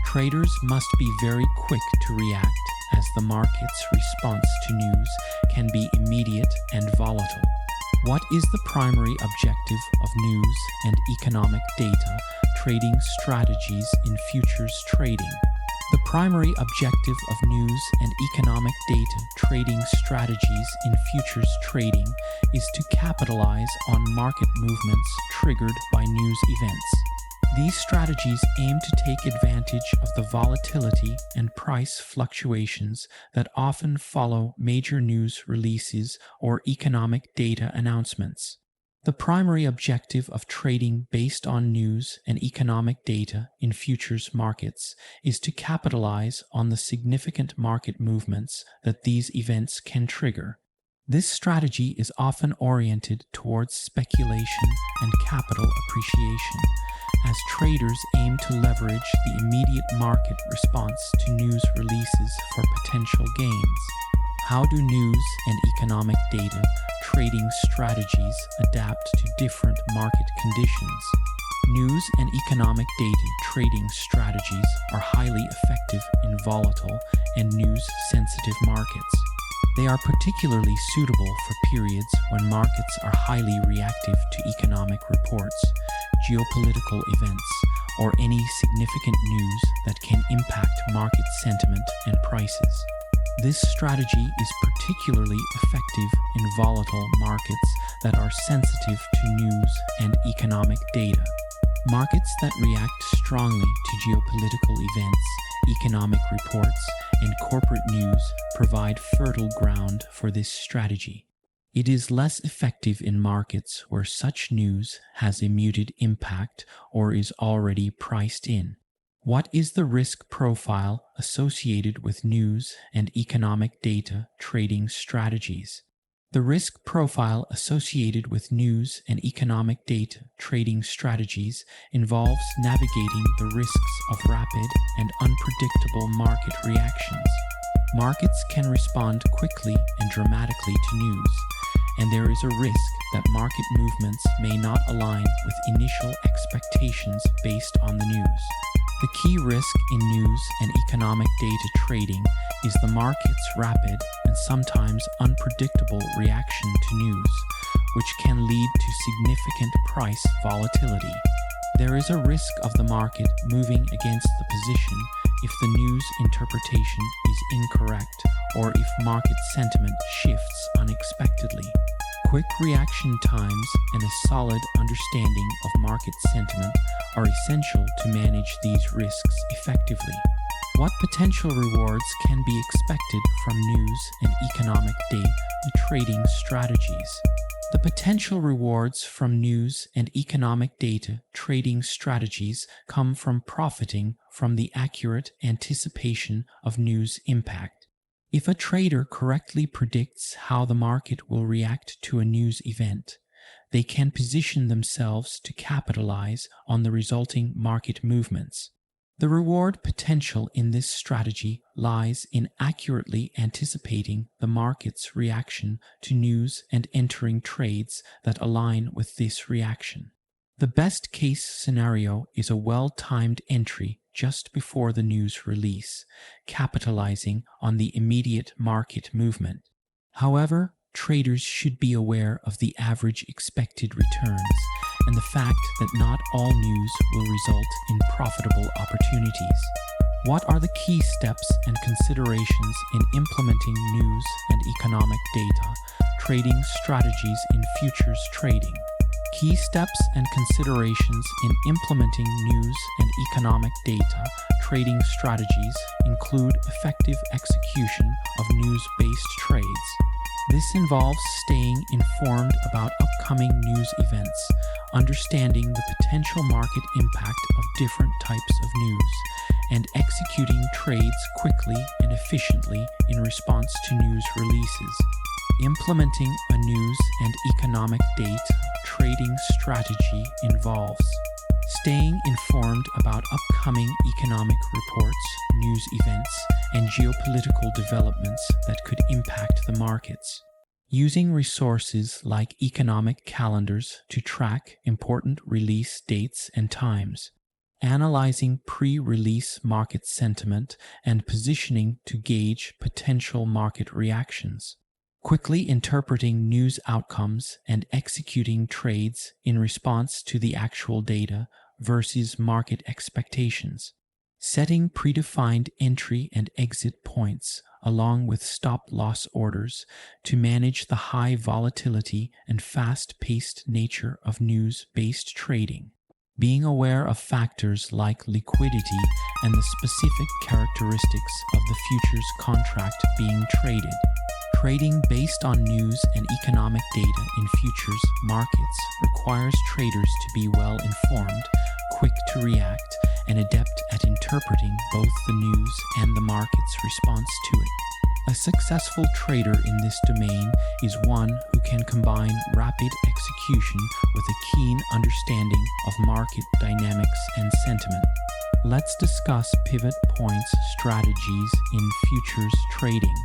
Traders must be very quick to react, as the market's response to news can be immediate and volatile. What is the primary objective of news and economic data trading strategies in futures trading? The primary objective of news and economic data trading strategies in futures trading is to capitalize on market movements triggered by news events. These strategies aim to take advantage of the volatility and price fluctuations that often follow major news releases or economic data announcements. The primary objective of trading based on news and economic data in futures markets is to capitalize on the significant market movements that these events can trigger. This strategy is often oriented towards speculation and capital appreciation, as traders aim to leverage the immediate market response to news releases for potential gains. How do news and economic data trading strategies adapt to different market conditions? News and economic data trading strategies are highly effective in volatile and news-sensitive markets. They are particularly suitable for periods when markets are highly reactive to economic reports, geopolitical events, or any significant news that can impact market sentiment and prices. This strategy is particularly effective in volatile markets that are sensitive to news and economic data. Markets that react strongly to geopolitical events, economic reports, and corporate news provide fertile ground for this strategy. It is less effective in markets where such news has a muted impact or is already priced in. What is the risk profile associated with news and economic data trading strategies? The risk profile associated with news and economic data trading strategies involves navigating the risks of rapid and unpredictable market reactions. Markets can respond quickly and dramatically to news, and there is a risk that market movements may not align with initial expectations based on the news. The key risk in news and economic data trading is the market's rapid and sometimes unpredictable reaction to news, which can lead to significant price volatility. There is a risk of the market moving against the position if the news interpretation is incorrect or if market sentiment shifts unexpectedly. Quick reaction times and a solid understanding of market sentiment are essential to manage these risks effectively. What potential rewards can be expected from news and economic data trading strategies? The potential rewards from news and economic data trading strategies come from profiting from the accurate anticipation of news impact. If a trader correctly predicts how the market will react to a news event, they can position themselves to capitalize on the resulting market movements. The reward potential in this strategy lies in accurately anticipating the market's reaction to news and entering trades that align with this reaction. The best case scenario is a well-timed entry just before the news release, capitalizing on the immediate market movement. However, traders should be aware of the average expected returns and the fact that not all news will result in profitable opportunities. What are the key steps and considerations in implementing news and economic data trading strategies in futures trading? Key steps and considerations in implementing news and economic data trading strategies include effective execution of news-based trades. This involves staying informed about upcoming news events, understanding the potential market impact of different types of news, and executing trades quickly and efficiently in response to news releases. Implementing a news and economic data trading strategy involves staying informed about upcoming economic reports, news events, and geopolitical developments that could impact the markets. Using resources like economic calendars to track important release dates and times. Analyzing pre-release market sentiment and positioning to gauge potential market reactions. Quickly interpreting news outcomes and executing trades in response to the actual data versus market expectations. Setting predefined entry and exit points along with stop-loss orders to manage the high volatility and fast-paced nature of news-based trading. Being aware of factors like liquidity and the specific characteristics of the futures contract being traded. Trading based on news and economic data in futures markets requires traders to be well informed, quick to react, and adept at interpreting both the news and the market's response to it. A successful trader in this domain is one who can combine rapid execution with a keen understanding of market dynamics and sentiment. Let's discuss pivot points strategies in futures trading.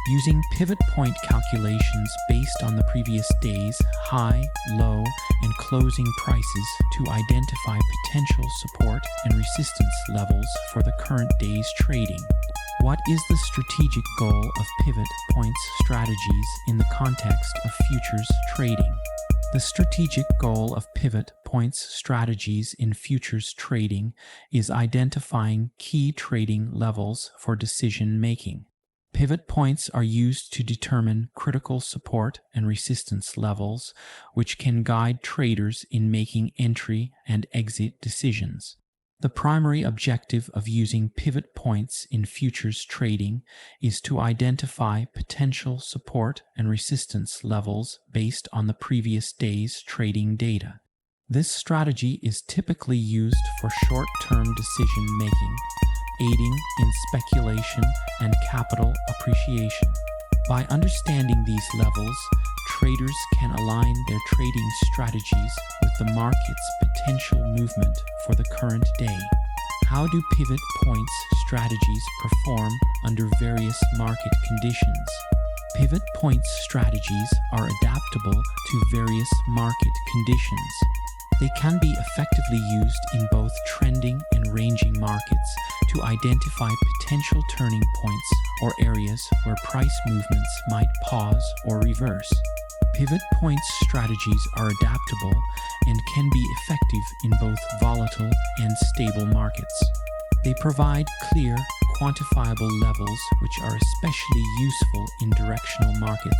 Using pivot point calculations based on the previous day's high, low, and closing prices to identify potential support and resistance levels for the current day's trading. What is the strategic goal of pivot points strategies in the context of futures trading? The strategic goal of pivot points strategies in futures trading is identifying key trading levels for decision making. Pivot points are used to determine critical support and resistance levels, which can guide traders in making entry and exit decisions. The primary objective of using pivot points in futures trading is to identify potential support and resistance levels based on the previous day's trading data. This strategy is typically used for short-term decision-making, aiding in speculation and capital appreciation. By understanding these levels, traders can align their trading strategies with the market's potential movement for the current day. How do pivot points strategies perform under various market conditions? Pivot points strategies are adaptable to various market conditions. They can be effectively used in both trending and ranging markets to identify potential turning points or areas where price movements might pause or reverse. Pivot points strategies are adaptable and can be effective in both volatile and stable markets. They provide clear, quantifiable levels which are especially useful in directional markets,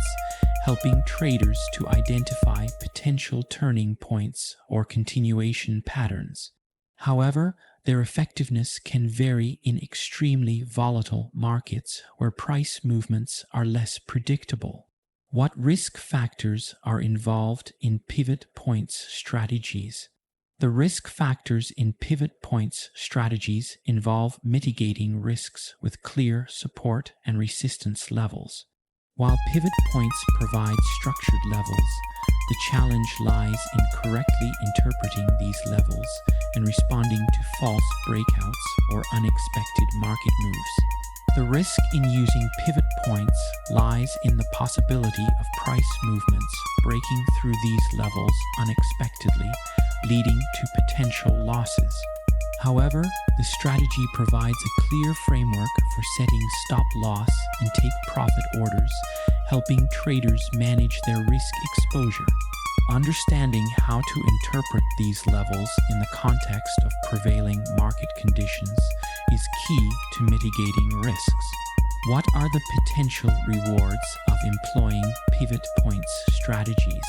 helping traders to identify potential turning points or continuation patterns. However, their effectiveness can vary in extremely volatile markets where price movements are less predictable. What risk factors are involved in pivot points strategies? The risk factors in pivot points strategies involve mitigating risks with clear support and resistance levels. While pivot points provide structured levels, the challenge lies in correctly interpreting these levels and responding to false breakouts or unexpected market moves. The risk in using pivot points lies in the possibility of price movements breaking through these levels unexpectedly, leading to potential losses. However, the strategy provides a clear framework for setting stop loss and take profit orders, helping traders manage their risk exposure. Understanding how to interpret these levels in the context of prevailing market conditions is key to mitigating risks. What are the potential rewards of employing pivot points strategies?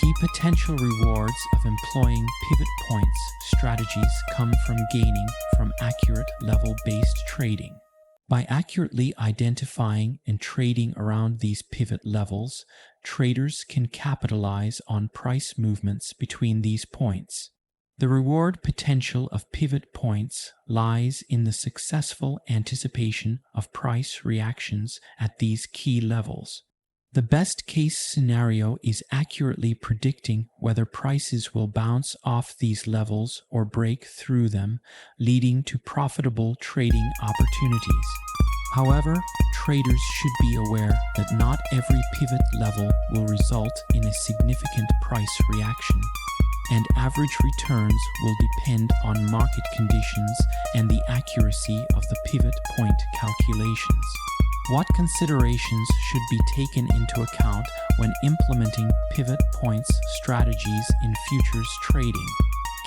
Key potential rewards of employing pivot points strategies come from gaining from accurate level-based trading. By accurately identifying and trading around these pivot levels, traders can capitalize on price movements between these points. The reward potential of pivot points lies in the successful anticipation of price reactions at these key levels. The best case scenario is accurately predicting whether prices will bounce off these levels or break through them, leading to profitable trading opportunities. However, traders should be aware that not every pivot level will result in a significant price reaction, and average returns will depend on market conditions and the accuracy of the pivot point calculations. What considerations should be taken into account when implementing pivot points strategies in futures trading?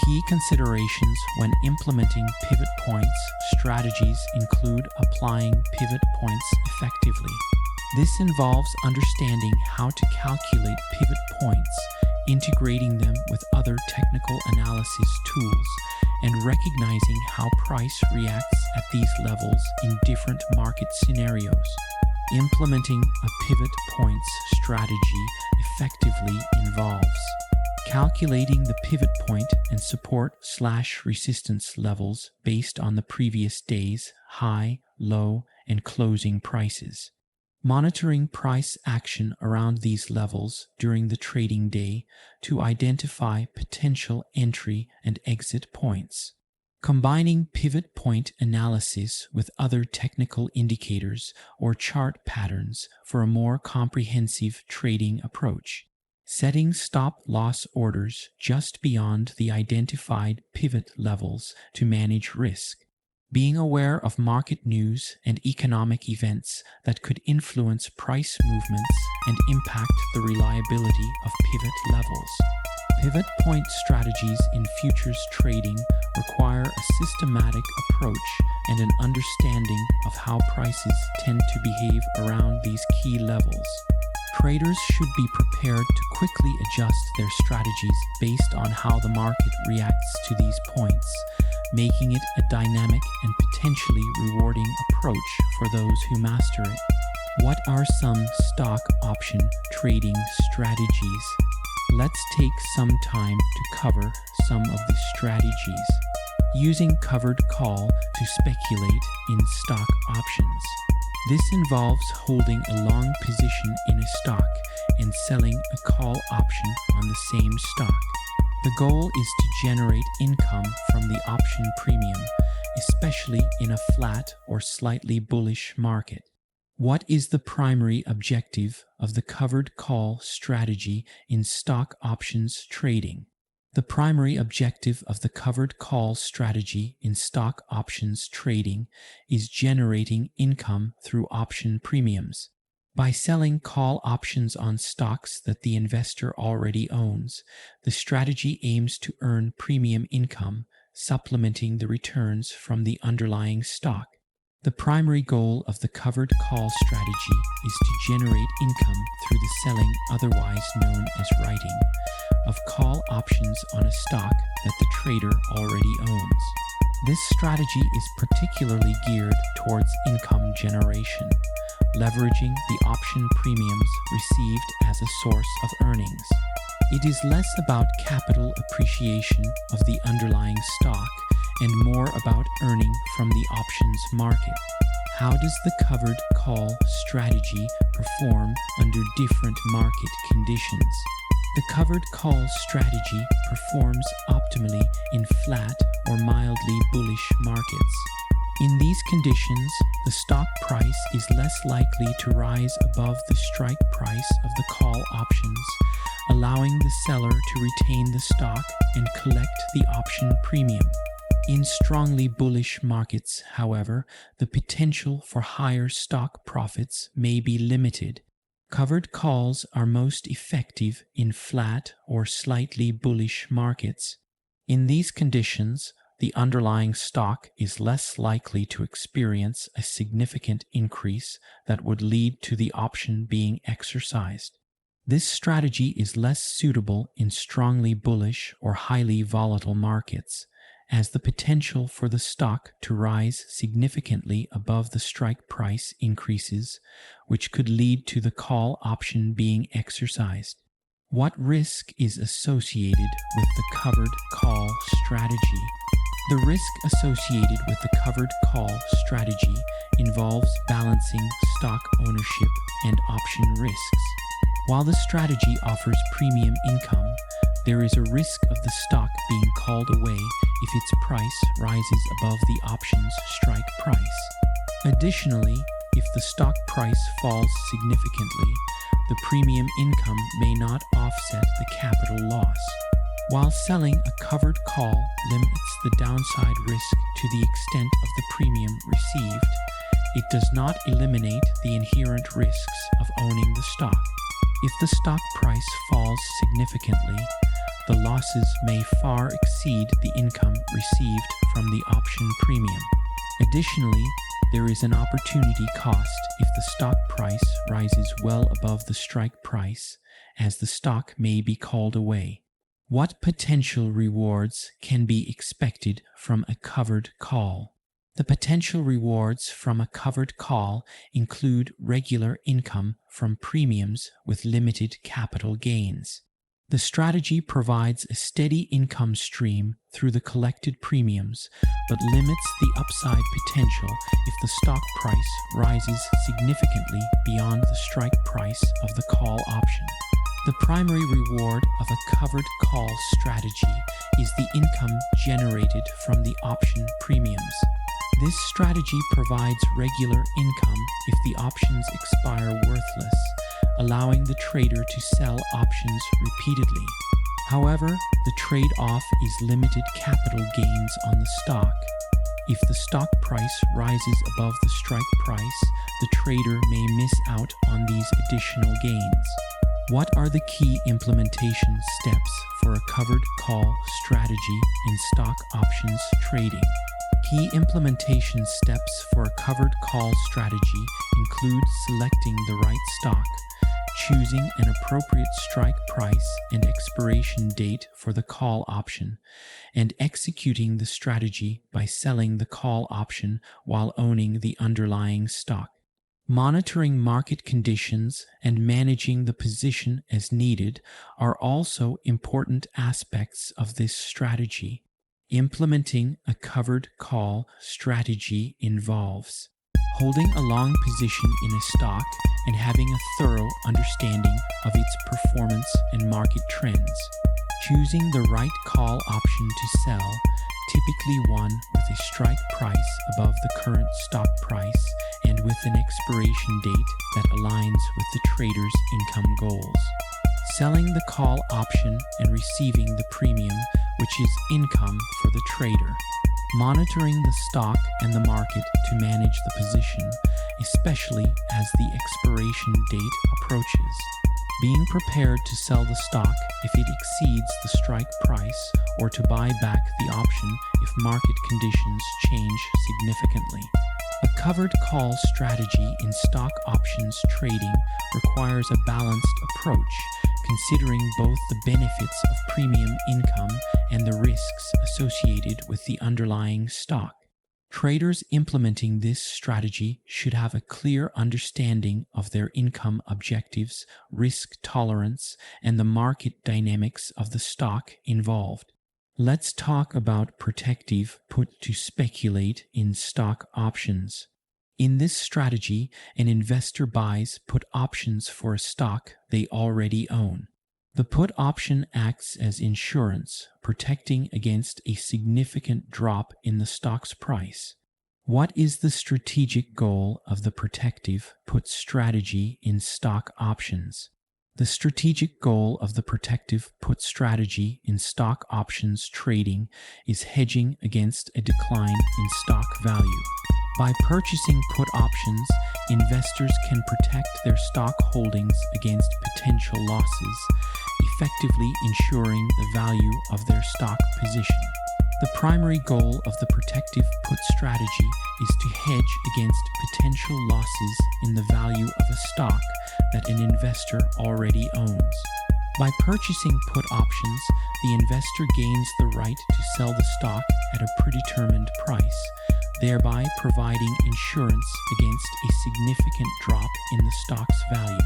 Key considerations when implementing pivot points strategies include applying pivot points effectively. This involves understanding how to calculate pivot points, integrating them with other technical analysis tools, and recognizing how price reacts at these levels in different market scenarios. Implementing a pivot points strategy effectively involves calculating the pivot point and support/resistance levels based on the previous day's high, low, and closing prices. Monitoring price action around these levels during the trading day to identify potential entry and exit points. Combining pivot point analysis with other technical indicators or chart patterns for a more comprehensive trading approach. Setting stop-loss orders just beyond the identified pivot levels to manage risk. Being aware of market news and economic events that could influence price movements and impact the reliability of pivot levels. Pivot point strategies in futures trading require a systematic approach and an understanding of how prices tend to behave around these key levels. Traders should be prepared to quickly adjust their strategies based on how the market reacts to these points, making it a dynamic and potentially rewarding approach for those who master it. What are some stock option trading strategies? Let's take some time to cover some of the strategies. Using covered call to speculate in stock options. This involves holding a long position in a stock and selling a call option on the same stock. The goal is to generate income from the option premium, especially in a flat or slightly bullish market. What is the primary objective of the covered call strategy in stock options trading? The primary objective of the covered call strategy in stock options trading is generating income through option premiums. By selling call options on stocks that the investor already owns, the strategy aims to earn premium income, supplementing the returns from the underlying stock. The primary goal of the covered call strategy is to generate income through the selling, otherwise known as writing, of call options on a stock that the trader already owns. This strategy is particularly geared towards income generation, leveraging the option premiums received as a source of earnings. It is less about capital appreciation of the underlying stock and more about earning from the options market. How does the covered call strategy perform under different market conditions? The covered call strategy performs optimally in flat or mildly bullish markets. In these conditions, the stock price is less likely to rise above the strike price of the call options, allowing the seller to retain the stock and collect the option premium. In strongly bullish markets, however, the potential for higher stock profits may be limited. Covered calls are most effective in flat or slightly bullish markets. In these conditions, the underlying stock is less likely to experience a significant increase that would lead to the option being exercised. This strategy is less suitable in strongly bullish or highly volatile markets, as the potential for the stock to rise significantly above the strike price increases, which could lead to the call option being exercised. What risk is associated with the covered call strategy? The risk associated with the covered call strategy involves balancing stock ownership and option risks. While the strategy offers premium income, there is a risk of the stock being called away if its price rises above the option's strike price. Additionally, if the stock price falls significantly, the premium income may not offset the capital loss. While selling a covered call limits the downside risk to the extent of the premium received, it does not eliminate the inherent risks of owning the stock. If the stock price falls significantly, the losses may far exceed the income received from the option premium. Additionally, there is an opportunity cost if the stock price rises well above the strike price, as the stock may be called away. What potential rewards can be expected from a covered call? The potential rewards from a covered call include regular income from premiums with limited capital gains. The strategy provides a steady income stream through the collected premiums, but limits the upside potential if the stock price rises significantly beyond the strike price of the call option. The primary reward of a covered call strategy is the income generated from the option premiums. This strategy provides regular income if the options expire worthless, allowing the trader to sell options repeatedly. However, the trade-off is limited capital gains on the stock. If the stock price rises above the strike price, the trader may miss out on these additional gains. What are the key implementation steps for a covered call strategy in stock options trading? Key implementation steps for a covered call strategy include selecting the right stock, choosing an appropriate strike price and expiration date for the call option, and executing the strategy by selling the call option while owning the underlying stock. Monitoring market conditions and managing the position as needed are also important aspects of this strategy. Implementing a covered call strategy involves holding a long position in a stock and having a thorough understanding of its performance and market trends. Choosing the right call option to sell, typically one with a strike price above the current stock price and with an expiration date that aligns with the trader's income goals. Selling the call option and receiving the premium, which is income for the trader. Monitoring the stock and the market to manage the position, especially as the expiration date approaches. Being prepared to sell the stock if it exceeds the strike price or to buy back the option if market conditions change significantly. A covered call strategy in stock options trading requires a balanced approach, considering both the benefits of premium income and the risks associated with the underlying stock. Traders implementing this strategy should have a clear understanding of their income objectives, risk tolerance, and the market dynamics of the stock involved. Let's talk about protective put to speculate in stock options. In this strategy, an investor buys put options for a stock they already own. The put option acts as insurance, protecting against a significant drop in the stock's price. What is the strategic goal of the protective put strategy in stock options? The strategic goal of the protective put strategy in stock options trading is hedging against a decline in stock value. By purchasing put options, investors can protect their stock holdings against potential losses, effectively ensuring the value of their stock position. The primary goal of the protective put strategy is to hedge against potential losses in the value of a stock that an investor already owns. By purchasing put options, the investor gains the right to sell the stock at a predetermined price, thereby providing insurance against a significant drop in the stock's value.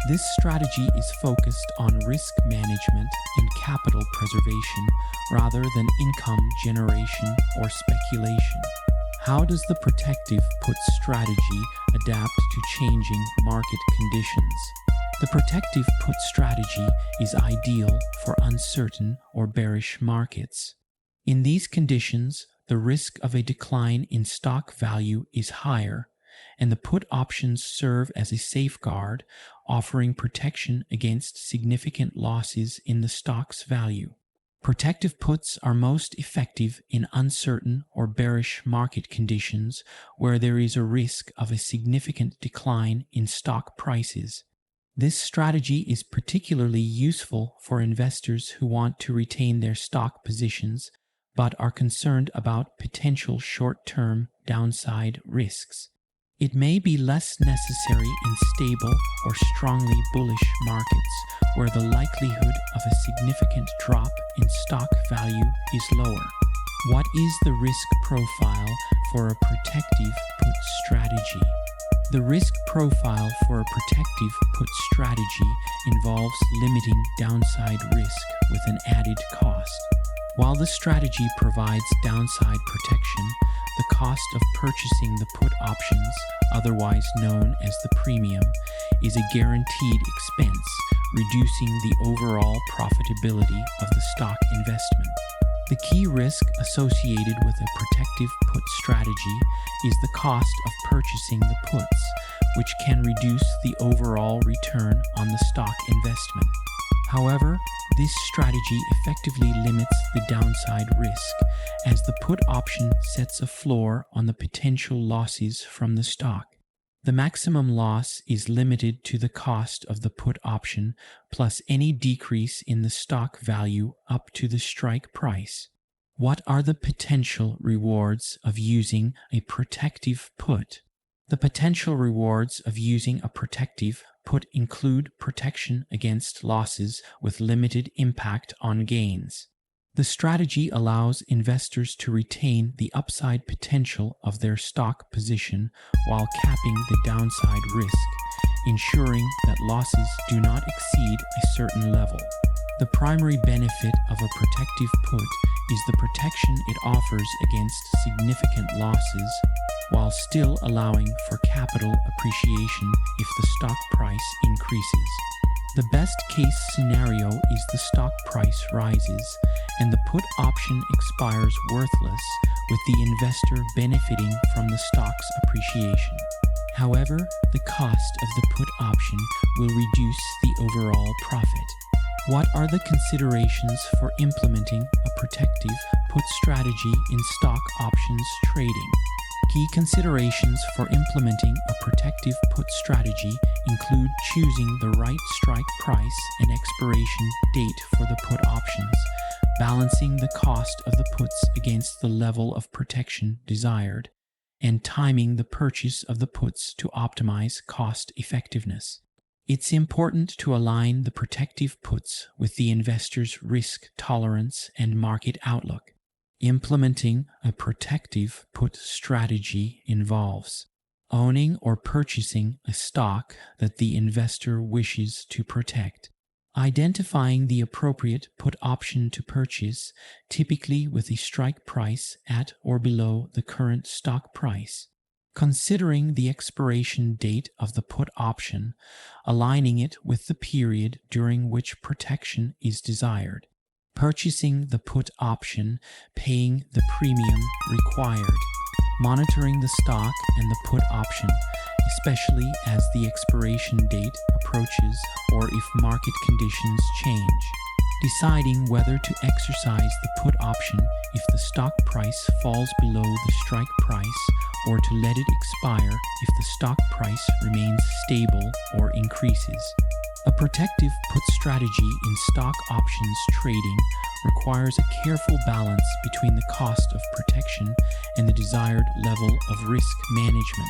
This strategy is focused on risk management and capital preservation rather than income generation or speculation. How does the protective put strategy adapt to changing market conditions? The protective put strategy is ideal for uncertain or bearish markets. In these conditions, the risk of a decline in stock value is higher, and the put options serve as a safeguard, offering protection against significant losses in the stock's value. Protective puts are most effective in uncertain or bearish market conditions where there is a risk of a significant decline in stock prices. This strategy is particularly useful for investors who want to retain their stock positions but are concerned about potential short-term downside risks. It may be less necessary in stable or strongly bullish markets where the likelihood of a significant drop in stock value is lower. What is the risk profile for a protective put strategy? The risk profile for a protective put strategy involves limiting downside risk with an added cost. While the strategy provides downside protection, the cost of purchasing the put options, otherwise known as the premium, is a guaranteed expense, reducing the overall profitability of the stock investment. The key risk associated with a protective put strategy is the cost of purchasing the puts, which can reduce the overall return on the stock investment. However, this strategy effectively limits the downside risk, as the put option sets a floor on the potential losses from the stock. The maximum loss is limited to the cost of the put option plus any decrease in the stock value up to the strike price. What are the potential rewards of using a protective put? The potential rewards of using a protective put include protection against losses with limited impact on gains. The strategy allows investors to retain the upside potential of their stock position while capping the downside risk, ensuring that losses do not exceed a certain level. The primary benefit of a protective put is the protection it offers against significant losses, while still allowing for capital appreciation if the stock price increases. The best case scenario is the stock price rises and the put option expires worthless, with the investor benefiting from the stock's appreciation. However, the cost of the put option will reduce the overall profit. What are the considerations for implementing a protective put strategy in stock options trading? Key considerations for implementing a protective put strategy include choosing the right strike price and expiration date for the put options, balancing the cost of the puts against the level of protection desired, and timing the purchase of the puts to optimize cost effectiveness. It's important to align the protective puts with the investor's risk tolerance and market outlook. Implementing a protective put strategy involves owning or purchasing a stock that the investor wishes to protect, identifying the appropriate put option to purchase, typically with a strike price at or below the current stock price, considering the expiration date of the put option, aligning it with the period during which protection is desired, purchasing the put option, paying the premium required, monitoring the stock and the put option, especially as the expiration date approaches or if market conditions change, deciding whether to exercise the put option if the stock price falls below the strike price or to let it expire if the stock price remains stable or increases. A protective put strategy in stock options trading requires a careful balance between the cost of protection and the desired level of risk management.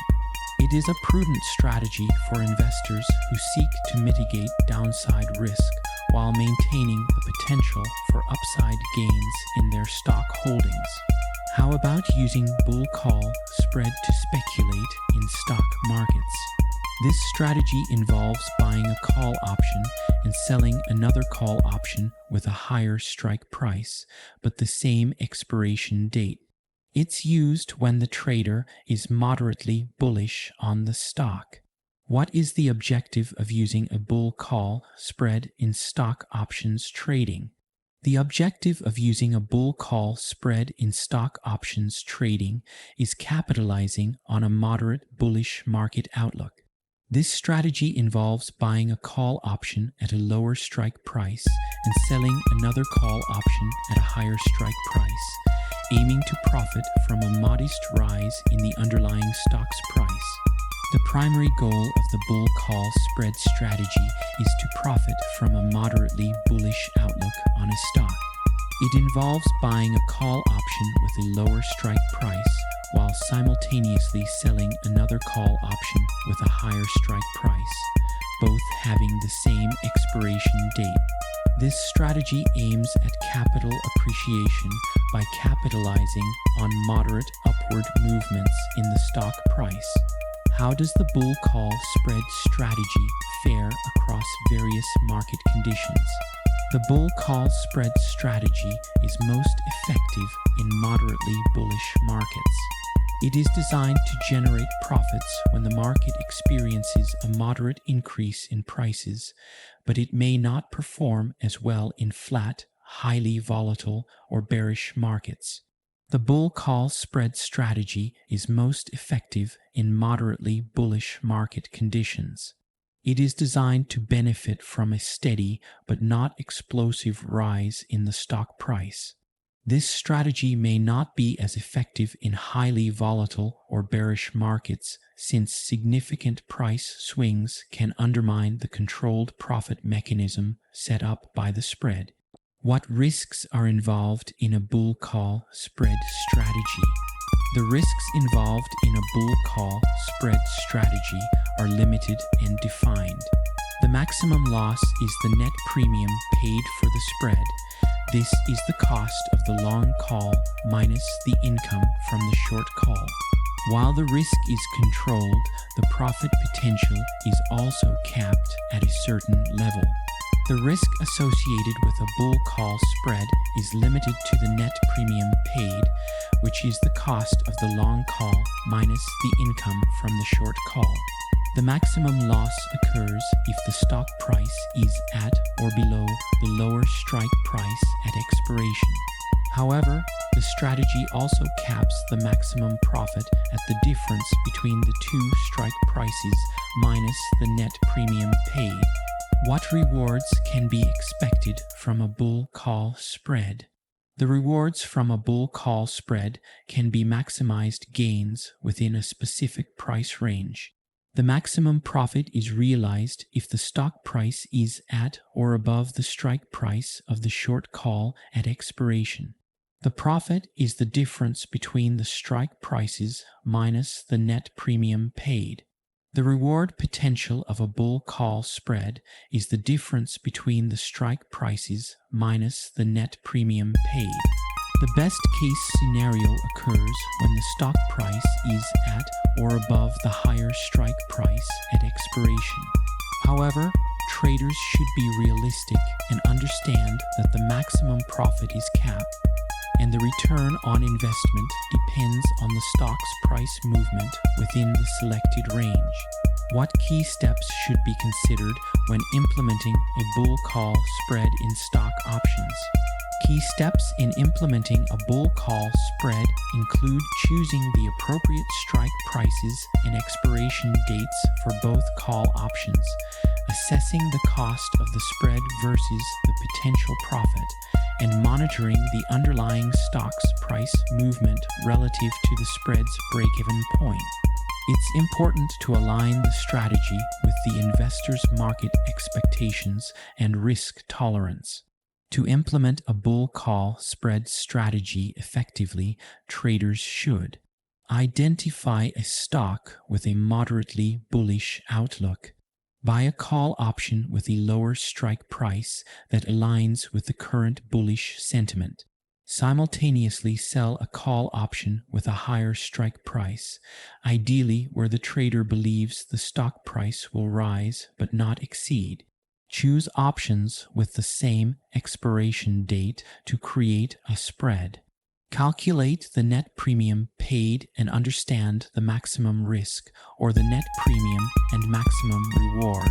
It is a prudent strategy for investors who seek to mitigate downside risk while maintaining the potential for upside gains in their stock holdings. How about using bull call spread to speculate in stock markets? This strategy involves buying a call option and selling another call option with a higher strike price, but the same expiration date. It's used when the trader is moderately bullish on the stock. What is the objective of using a bull call spread in stock options trading? The objective of using a bull call spread in stock options trading is capitalizing on a moderate bullish market outlook. This strategy involves buying a call option at a lower strike price and selling another call option at a higher strike price, aiming to profit from a modest rise in the underlying stock's price. The primary goal of the bull call spread strategy is to profit from a moderately bullish outlook on a stock. It involves buying a call option with a lower strike price while simultaneously selling another call option with a higher strike price, both having the same expiration date. This strategy aims at capital appreciation by capitalizing on moderate upward movements in the stock price. How does the bull call spread strategy fare across various market conditions? The bull call spread strategy is most effective in moderately bullish markets. It is designed to generate profits when the market experiences a moderate increase in prices, but it may not perform as well in flat, highly volatile, or bearish markets. The bull call spread strategy is most effective in moderately bullish market conditions. It is designed to benefit from a steady but not explosive rise in the stock price. This strategy may not be as effective in highly volatile or bearish markets since significant price swings can undermine the controlled profit mechanism set up by the spread. What risks are involved in a bull call spread strategy? The risks involved in a bull call spread strategy are limited and defined. The maximum loss is the net premium paid for the spread. This is the cost of the long call minus the income from the short call. While the risk is controlled, the profit potential is also capped at a certain level. The risk associated with a bull call spread is limited to the net premium paid, which is the cost of the long call minus the income from the short call. The maximum loss occurs if the stock price is at or below the lower strike price at expiration. However, the strategy also caps the maximum profit at the difference between the two strike prices minus the net premium paid. What rewards can be expected from a bull call spread? The rewards from a bull call spread can be maximized gains within a specific price range. The maximum profit is realized if the stock price is at or above the strike price of the short call at expiration. The profit is the difference between the strike prices minus the net premium paid. The reward potential of a bull call spread is the difference between the strike prices minus the net premium paid. The best case scenario occurs when the stock price is at or above the higher strike price at expiration. However, traders should be realistic and understand that the maximum profit is capped, and the return on investment depends on the stock's price movement within the selected range. What key steps should be considered when implementing a bull call spread in stock options? Key steps in implementing a bull call spread include choosing the appropriate strike prices and expiration dates for both call options, assessing the cost of the spread versus the potential profit, and monitoring the underlying stock's price movement relative to the spread's break-even point. It's important to align the strategy with the investor's market expectations and risk tolerance. To implement a bull call spread strategy effectively, traders should identify a stock with a moderately bullish outlook, buy a call option with a lower strike price that aligns with the current bullish sentiment, simultaneously sell a call option with a higher strike price, ideally where the trader believes the stock price will rise but not exceed. Choose options with the same expiration date to create a spread. Calculate the net premium paid and understand the maximum risk, or the net premium and maximum reward.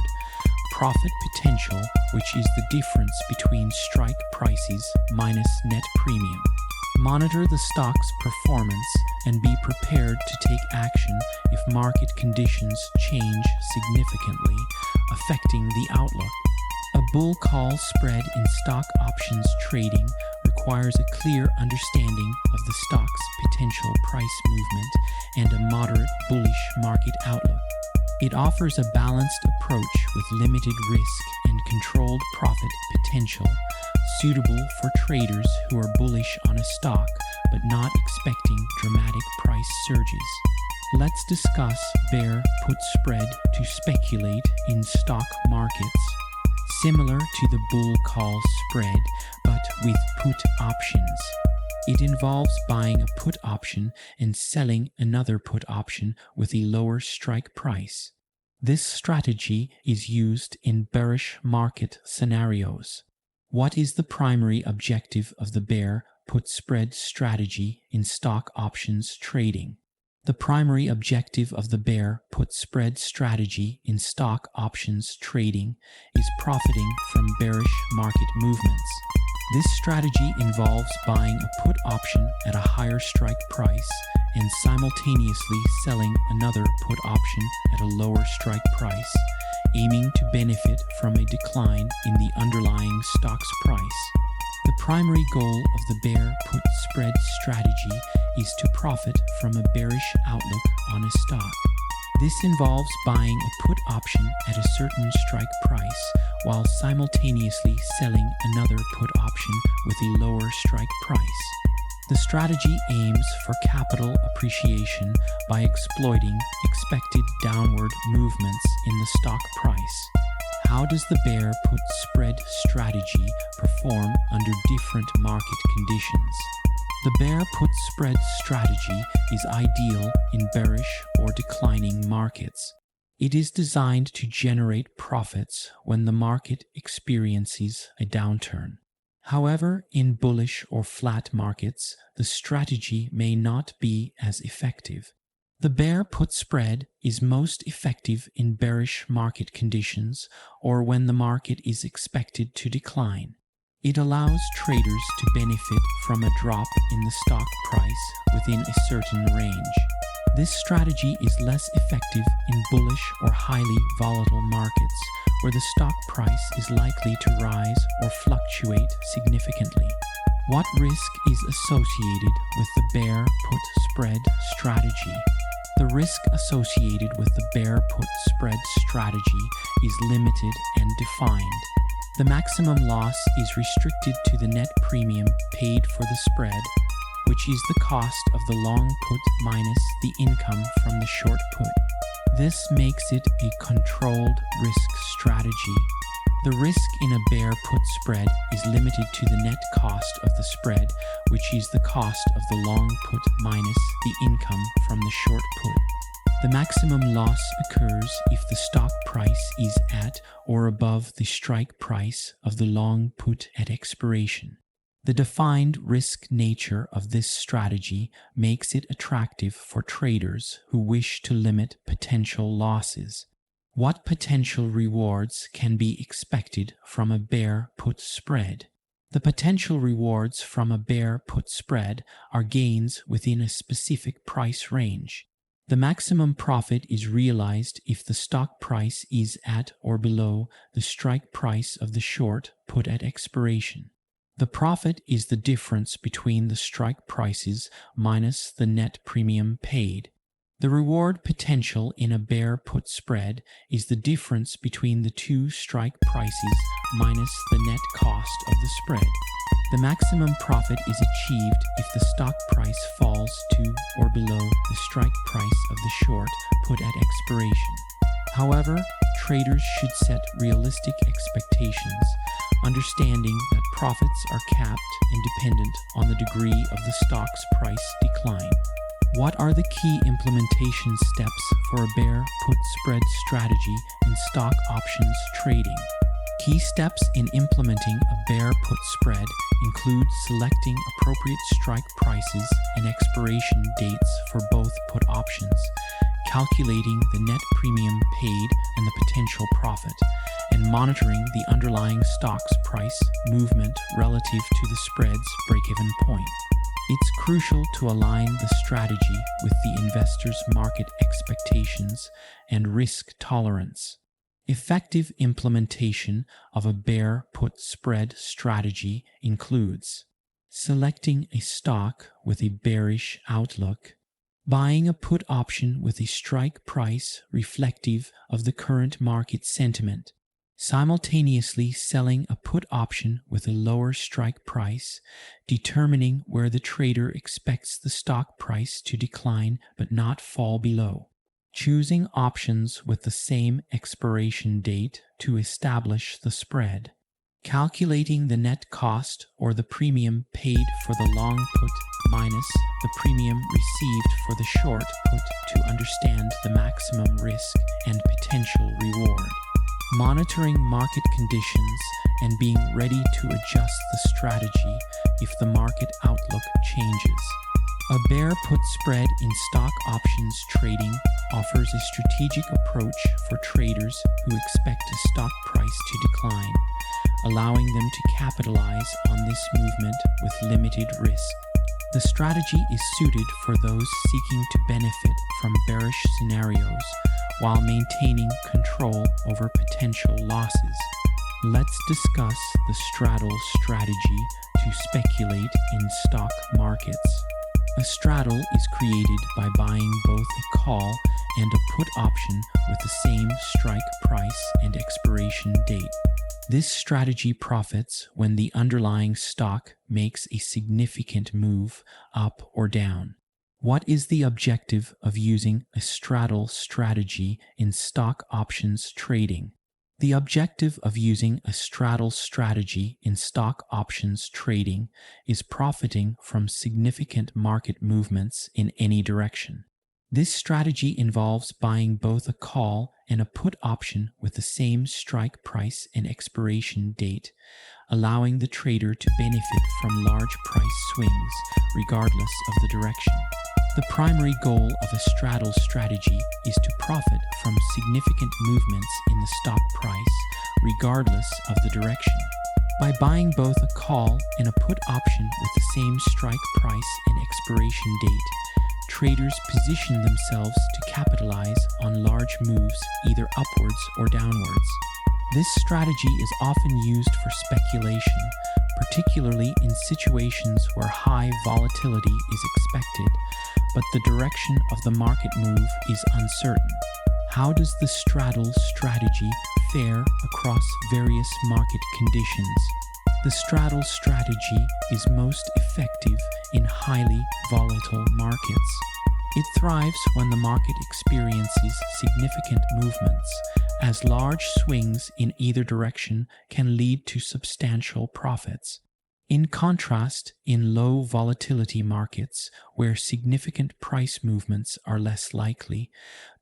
Profit potential, which is the difference between strike prices minus net premium. Monitor the stock's performance and be prepared to take action if market conditions change significantly, affecting the outlook. A bull call spread in stock options trading requires a clear understanding of the stock's potential price movement and a moderate bullish market outlook. It offers a balanced approach with limited risk and controlled profit potential, suitable for traders who are bullish on a stock but not expecting dramatic price surges. Let's discuss bear put spread to speculate in stock markets. Similar to the bull call spread, but with put options. It involves buying a put option and selling another put option with a lower strike price. This strategy is used in bearish market scenarios. What is the primary objective of the bear put spread strategy in stock options trading? The primary objective of the bear put spread strategy in stock options trading is profiting from bearish market movements. This strategy involves buying a put option at a higher strike price and simultaneously selling another put option at a lower strike price, aiming to benefit from a decline in the underlying stock's price. The primary goal of the bear put spread strategy is to profit from a bearish outlook on a stock. This involves buying a put option at a certain strike price while simultaneously selling another put option with a lower strike price. The strategy aims for capital appreciation by exploiting expected downward movements in the stock price. How does the bear put spread strategy perform under different market conditions? The bear put spread strategy is ideal in bearish or declining markets. It is designed to generate profits when the market experiences a downturn. However, in bullish or flat markets, the strategy may not be as effective. The bear put spread is most effective in bearish market conditions or when the market is expected to decline. It allows traders to benefit from a drop in the stock price within a certain range. This strategy is less effective in bullish or highly volatile markets, where the stock price is likely to rise or fluctuate significantly. What risk is associated with the bear put spread strategy? The risk associated with the bear put spread strategy is limited and defined. The maximum loss is restricted to the net premium paid for the spread, which is the cost of the long put minus the income from the short put. This makes it a controlled risk strategy. The risk in a bear put spread is limited to the net cost of the spread, which is the cost of the long put minus the income from the short put. The maximum loss occurs if the stock price is at or above the strike price of the long put at expiration. The defined risk nature of this strategy makes it attractive for traders who wish to limit potential losses. What potential rewards can be expected from a bear put spread? The potential rewards from a bear put spread are gains within a specific price range. The maximum profit is realized if the stock price is at or below the strike price of the short put at expiration. The profit is the difference between the strike prices minus the net premium paid. The reward potential in a bear put spread is the difference between the two strike prices minus the net cost of the spread. The maximum profit is achieved if the stock price falls to or below the strike price of the short put at expiration. However, traders should set realistic expectations, understanding that profits are capped and dependent on the degree of the stock's price decline. What are the key implementation steps for a bear put spread strategy in stock options trading? Key steps in implementing a bear put spread include selecting appropriate strike prices and expiration dates for both put options, calculating the net premium paid and the potential profit, and monitoring the underlying stock's price movement relative to the spread's break-even point. It's crucial to align the strategy with the investor's market expectations and risk tolerance. Effective implementation of a bear put spread strategy includes selecting a stock with a bearish outlook, buying a put option with a strike price reflective of the current market sentiment, simultaneously selling a put option with a lower strike price, determining where the trader expects the stock price to decline but not fall below, choosing options with the same expiration date to establish the spread, calculating the net cost or the premium paid for the long put minus the premium received for the short put to understand the maximum risk and potential reward, monitoring market conditions and being ready to adjust the strategy if the market outlook changes. A bear put spread in stock options trading offers a strategic approach for traders who expect a stock price to decline, allowing them to capitalize on this movement with limited risk. The strategy is suited for those seeking to benefit from bearish scenarios while maintaining control over potential losses. Let's discuss the straddle strategy to speculate in stock markets. A straddle is created by buying both a call and a put option with the same strike price and expiration date. This strategy profits when the underlying stock makes a significant move up or down. What is the objective of using a straddle strategy in stock options trading? The objective of using a straddle strategy in stock options trading is profiting from significant market movements in any direction. This strategy involves buying both a call and a put option with the same strike price and expiration date, allowing the trader to benefit from large price swings regardless of the direction. The primary goal of a straddle strategy is to profit from significant movements in the stock price regardless of the direction. By buying both a call and a put option with the same strike price and expiration date, traders position themselves to capitalize on large moves either upwards or downwards. This strategy is often used for speculation, particularly in situations where high volatility is expected, but the direction of the market move is uncertain. How does the straddle strategy fare across various market conditions? The straddle strategy is most effective in highly volatile markets. It thrives when the market experiences significant movements, as large swings in either direction can lead to substantial profits. In contrast, in low volatility markets, where significant price movements are less likely,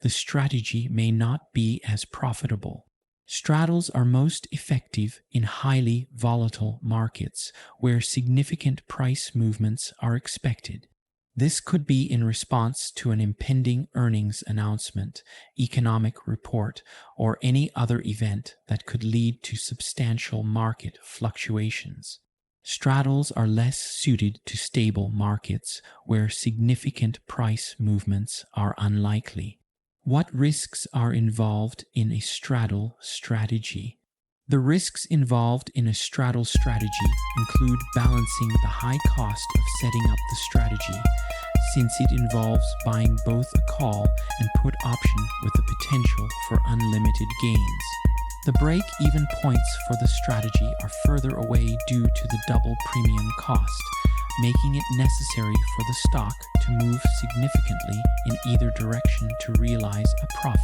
the strategy may not be as profitable. Straddles are most effective in highly volatile markets, where significant price movements are expected. This could be in response to an impending earnings announcement, economic report, or any other event that could lead to substantial market fluctuations. Straddles are less suited to stable markets where significant price movements are unlikely. What risks are involved in a straddle strategy? The risks involved in a straddle strategy include balancing the high cost of setting up the strategy, since it involves buying both a call and put option with the potential for unlimited gains. The break-even points for the strategy are further away due to the double premium cost, making it necessary for the stock to move significantly in either direction to realize a profit.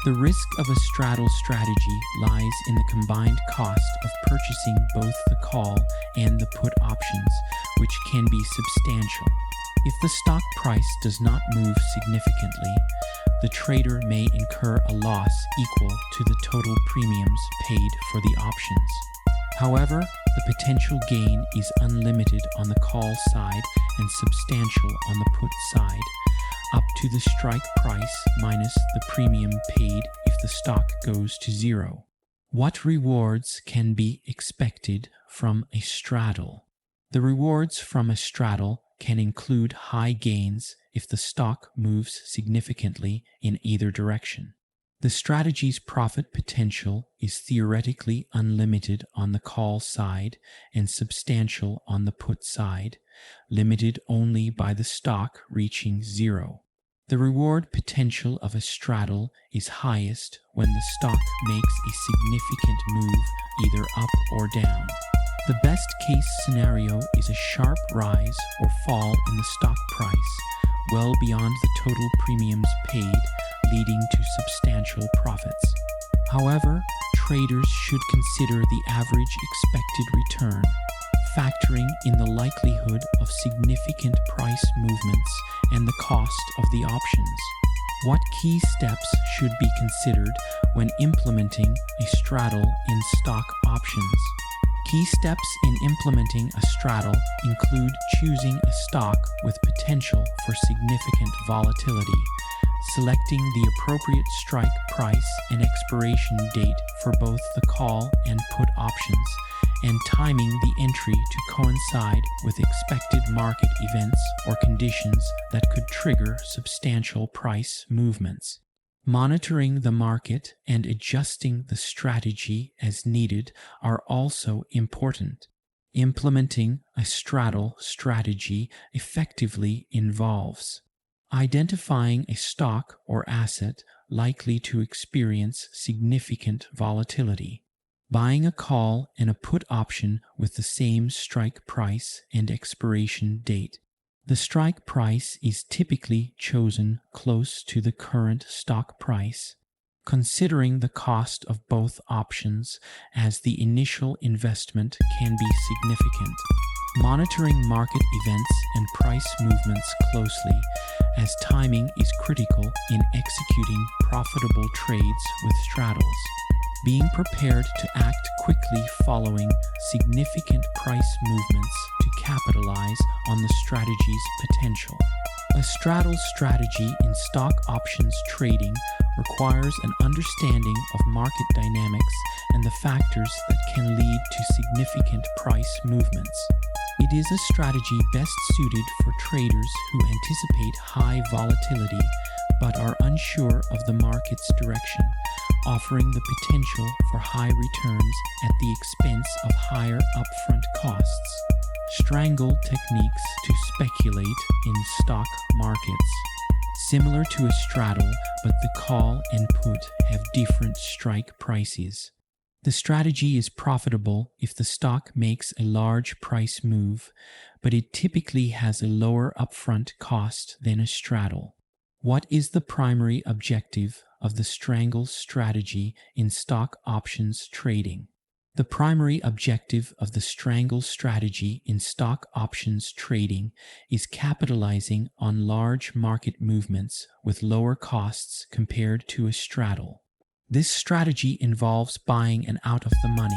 The risk of a straddle strategy lies in the combined cost of purchasing both the call and the put options, which can be substantial. If the stock price does not move significantly, the trader may incur a loss equal to the total premiums paid for the options. However, the potential gain is unlimited on the call side and substantial on the put side, up to the strike price minus the premium paid if the stock goes to zero. What rewards can be expected from a straddle? The rewards from a straddle can include high gains if the stock moves significantly in either direction. The strategy's profit potential is theoretically unlimited on the call side and substantial on the put side, limited only by the stock reaching zero. The reward potential of a straddle is highest when the stock makes a significant move either up or down. The best case scenario is a sharp rise or fall in the stock price, well beyond the total premiums paid, leading to substantial profits. However, traders should consider the average expected return, factoring in the likelihood of significant price movements and the cost of the options. What key steps should be considered when implementing a straddle in stock options? Key steps in implementing a straddle include choosing a stock with potential for significant volatility, selecting the appropriate strike price and expiration date for both the call and put options, and timing the entry to coincide with expected market events or conditions that could trigger substantial price movements. Monitoring the market and adjusting the strategy as needed are also important. Implementing a straddle strategy effectively involves Identifying a stock or asset likely to experience significant volatility. Buying a call and a put option with the same strike price and expiration date. The strike price is typically chosen close to the current stock price, considering the cost of both options, as the initial investment can be significant. Monitoring market events and price movements closely, as timing is critical in executing profitable trades with straddles. Being prepared to act quickly following significant price movements to capitalize on the strategy's potential. A straddle strategy in stock options trading requires an understanding of market dynamics and the factors that can lead to significant price movements. It is a strategy best suited for traders who anticipate high volatility but are unsure of the market's direction, offering the potential for high returns at the expense of higher upfront costs. Strangle techniques to speculate in stock markets. Similar to a straddle, but the call and put have different strike prices. The strategy is profitable if the stock makes a large price move, but it typically has a lower upfront cost than a straddle. What is the primary objective of the strangle strategy in stock options trading? The primary objective of the strangle strategy in stock options trading is capitalizing on large market movements with lower costs compared to a straddle. This strategy involves buying an out-of-the-money,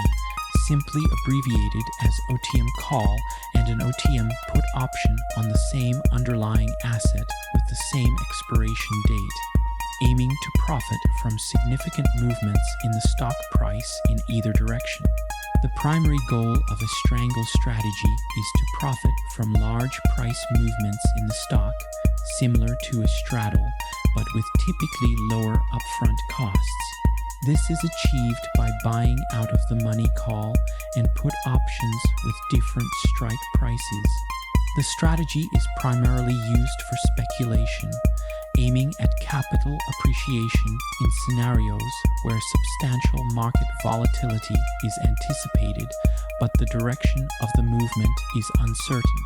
simply abbreviated as OTM call, and an OTM put option on the same underlying asset with the same expiration date, aiming to profit from significant movements in the stock price in either direction. The primary goal of a strangle strategy is to profit from large price movements in the stock, similar to a straddle, but with typically lower upfront costs. This is achieved by buying out of the money call and put options with different strike prices. The strategy is primarily used for speculation, aiming at capital appreciation in scenarios where substantial market volatility is anticipated, but the direction of the movement is uncertain.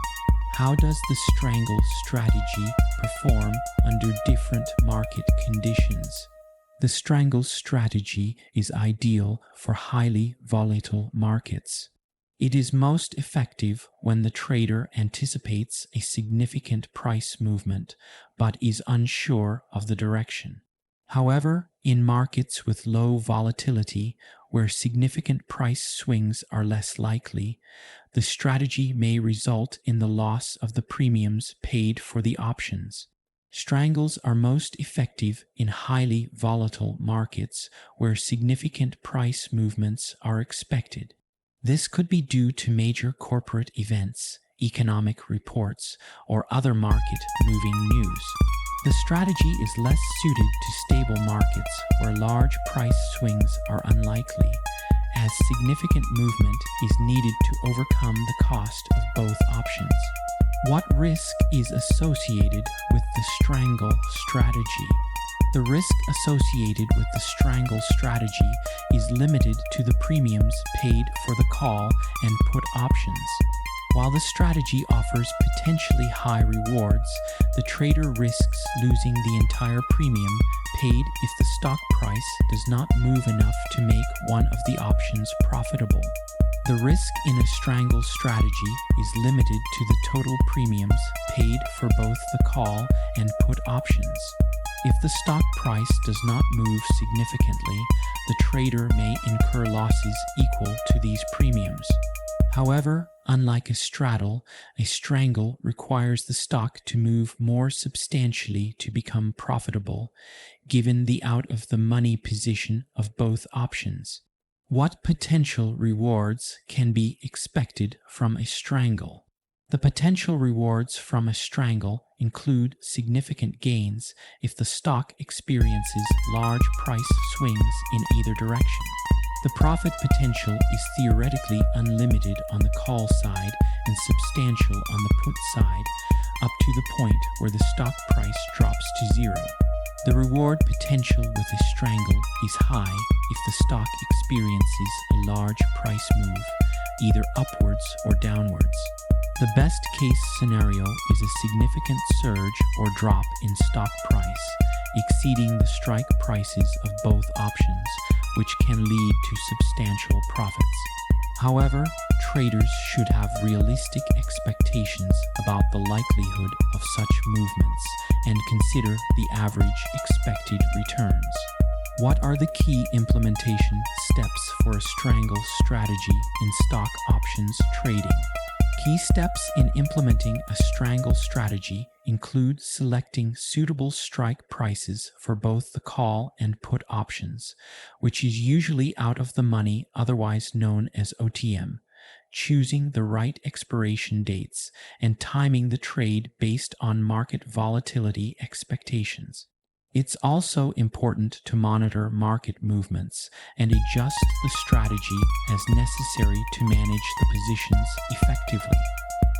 How does the strangle strategy perform under different market conditions? The strangle strategy is ideal for highly volatile markets. It is most effective when the trader anticipates a significant price movement but is unsure of the direction. However, in markets with low volatility, where significant price swings are less likely, the strategy may result in the loss of the premiums paid for the options. Strangles are most effective in highly volatile markets where significant price movements are expected. This could be due to major corporate events, economic reports, or other market-moving news. The strategy is less suited to stable markets where large price swings are unlikely, as significant movement is needed to overcome the cost of both options. What risk is associated with the strangle strategy? The risk associated with the strangle strategy is limited to the premiums paid for the call and put options. While the strategy offers potentially high rewards, the trader risks losing the entire premium paid if the stock price does not move enough to make one of the options profitable. The risk in a strangle strategy is limited to the total premiums paid for both the call and put options. If the stock price does not move significantly, the trader may incur losses equal to these premiums. However, unlike a straddle, a strangle requires the stock to move more substantially to become profitable, given the out-of-the-money position of both options. What potential rewards can be expected from a strangle? The potential rewards from a strangle include significant gains if the stock experiences large price swings in either direction. The profit potential is theoretically unlimited on the call side and substantial on the put side, up to the point where the stock price drops to zero. The reward potential with a strangle is high if the stock experiences a large price move, either upwards or downwards. The best case scenario is a significant surge or drop in stock price, exceeding the strike prices of both options, which can lead to substantial profits. However, traders should have realistic expectations about the likelihood of such movements and consider the average expected returns. What are the key implementation steps for a strangle strategy in stock options trading? Key steps in implementing a strangle strategy include selecting suitable strike prices for both the call and put options, which is usually out of the money, otherwise known as OTM, choosing the right expiration dates, and timing the trade based on market volatility expectations. It's also important to monitor market movements and adjust the strategy as necessary to manage the positions effectively.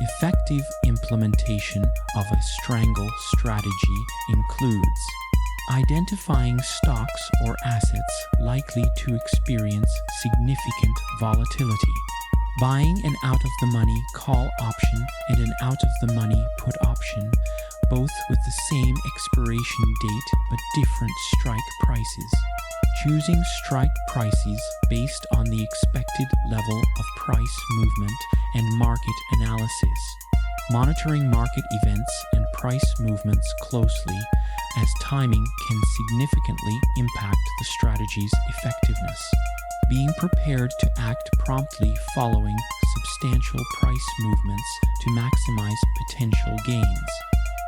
Effective implementation of a strangle strategy includes identifying stocks or assets likely to experience significant volatility, buying an out-of-the-money call option and an out-of-the-money put option, both with the same expiration date but different strike prices. Choosing strike prices based on the expected level of price movement and market analysis. Monitoring market events and price movements closely, as timing can significantly impact the strategy's effectiveness. Being prepared to act promptly following substantial price movements to maximize potential gains.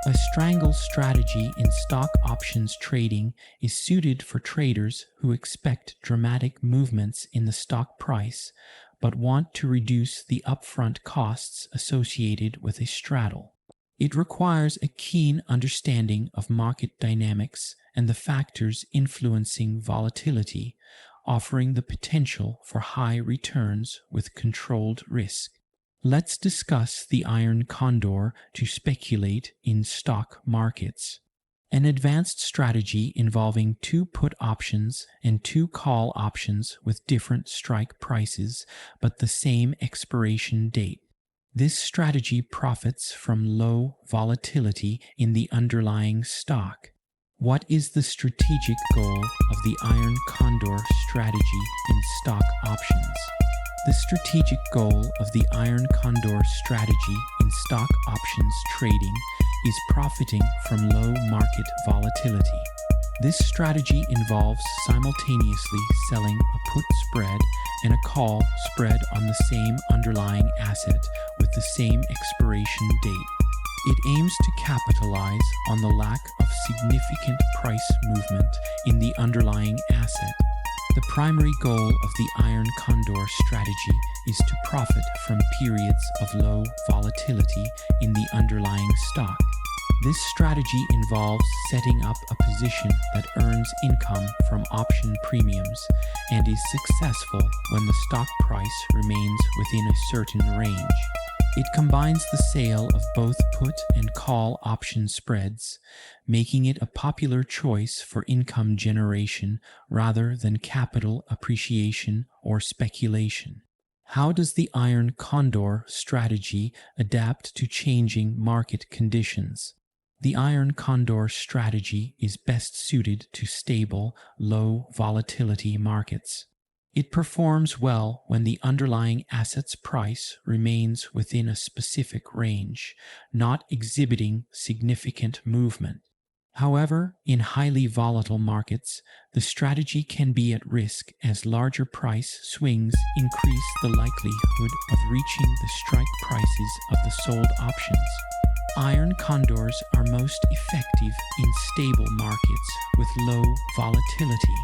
A strangle strategy in stock options trading is suited for traders who expect dramatic movements in the stock price but want to reduce the upfront costs associated with a straddle. It requires a keen understanding of market dynamics and the factors influencing volatility, offering the potential for high returns with controlled risk. Let's discuss the iron condor to speculate in stock markets. An advanced strategy involving 2 put options and 2 call options with different strike prices but the same expiration date. This strategy profits from low volatility in the underlying stock. What is the strategic goal of the iron condor strategy in stock options? The strategic goal of the iron condor strategy in stock options trading is profiting from low market volatility. This strategy involves simultaneously selling a put spread and a call spread on the same underlying asset with the same expiration date. It aims to capitalize on the lack of significant price movement in the underlying asset. The primary goal of the iron condor strategy is to profit from periods of low volatility in the underlying stock. This strategy involves setting up a position that earns income from option premiums and is successful when the stock price remains within a certain range. It combines the sale of both put and call option spreads, making it a popular choice for income generation rather than capital appreciation or speculation. How does the iron condor strategy adapt to changing market conditions? The iron condor strategy is best suited to stable, low volatility markets. It performs well when the underlying asset's price remains within a specific range, not exhibiting significant movement. However, in highly volatile markets, the strategy can be at risk as larger price swings increase the likelihood of reaching the strike prices of the sold options. Iron condors are most effective in stable markets with low volatility.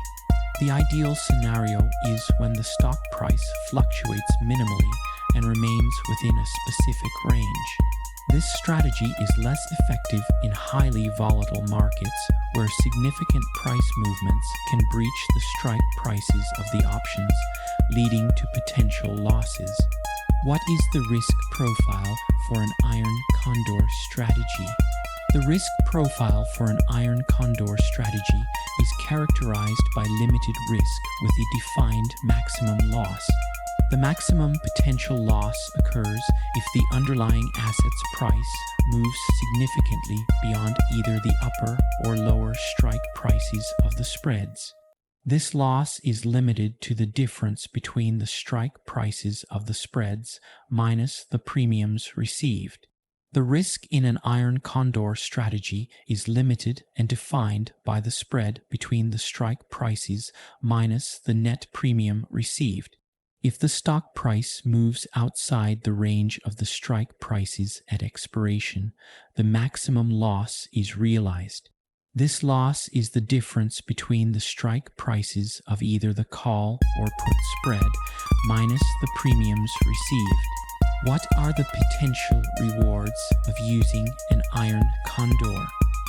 The ideal scenario is when the stock price fluctuates minimally and remains within a specific range. This strategy is less effective in highly volatile markets where significant price movements can breach the strike prices of the options, leading to potential losses. What is the risk profile for an iron condor strategy? The risk profile for an iron condor strategy is characterized by limited risk with a defined maximum loss. The maximum potential loss occurs if the underlying asset's price moves significantly beyond either the upper or lower strike prices of the spreads. This loss is limited to the difference between the strike prices of the spreads minus the premiums received. The risk in an iron condor strategy is limited and defined by the spread between the strike prices minus the net premium received. If the stock price moves outside the range of the strike prices at expiration, the maximum loss is realized. This loss is the difference between the strike prices of either the call or put spread minus the premiums received. What are the potential rewards of using an iron condor?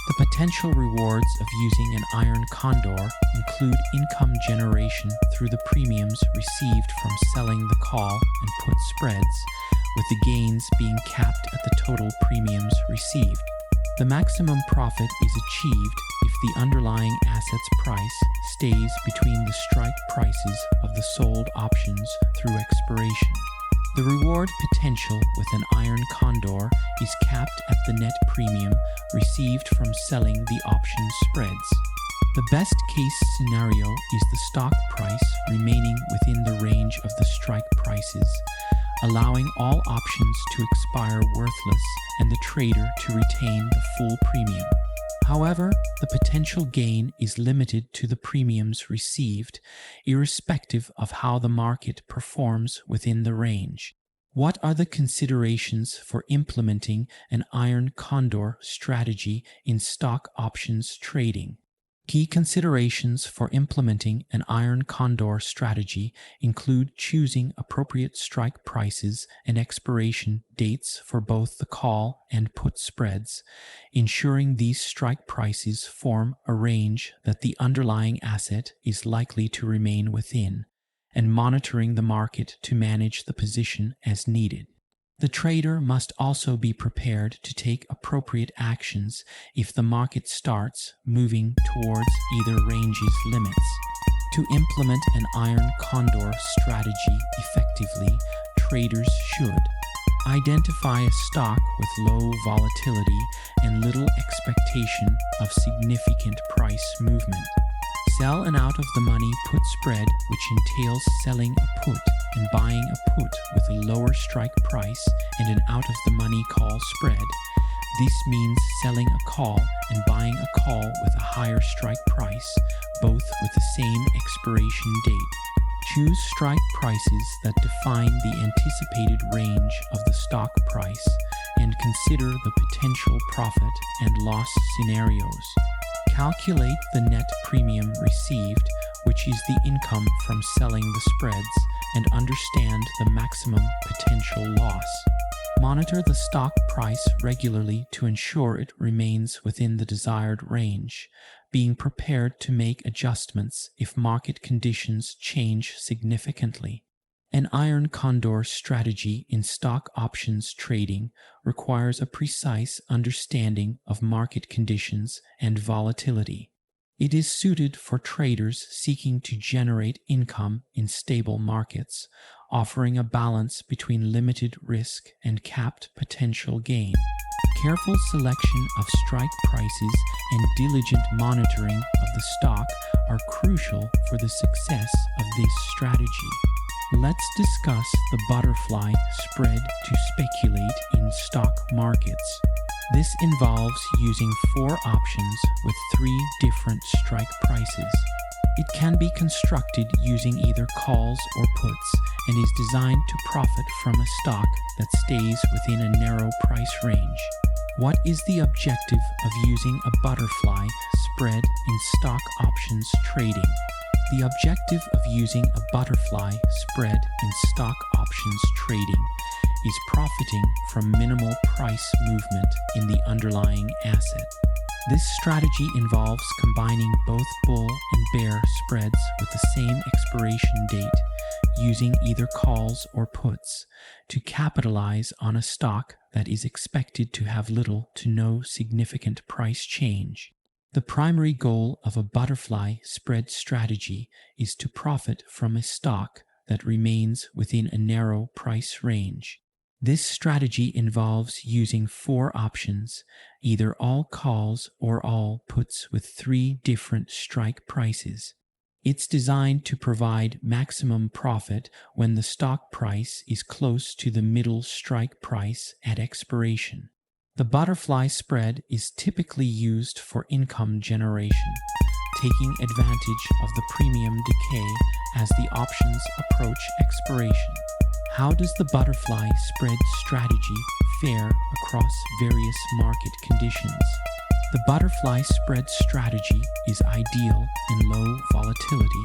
The potential rewards of using an iron condor include income generation through the premiums received from selling the call and put spreads, with the gains being capped at the total premiums received. The maximum profit is achieved if the underlying asset's price stays between the strike prices of the sold options through expiration. The reward potential with an iron condor is capped at the net premium received from selling the option spreads. The best case scenario is the stock price remaining within the range of the strike prices, allowing all options to expire worthless and the trader to retain the full premium. However, the potential gain is limited to the premiums received, irrespective of how the market performs within the range. What are the considerations for implementing an iron condor strategy in stock options trading? Key considerations for implementing an iron condor strategy include choosing appropriate strike prices and expiration dates for both the call and put spreads, ensuring these strike prices form a range that the underlying asset is likely to remain within, and monitoring the market to manage the position as needed. The trader must also be prepared to take appropriate actions if the market starts moving towards either range's limits. To implement an iron condor strategy effectively, traders should identify a stock with low volatility and little expectation of significant price movement. Sell an out-of-the-money put spread, which entails selling a put and buying a put with a lower strike price and an out-of-the-money call spread. This means selling a call and buying a call with a higher strike price, both with the same expiration date. Choose strike prices that define the anticipated range of the stock price and consider the potential profit and loss scenarios. Calculate the net premium received, which is the income from selling the spreads, and understand the maximum potential loss. Monitor the stock price regularly to ensure it remains within the desired range, being prepared to make adjustments if market conditions change significantly. An iron condor strategy in stock options trading requires a precise understanding of market conditions and volatility. It is suited for traders seeking to generate income in stable markets, offering a balance between limited risk and capped potential gain. Careful selection of strike prices and diligent monitoring of the stock are crucial for the success of this strategy. Let's discuss the butterfly spread to speculate in stock markets. This involves using 4 options with 3 different strike prices. It can be constructed using either calls or puts and is designed to profit from a stock that stays within a narrow price range. What is the objective of using a butterfly spread in stock options trading? The objective of using a butterfly spread in stock options trading is profiting from minimal price movement in the underlying asset. This strategy involves combining both bull and bear spreads with the same expiration date, using either calls or puts to capitalize on a stock that is expected to have little to no significant price change. The primary goal of a butterfly spread strategy is to profit from a stock that remains within a narrow price range. This strategy involves using 4 options, either all calls or all puts with 3 different strike prices. It's designed to provide maximum profit when the stock price is close to the middle strike price at expiration. The butterfly spread is typically used for income generation, taking advantage of the premium decay as the options approach expiration. How does the butterfly spread strategy fare across various market conditions? The butterfly spread strategy is ideal in low volatility,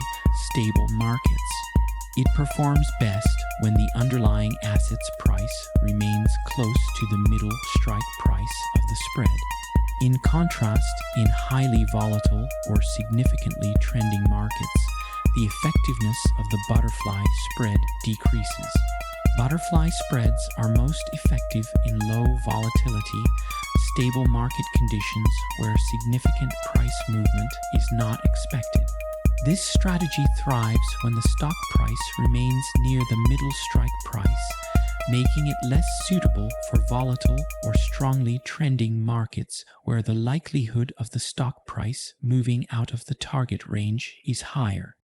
stable markets. It performs best when the underlying asset's price remains close to the middle strike price of the spread. In contrast, in highly volatile or significantly trending markets, the effectiveness of the butterfly spread decreases. Butterfly spreads are most effective in low volatility, stable market conditions where significant price movement is not expected. This strategy thrives when the stock price remains near the middle strike price, making it less suitable for volatile or strongly trending markets where the likelihood of the stock price moving out of the target range is higher.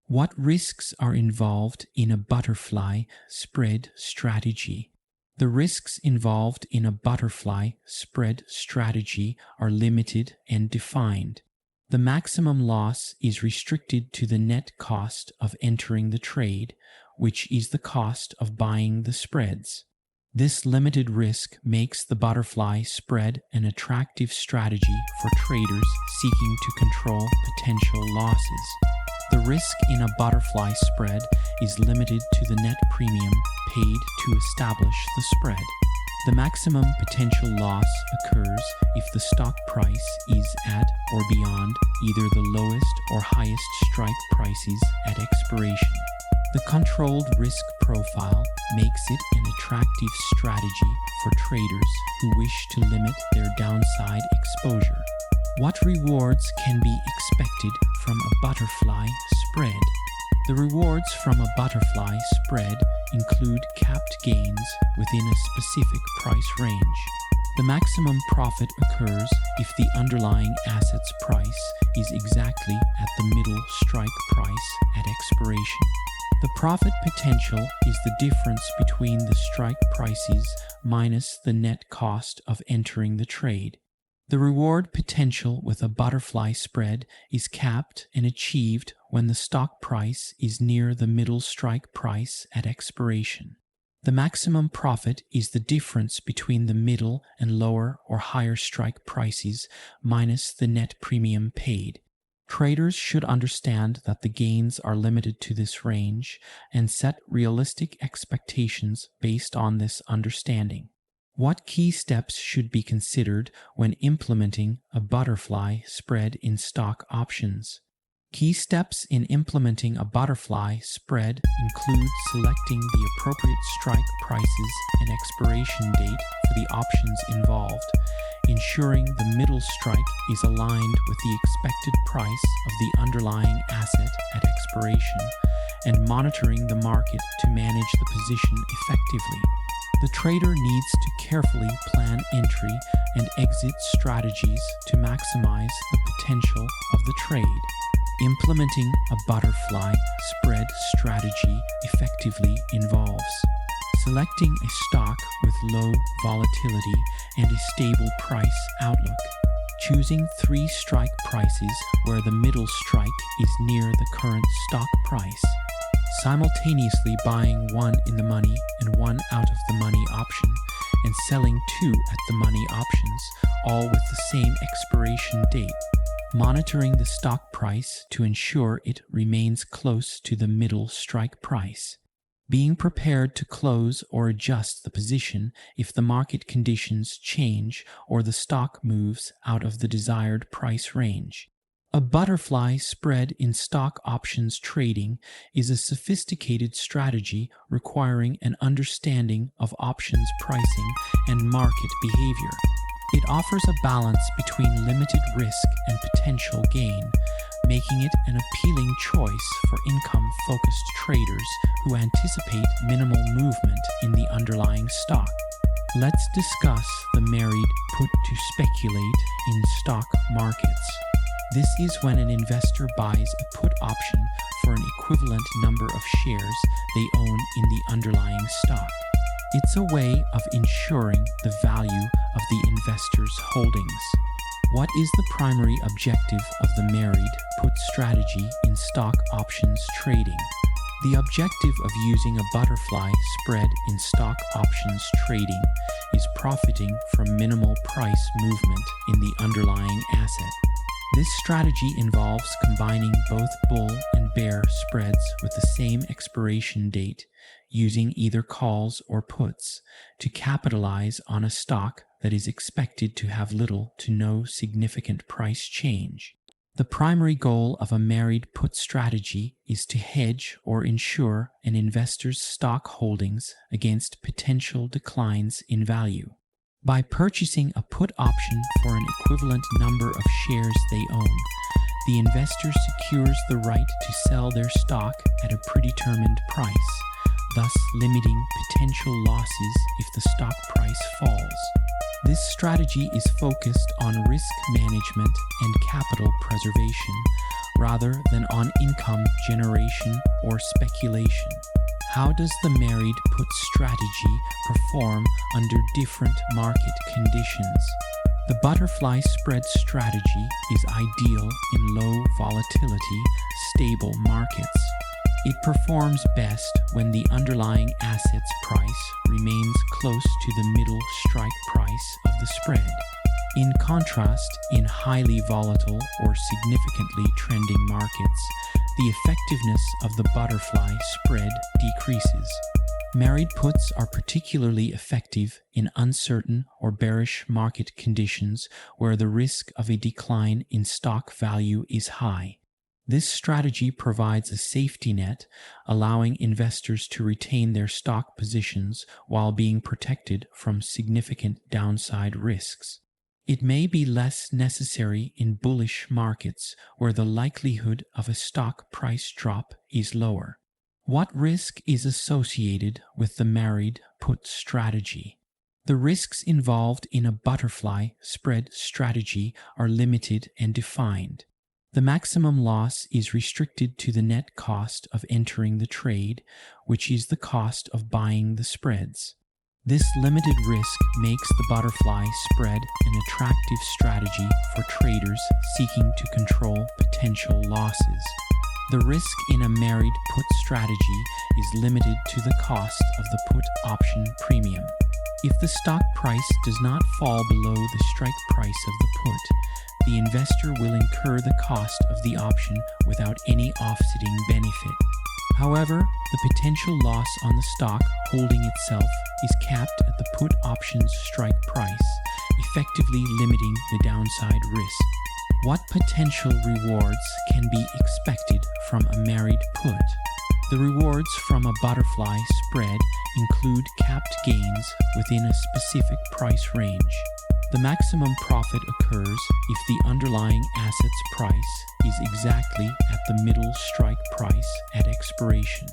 What risks are involved in a butterfly spread strategy? The risks involved in a butterfly spread strategy are limited and defined. The maximum loss is restricted to the net cost of entering the trade, which is the cost of buying the spreads. This limited risk makes the butterfly spread an attractive strategy for traders seeking to control potential losses. The risk in a butterfly spread is limited to the net premium paid to establish the spread. The maximum potential loss occurs if the stock price is at or beyond either the lowest or highest strike prices at expiration. The controlled risk profile makes it an attractive strategy for traders who wish to limit their downside exposure. What rewards can be expected from a butterfly spread? The rewards from a butterfly spread include capped gains within a specific price range. The maximum profit occurs if the underlying asset's price is exactly at the middle strike price at expiration. The profit potential is the difference between the strike prices minus the net cost of entering the trade. The reward potential with a butterfly spread is capped and achieved when the stock price is near the middle strike price at expiration. The maximum profit is the difference between the middle and lower or higher strike prices minus the net premium paid. Traders should understand that the gains are limited to this range and set realistic expectations based on this understanding. What key steps should be considered when implementing a butterfly spread in stock options? Key steps in implementing a butterfly spread include selecting the appropriate strike prices and expiration date for the options involved, ensuring the middle strike is aligned with the expected price of the underlying asset at expiration, and monitoring the market to manage the position effectively. The trader needs to carefully plan entry and exit strategies to maximize the potential of the trade. Implementing a butterfly spread strategy effectively involves selecting a stock with low volatility and a stable price outlook, choosing 3 strike prices where the middle strike is near the current stock price, simultaneously buying 1 in the money and 1 out of the money option, and selling 2 at the money options, all with the same expiration date. Monitoring the stock price to ensure it remains close to the middle strike price. Being prepared to close or adjust the position if the market conditions change or the stock moves out of the desired price range. A butterfly spread in stock options trading is a sophisticated strategy requiring an understanding of options pricing and market behavior. It offers a balance between limited risk and potential gain, making it an appealing choice for income-focused traders who anticipate minimal movement in the underlying stock. Let's discuss the married put to speculate in stock markets. This is when an investor buys a put option for an equivalent number of shares they own in the underlying stock. It's a way of ensuring the value of the investor's holdings. What is the primary objective of the married put strategy in stock options trading? The objective of using a butterfly spread in stock options trading is profiting from minimal price movement in the underlying asset. This strategy involves combining both bull and bear spreads with the same expiration date, using either calls or puts to capitalize on a stock that is expected to have little to no significant price change. The primary goal of a married put strategy is to hedge or insure an investor's stock holdings against potential declines in value. By purchasing a put option for an equivalent number of shares they own, the investor secures the right to sell their stock at a predetermined price, thus limiting potential losses if the stock price falls. This strategy is focused on risk management and capital preservation, rather than on income generation or speculation. How does the married put strategy perform under different market conditions? The butterfly spread strategy is ideal in low volatility, stable markets. It performs best when the underlying asset's price remains close to the middle strike price of the spread. In contrast, in highly volatile or significantly trending markets, the effectiveness of the butterfly spread decreases. Married puts are particularly effective in uncertain or bearish market conditions where the risk of a decline in stock value is high. This strategy provides a safety net, allowing investors to retain their stock positions while being protected from significant downside risks. It may be less necessary in bullish markets where the likelihood of a stock price drop is lower. What risk is associated with the married put strategy? The risks involved in a butterfly spread strategy are limited and defined. The maximum loss is restricted to the net cost of entering the trade, which is the cost of buying the spreads. This limited risk makes the butterfly spread an attractive strategy for traders seeking to control potential losses. The risk in a married put strategy is limited to the cost of the put option premium. If the stock price does not fall below the strike price of the put, the investor will incur the cost of the option without any offsetting benefit. However, the potential loss on the stock holding itself is capped at the put option's strike price, effectively limiting the downside risk. What potential rewards can be expected from a married put? The rewards from a butterfly spread include capped gains within a specific price range. The maximum profit occurs if the underlying asset's price is exactly at the middle strike price at expiration.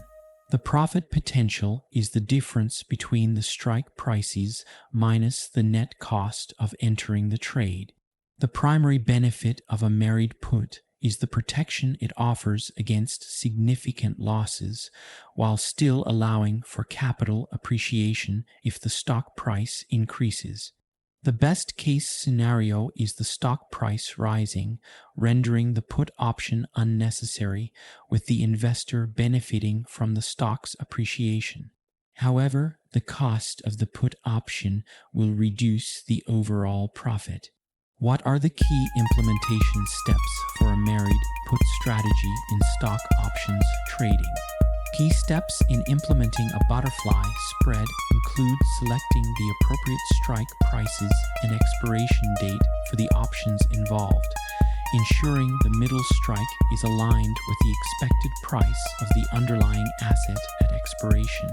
The profit potential is the difference between the strike prices minus the net cost of entering the trade. The primary benefit of a married put is the protection it offers against significant losses, while still allowing for capital appreciation if the stock price increases. The best case scenario is the stock price rising, rendering the put option unnecessary, with the investor benefiting from the stock's appreciation. However, the cost of the put option will reduce the overall profit. What are the key implementation steps for a married put strategy in stock options trading? Key steps in implementing a butterfly spread include selecting the appropriate strike prices and expiration date for the options involved, ensuring the middle strike is aligned with the expected price of the underlying asset at expiration,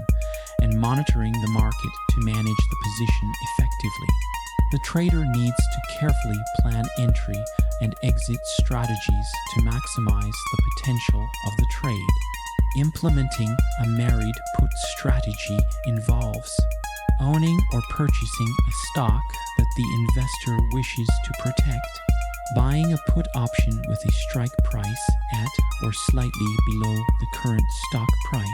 and monitoring the market to manage the position effectively. The trader needs to carefully plan entry and exit strategies to maximize the potential of the trade. Implementing a married put strategy involves owning or purchasing a stock that the investor wishes to protect, buying a put option with a strike price at or slightly below the current stock price.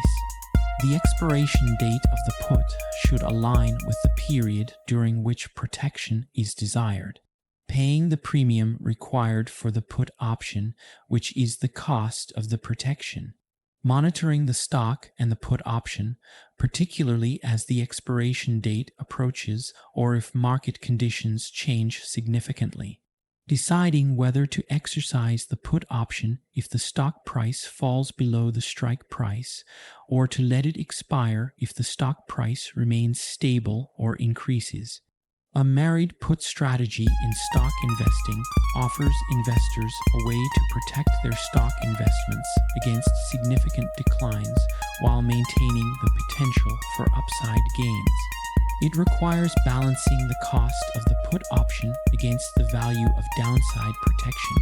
The expiration date of the put should align with the period during which protection is desired, paying the premium required for the put option, which is the cost of the protection. Monitoring the stock and the put option, particularly as the expiration date approaches or if market conditions change significantly. Deciding whether to exercise the put option if the stock price falls below the strike price, or to let it expire if the stock price remains stable or increases. A married put strategy in stock investing offers investors a way to protect their stock investments against significant declines while maintaining the potential for upside gains. It requires balancing the cost of the put option against the value of downside protection,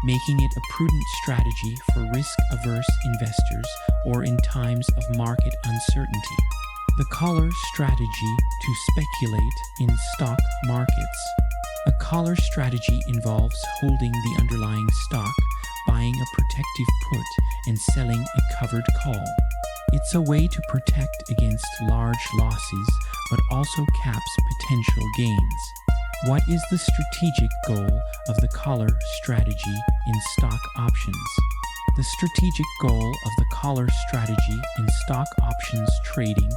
making it a prudent strategy for risk-averse investors or in times of market uncertainty. The collar strategy to speculate in stock markets. A collar strategy involves holding the underlying stock, buying a protective put, and selling a covered call. It's a way to protect against large losses, but also caps potential gains. What is the strategic goal of the collar strategy in stock options? The strategic goal of the collar strategy in stock options trading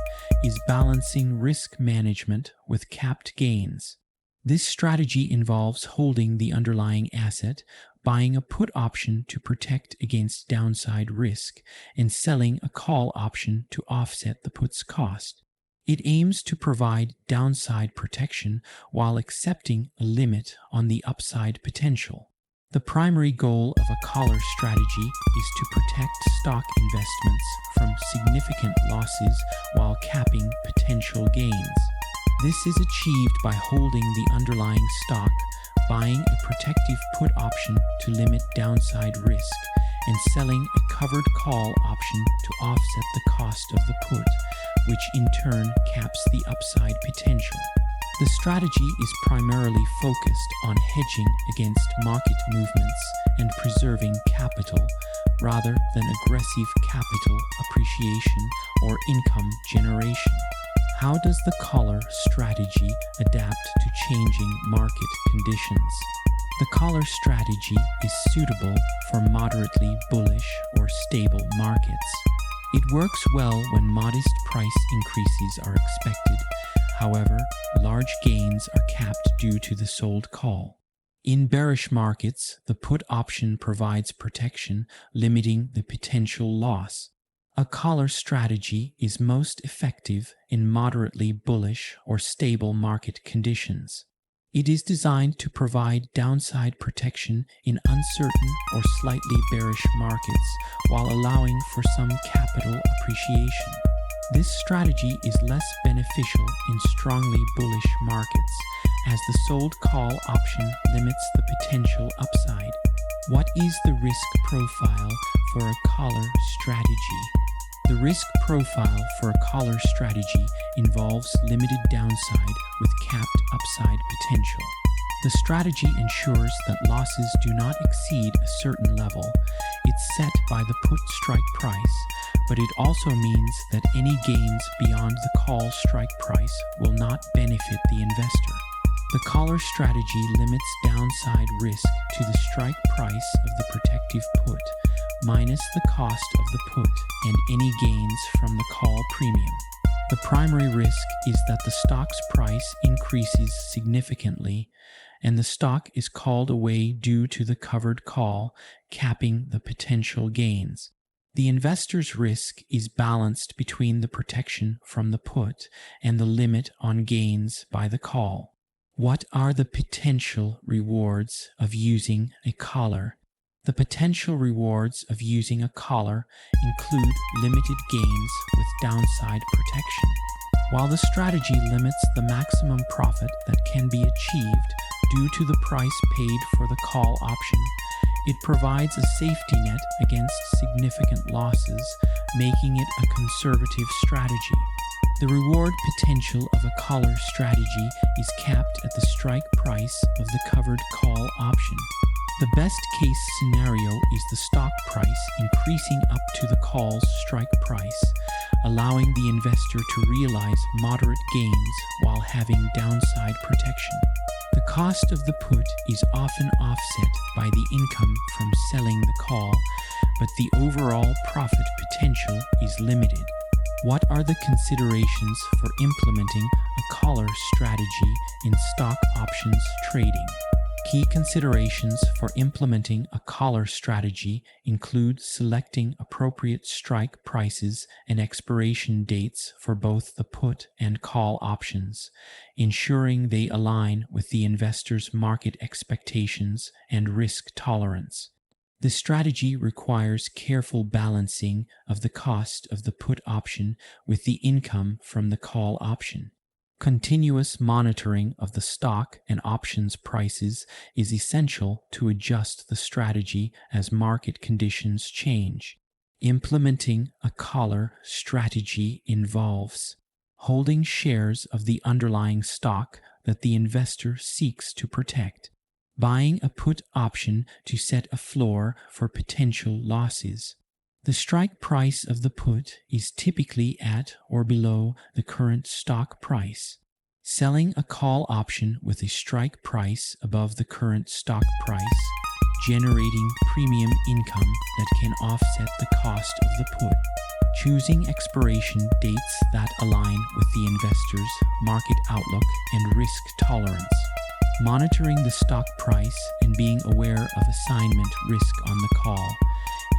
is balancing risk management with capped gains. This strategy involves holding the underlying asset, buying a put option to protect against downside risk, and selling a call option to offset the put's cost. It aims to provide downside protection while accepting a limit on the upside potential. The primary goal of a collar strategy is to protect stock investments from significant losses while capping potential gains. This is achieved by holding the underlying stock, buying a protective put option to limit downside risk, and selling a covered call option to offset the cost of the put, which in turn caps the upside potential. The strategy is primarily focused on hedging against market movements and preserving capital, rather than aggressive capital appreciation or income generation. How does the collar strategy adapt to changing market conditions? The collar strategy is suitable for moderately bullish or stable markets. It works well when modest price increases are expected. However, large gains are capped due to the sold call. In bearish markets, the put option provides protection, limiting the potential loss. A collar strategy is most effective in moderately bullish or stable market conditions. It is designed to provide downside protection in uncertain or slightly bearish markets while allowing for some capital appreciation. This strategy is less beneficial in strongly bullish markets, as the sold call option limits the potential upside. What is the risk profile for a collar strategy? The risk profile for a collar strategy involves limited downside with capped upside potential. The strategy ensures that losses do not exceed a certain level. It's set by the put strike price, but it also means that any gains beyond the call strike price will not benefit the investor. The collar strategy limits downside risk to the strike price of the protective put, minus the cost of the put and any gains from the call premium. The primary risk is that the stock's price increases significantly and the stock is called away due to the covered call, capping the potential gains. The investor's risk is balanced between the protection from the put and the limit on gains by the call. What are the potential rewards of using a collar? The potential rewards of using a collar include limited gains with downside protection. While the strategy limits the maximum profit that can be achieved due to the price paid for the call option, it provides a safety net against significant losses, making it a conservative strategy. The reward potential of a collar strategy is capped at the strike price of the covered call option. The best case scenario is the stock price increasing up to the call's strike price, allowing the investor to realize moderate gains while having downside protection. The cost of the put is often offset by the income from selling the call, but the overall profit potential is limited. What are the considerations for implementing a collar strategy in stock options trading? Key considerations for implementing a collar strategy include selecting appropriate strike prices and expiration dates for both the put and call options, ensuring they align with the investor's market expectations and risk tolerance. The strategy requires careful balancing of the cost of the put option with the income from the call option. Continuous monitoring of the stock and options prices is essential to adjust the strategy as market conditions change. Implementing a collar strategy involves holding shares of the underlying stock that the investor seeks to protect, buying a put option to set a floor for potential losses. The strike price of the put is typically at or below the current stock price. Selling a call option with a strike price above the current stock price, generating premium income that can offset the cost of the put. Choosing expiration dates that align with the investor's market outlook and risk tolerance. Monitoring the stock price and being aware of assignment risk on the call,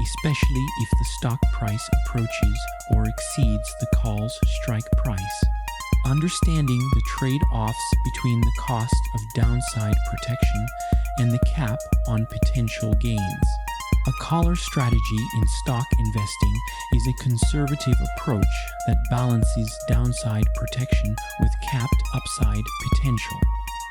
especially if the stock price approaches or exceeds the call's strike price. Understanding the trade-offs between the cost of downside protection and the cap on potential gains. A collar strategy in stock investing is a conservative approach that balances downside protection with capped upside potential.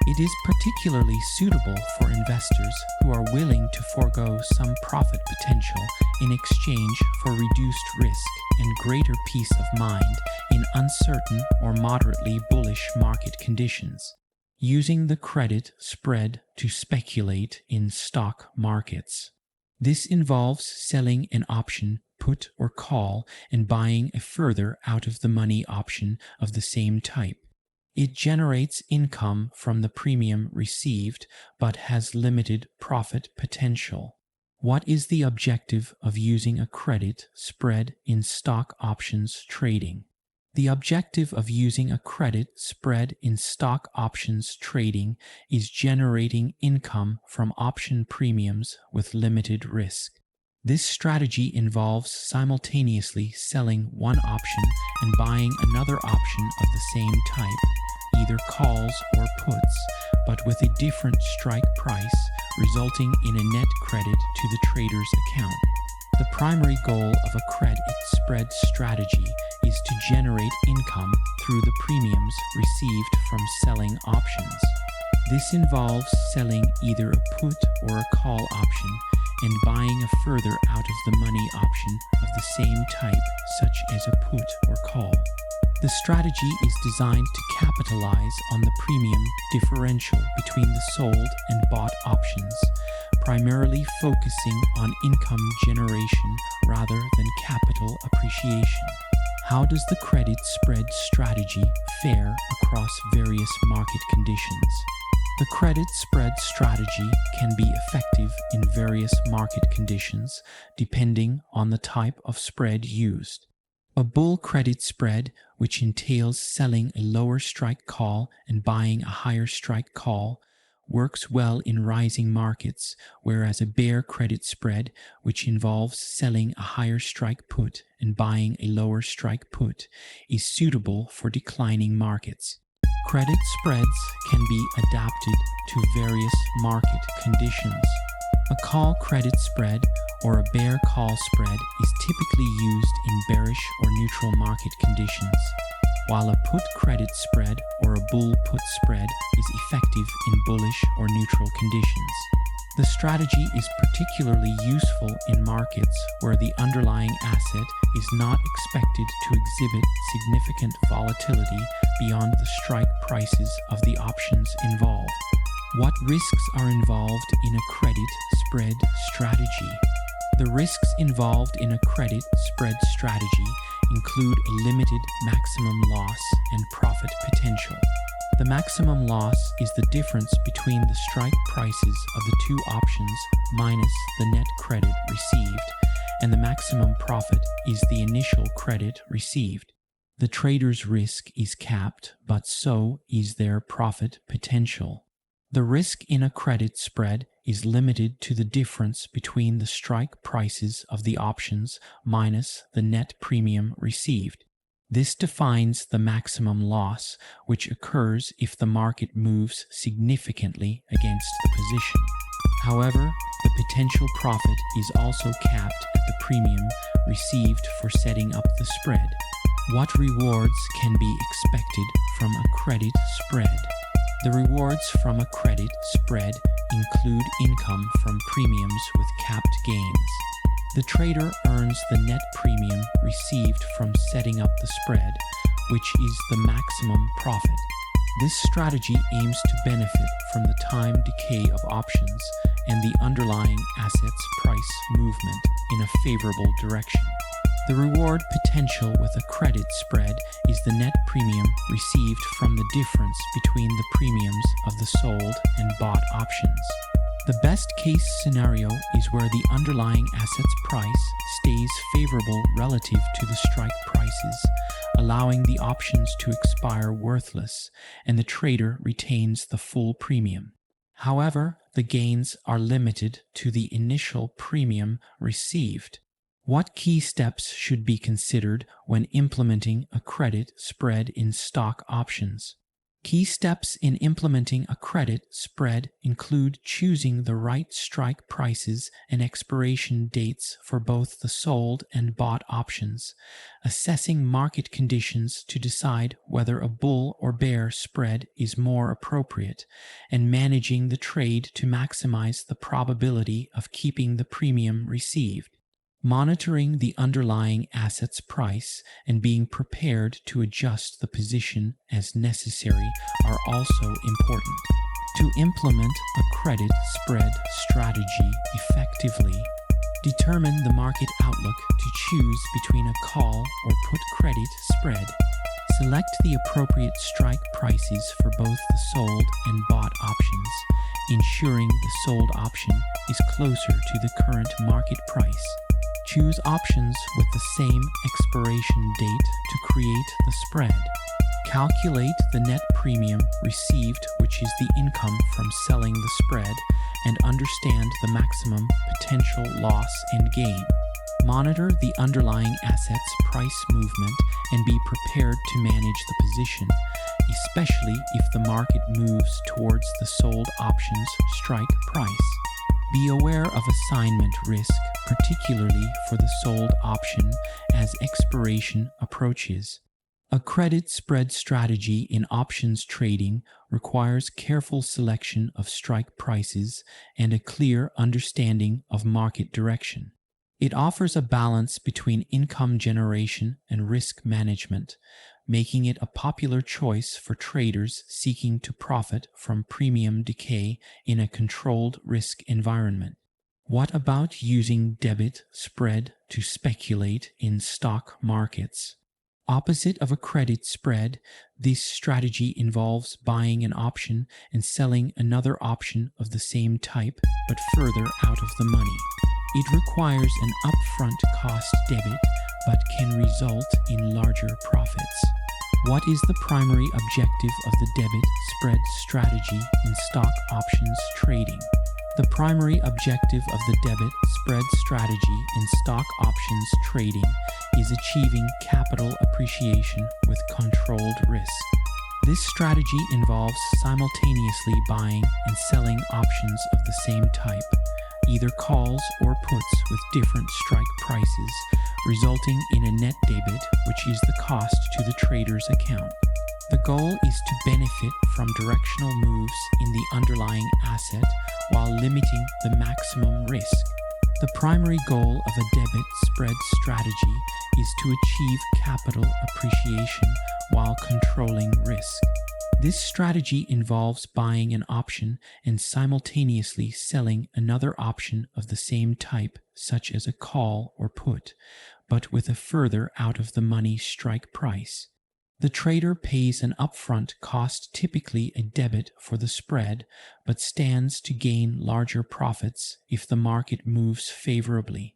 It is particularly suitable for investors who are willing to forego some profit potential in exchange for reduced risk and greater peace of mind in uncertain or moderately bullish market conditions. Using the credit spread to speculate in stock markets. This involves selling an option, put or call, and buying a further out-of-the-money option of the same type. It generates income from the premium received, but has limited profit potential. What is the objective of using a credit spread in stock options trading? The objective of using a credit spread in stock options trading is generating income from option premiums with limited risk. This strategy involves simultaneously selling one option and buying another option of the same type, either calls or puts, but with a different strike price, resulting in a net credit to the trader's account. The primary goal of a credit spread strategy is to generate income through the premiums received from selling options. This involves selling either a put or a call option and buying a further out-of-the-money option of the same type, such as a put or call. The strategy is designed to capitalize on the premium differential between the sold and bought options, primarily focusing on income generation rather than capital appreciation. How does the credit spread strategy fare across various market conditions? The credit spread strategy can be effective in various market conditions depending on the type of spread used. A bull credit spread, which entails selling a lower strike call and buying a higher strike call, works well in rising markets, whereas a bear credit spread, which involves selling a higher strike put and buying a lower strike put, is suitable for declining markets. Credit spreads can be adapted to various market conditions. A call credit spread or a bear call spread is typically used in bearish or neutral market conditions, while a put credit spread or a bull put spread is effective in bullish or neutral conditions. The strategy is particularly useful in markets where the underlying asset is not expected to exhibit significant volatility beyond the strike prices of the options involved. What risks are involved in a credit spread strategy? The risks involved in a credit spread strategy include a limited maximum loss and profit potential. The maximum loss is the difference between the strike prices of the two options minus the net credit received, and the maximum profit is the initial credit received. The trader's risk is capped, but so is their profit potential. The risk in a credit spread is limited to the difference between the strike prices of the options minus the net premium received. This defines the maximum loss, which occurs if the market moves significantly against the position. However, the potential profit is also capped at the premium received for setting up the spread. What rewards can be expected from a credit spread? The rewards from a credit spread include income from premiums with capped gains. The trader earns the net premium received from setting up the spread, which is the maximum profit. This strategy aims to benefit from the time decay of options and the underlying asset's price movement in a favorable direction. The reward potential with a credit spread is the net premium received from the difference between the premiums of the sold and bought options. The best case scenario is where the underlying asset's price stays favorable relative to the strike prices, allowing the options to expire worthless, and the trader retains the full premium. However, the gains are limited to the initial premium received. What key steps should be considered when implementing a credit spread in stock options? Key steps in implementing a credit spread include choosing the right strike prices and expiration dates for both the sold and bought options, assessing market conditions to decide whether a bull or bear spread is more appropriate, and managing the trade to maximize the probability of keeping the premium received. Monitoring the underlying asset's price and being prepared to adjust the position as necessary are also important. To implement a credit spread strategy effectively, determine the market outlook to choose between a call or put credit spread. Select the appropriate strike prices for both the sold and bought options, ensuring the sold option is closer to the current market price. Choose options with the same expiration date to create the spread. Calculate the net premium received, which is the income from selling the spread, and understand the maximum potential loss and gain. Monitor the underlying asset's price movement and be prepared to manage the position, especially if the market moves towards the sold option's strike price. Be aware of assignment risk, particularly for the sold option as expiration approaches. A credit spread strategy in options trading requires careful selection of strike prices and a clear understanding of market direction. It offers a balance between income generation and risk management, making it a popular choice for traders seeking to profit from premium decay in a controlled risk environment. What about using debit spread to speculate in stock markets? Opposite of a credit spread, this strategy involves buying an option and selling another option of the same type but further out of the money. It requires an upfront cost debit but can result in larger profits. What is the primary objective of the debit spread strategy in stock options trading? The primary objective of the debit spread strategy in stock options trading is achieving capital appreciation with controlled risk. This strategy involves simultaneously buying and selling options of the same type, either calls or puts with different strike prices, resulting in a net debit, which is the cost to the trader's account. The goal is to benefit from directional moves in the underlying asset while limiting the maximum risk. The primary goal of a debit spread strategy is to achieve capital appreciation while controlling risk. This strategy involves buying an option and simultaneously selling another option of the same type, such as a call or put, but with a further out-of-the-money strike price. The trader pays an upfront cost, typically a debit for the spread, but stands to gain larger profits if the market moves favorably.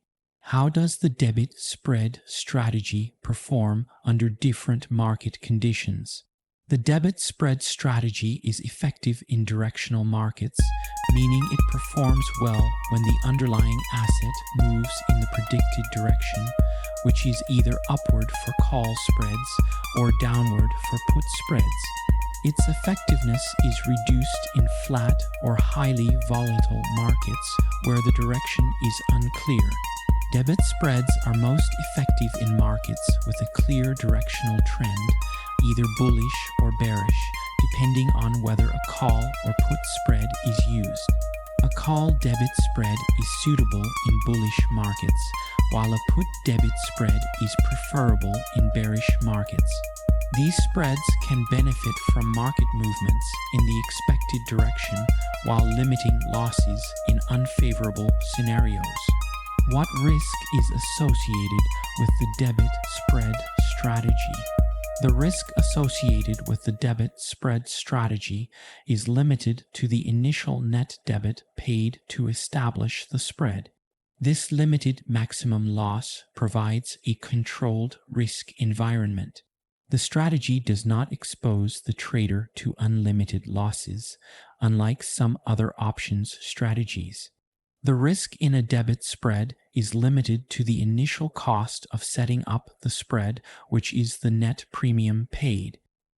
How does the debit spread strategy perform under different market conditions? The debit spread strategy is effective in directional markets, meaning it performs well when the underlying asset moves in the predicted direction, which is either upward for call spreads or downward for put spreads. Its effectiveness is reduced in flat or highly volatile markets where the direction is unclear. Debit spreads are most effective in markets with a clear directional trend, either bullish or bearish, depending on whether a call or put spread is used. A call debit spread is suitable in bullish markets, while a put debit spread is preferable in bearish markets. These spreads can benefit from market movements in the expected direction while limiting losses in unfavorable scenarios. What risk is associated with the debit spread strategy? The risk associated with the debit spread strategy is limited to the initial net debit paid to establish the spread. This limited maximum loss provides a controlled risk environment. The strategy does not expose the trader to unlimited losses, unlike some other options strategies. The risk in a debit spread is limited to the initial cost of setting up the spread, which is the net premium paid.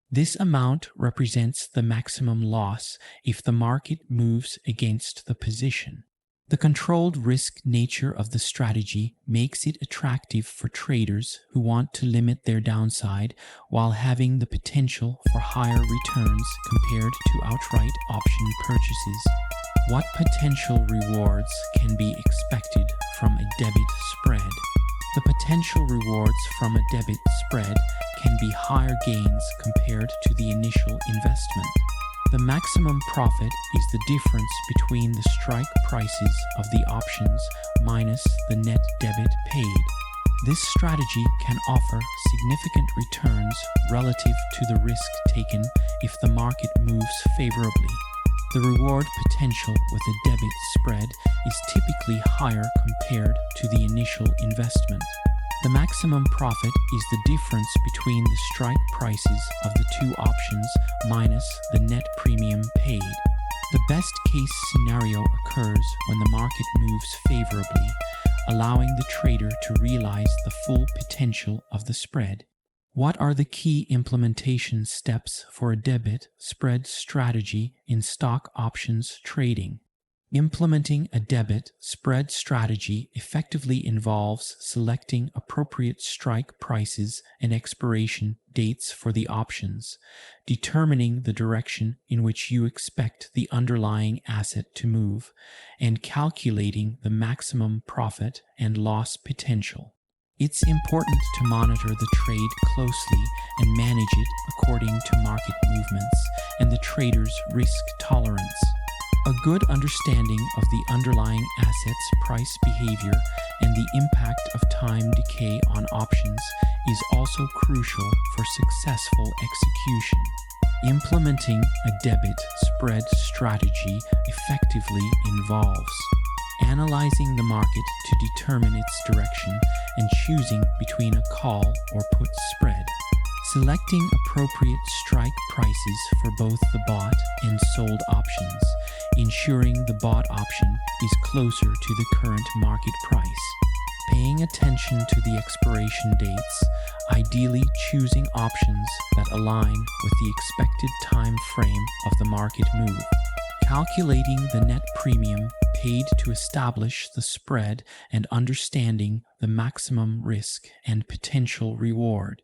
This amount represents the maximum loss if the market moves against the position. The controlled risk nature of the strategy makes it attractive for traders who want to limit their downside while having the potential for higher returns compared to outright option purchases. What potential rewards can be expected from a debit spread? The potential rewards from a debit spread can be higher gains compared to the initial investment. The maximum profit is the difference between the strike prices of the options minus the net debit paid. This strategy can offer significant returns relative to the risk taken if the market moves favorably. The reward potential with a debit spread is typically higher compared to the initial investment. The maximum profit is the difference between the strike prices of the two options minus the net premium paid. The best case scenario occurs when the market moves favorably, allowing the trader to realize the full potential of the spread. What are the key implementation steps for a debit spread strategy in stock options trading? Implementing a debit spread strategy effectively involves selecting appropriate strike prices and expiration dates for the options, determining the direction in which you expect the underlying asset to move, and calculating the maximum profit and loss potential. It's important to monitor the trade closely and manage it according to market movements and the trader's risk tolerance. A good understanding of the underlying asset's price behavior and the impact of time decay on options is also crucial for successful execution. Implementing a debit spread strategy effectively involves analyzing the market to determine its direction and choosing between a call or put spread, selecting appropriate strike prices for both the bought and sold options, ensuring the bought option is closer to the current market price, paying attention to the expiration dates, ideally choosing options that align with the expected time frame of the market move, calculating the net premium paid to establish the spread, and understanding the maximum risk and potential reward,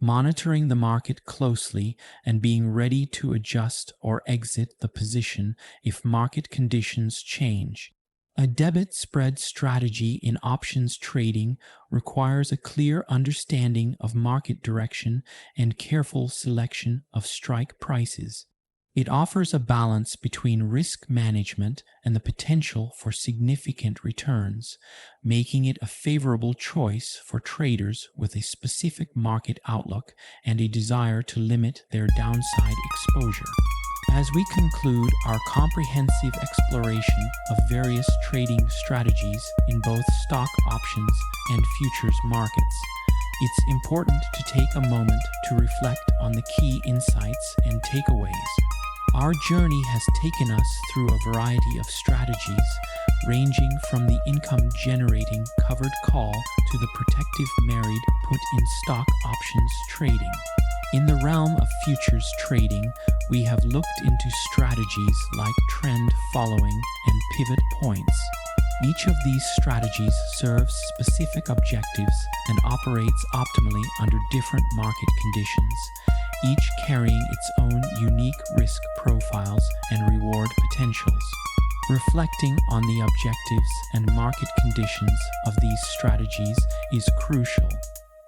monitoring the market closely and being ready to adjust or exit the position if market conditions change. A debit spread strategy in options trading requires a clear understanding of market direction and careful selection of strike prices. It offers a balance between risk management and the potential for significant returns, making it a favorable choice for traders with a specific market outlook and a desire to limit their downside exposure. As we conclude our comprehensive exploration of various trading strategies in both stock options and futures markets, it's important to take a moment to reflect on the key insights and takeaways. Our journey has taken us through a variety of strategies, ranging from the income-generating covered call to the protective married put-in stock options trading. In the realm of futures trading, we have looked into strategies like trend following and pivot points. Each of these strategies serves specific objectives and operates optimally under different market conditions, each carrying its own unique risk profiles and reward potentials. Reflecting on the objectives and market conditions of these strategies is crucial.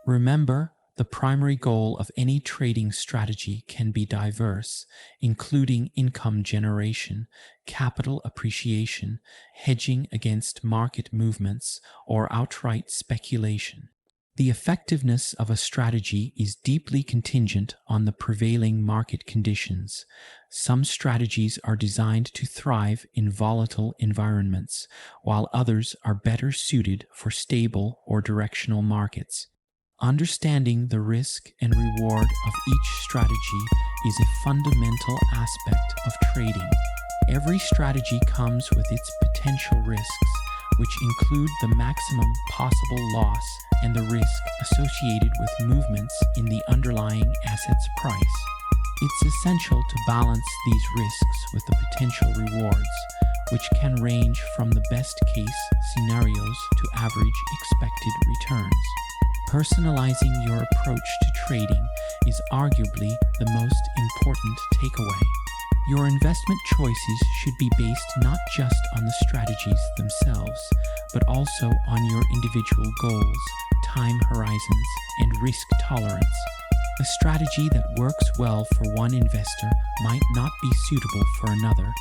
Remember, the primary goal of any trading strategy can be diverse, including income generation, capital appreciation, hedging against market movements, or outright speculation. The effectiveness of a strategy is deeply contingent on the prevailing market conditions. Some strategies are designed to thrive in volatile environments, while others are better suited for stable or directional markets. Understanding the risk and reward of each strategy is a fundamental aspect of trading. Every strategy comes with its potential risks, which include the maximum possible loss and the risk associated with movements in the underlying asset's price. It's essential to balance these risks with the potential rewards, which can range from the best-case scenarios to average expected returns. Personalizing your approach to trading is arguably the most important takeaway. Your investment choices should be based not just on the strategies themselves, but also on your individual goals, time horizons, and risk tolerance. A strategy that works well for one investor might not be suitable for another,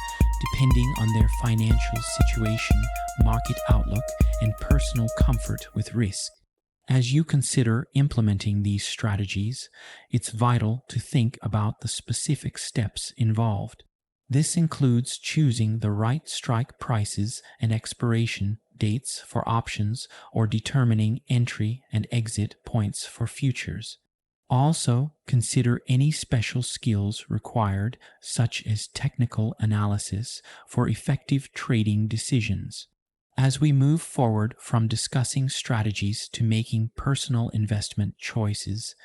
depending on their financial situation, market outlook, and personal comfort with risk. As you consider implementing these strategies, it's vital to think about the specific steps involved. This includes choosing the right strike prices and expiration dates for options or determining entry and exit points for futures. Also, consider any special skills required, such as technical analysis, for effective trading decisions. As we move forward from discussing strategies to making personal investment choices,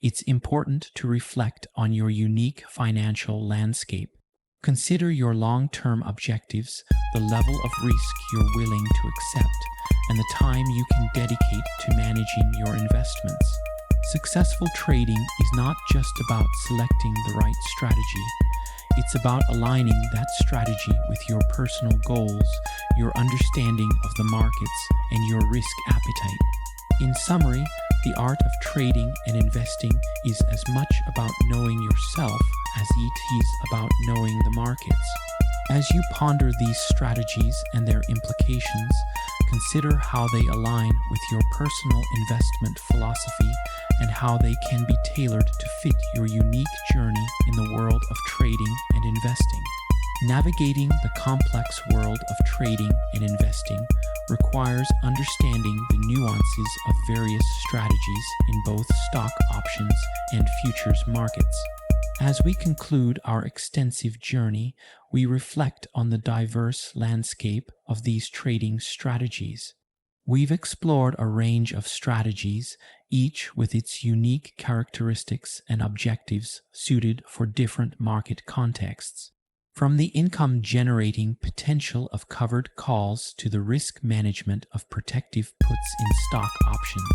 it's important to reflect on your unique financial landscape. Consider your long-term objectives, the level of risk you're willing to accept, and the time you can dedicate to managing your investments. Successful trading is not just about selecting the right strategy. It's about aligning that strategy with your personal goals, your understanding of the markets, and your risk appetite. In summary, the art of trading and investing is as much about knowing yourself as it is about knowing the markets. As you ponder these strategies and their implications, consider how they align with your personal investment philosophy and how they can be tailored to fit your unique journey in the world of trading and investing. Navigating the complex world of trading and investing requires understanding the nuances of various strategies in both stock options and futures markets. As we conclude our extensive journey, we reflect on the diverse landscape of these trading strategies. We've explored a range of strategies, each with its unique characteristics and objectives suited for different market contexts. From the income-generating potential of covered calls to the risk management of protective puts in stock options,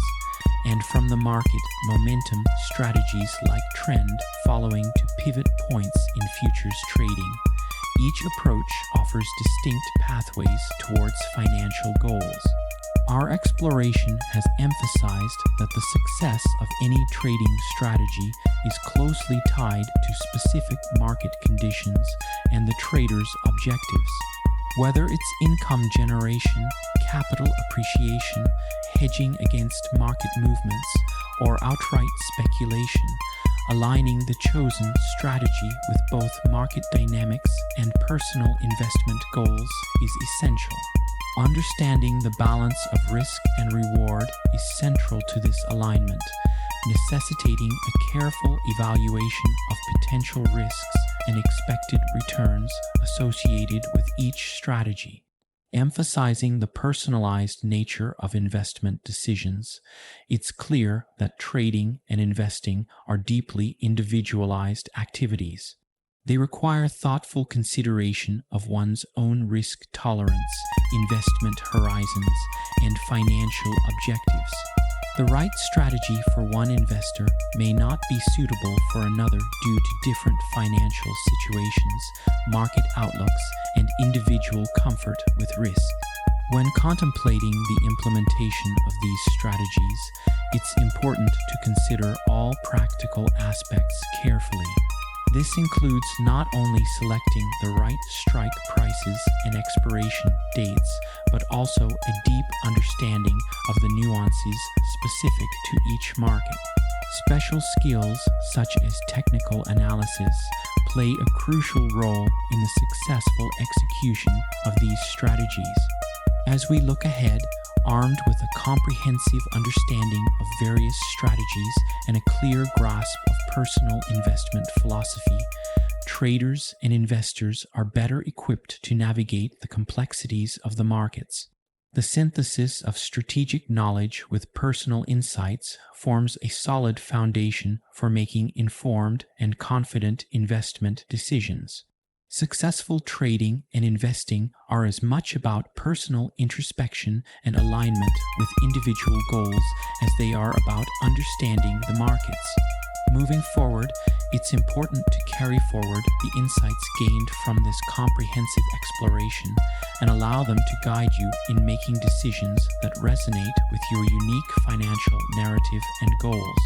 and from the market momentum strategies like trend following to pivot points in futures trading, each approach offers distinct pathways towards financial goals. Our exploration has emphasized that the success of any trading strategy is closely tied to specific market conditions and the trader's objectives. Whether it's income generation, capital appreciation, hedging against market movements, or outright speculation, aligning the chosen strategy with both market dynamics and personal investment goals is essential. Understanding the balance of risk and reward is central to this alignment, necessitating a careful evaluation of potential risks and expected returns associated with each strategy. Emphasizing the personalized nature of investment decisions, it's clear that trading and investing are deeply individualized activities. They require thoughtful consideration of one's own risk tolerance, investment horizons, and financial objectives. The right strategy for one investor may not be suitable for another due to different financial situations, market outlooks, and individual comfort with risk. When contemplating the implementation of these strategies, it's important to consider all practical aspects carefully. This includes not only selecting the right strike prices and expiration dates, but also a deep understanding of the nuances specific to each market. Special skills such as technical analysis play a crucial role in the successful execution of these strategies. As we look ahead, armed with a comprehensive understanding of various strategies and a clear grasp of personal investment philosophy, traders and investors are better equipped to navigate the complexities of the markets. The synthesis of strategic knowledge with personal insights forms a solid foundation for making informed and confident investment decisions. Successful trading and investing are as much about personal introspection and alignment with individual goals as they are about understanding the markets. Moving forward, it's important to carry forward the insights gained from this comprehensive exploration and allow them to guide you in making decisions that resonate with your unique financial narrative and goals.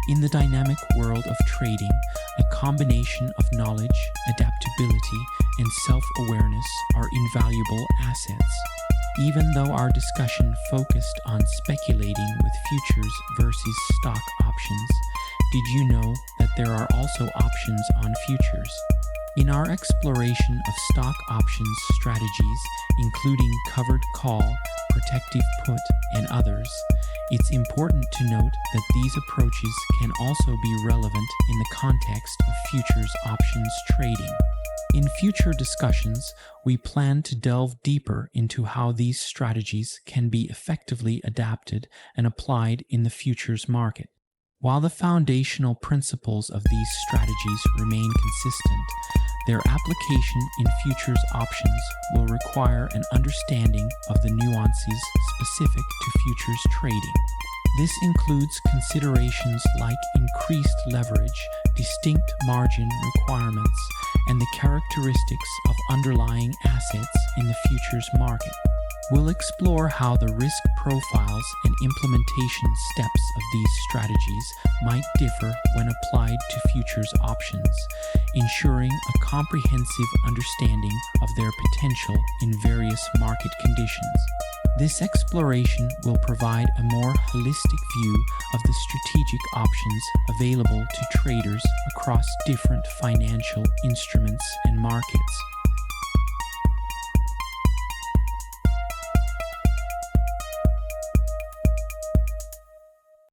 In the dynamic world of trading, a combination of knowledge, adaptability, and self-awareness are invaluable assets. Even though our discussion focused on speculating with futures versus stock options, did you know that there are also options on futures? In our exploration of stock options strategies, including covered call, protective put, and others, it's important to note that these approaches can also be relevant in the context of futures options trading. In future discussions, we plan to delve deeper into how these strategies can be effectively adapted and applied in the futures market. While the foundational principles of these strategies remain consistent, their application in futures options will require an understanding of the nuances specific to futures trading. This includes considerations like increased leverage, distinct margin requirements, and the characteristics of underlying assets in the futures market. We'll explore how the risk profiles and implementation steps of these strategies might differ when applied to futures options, ensuring a comprehensive understanding of their potential in various market conditions. This exploration will provide a more holistic view of the strategic options available to traders across different financial instruments and markets.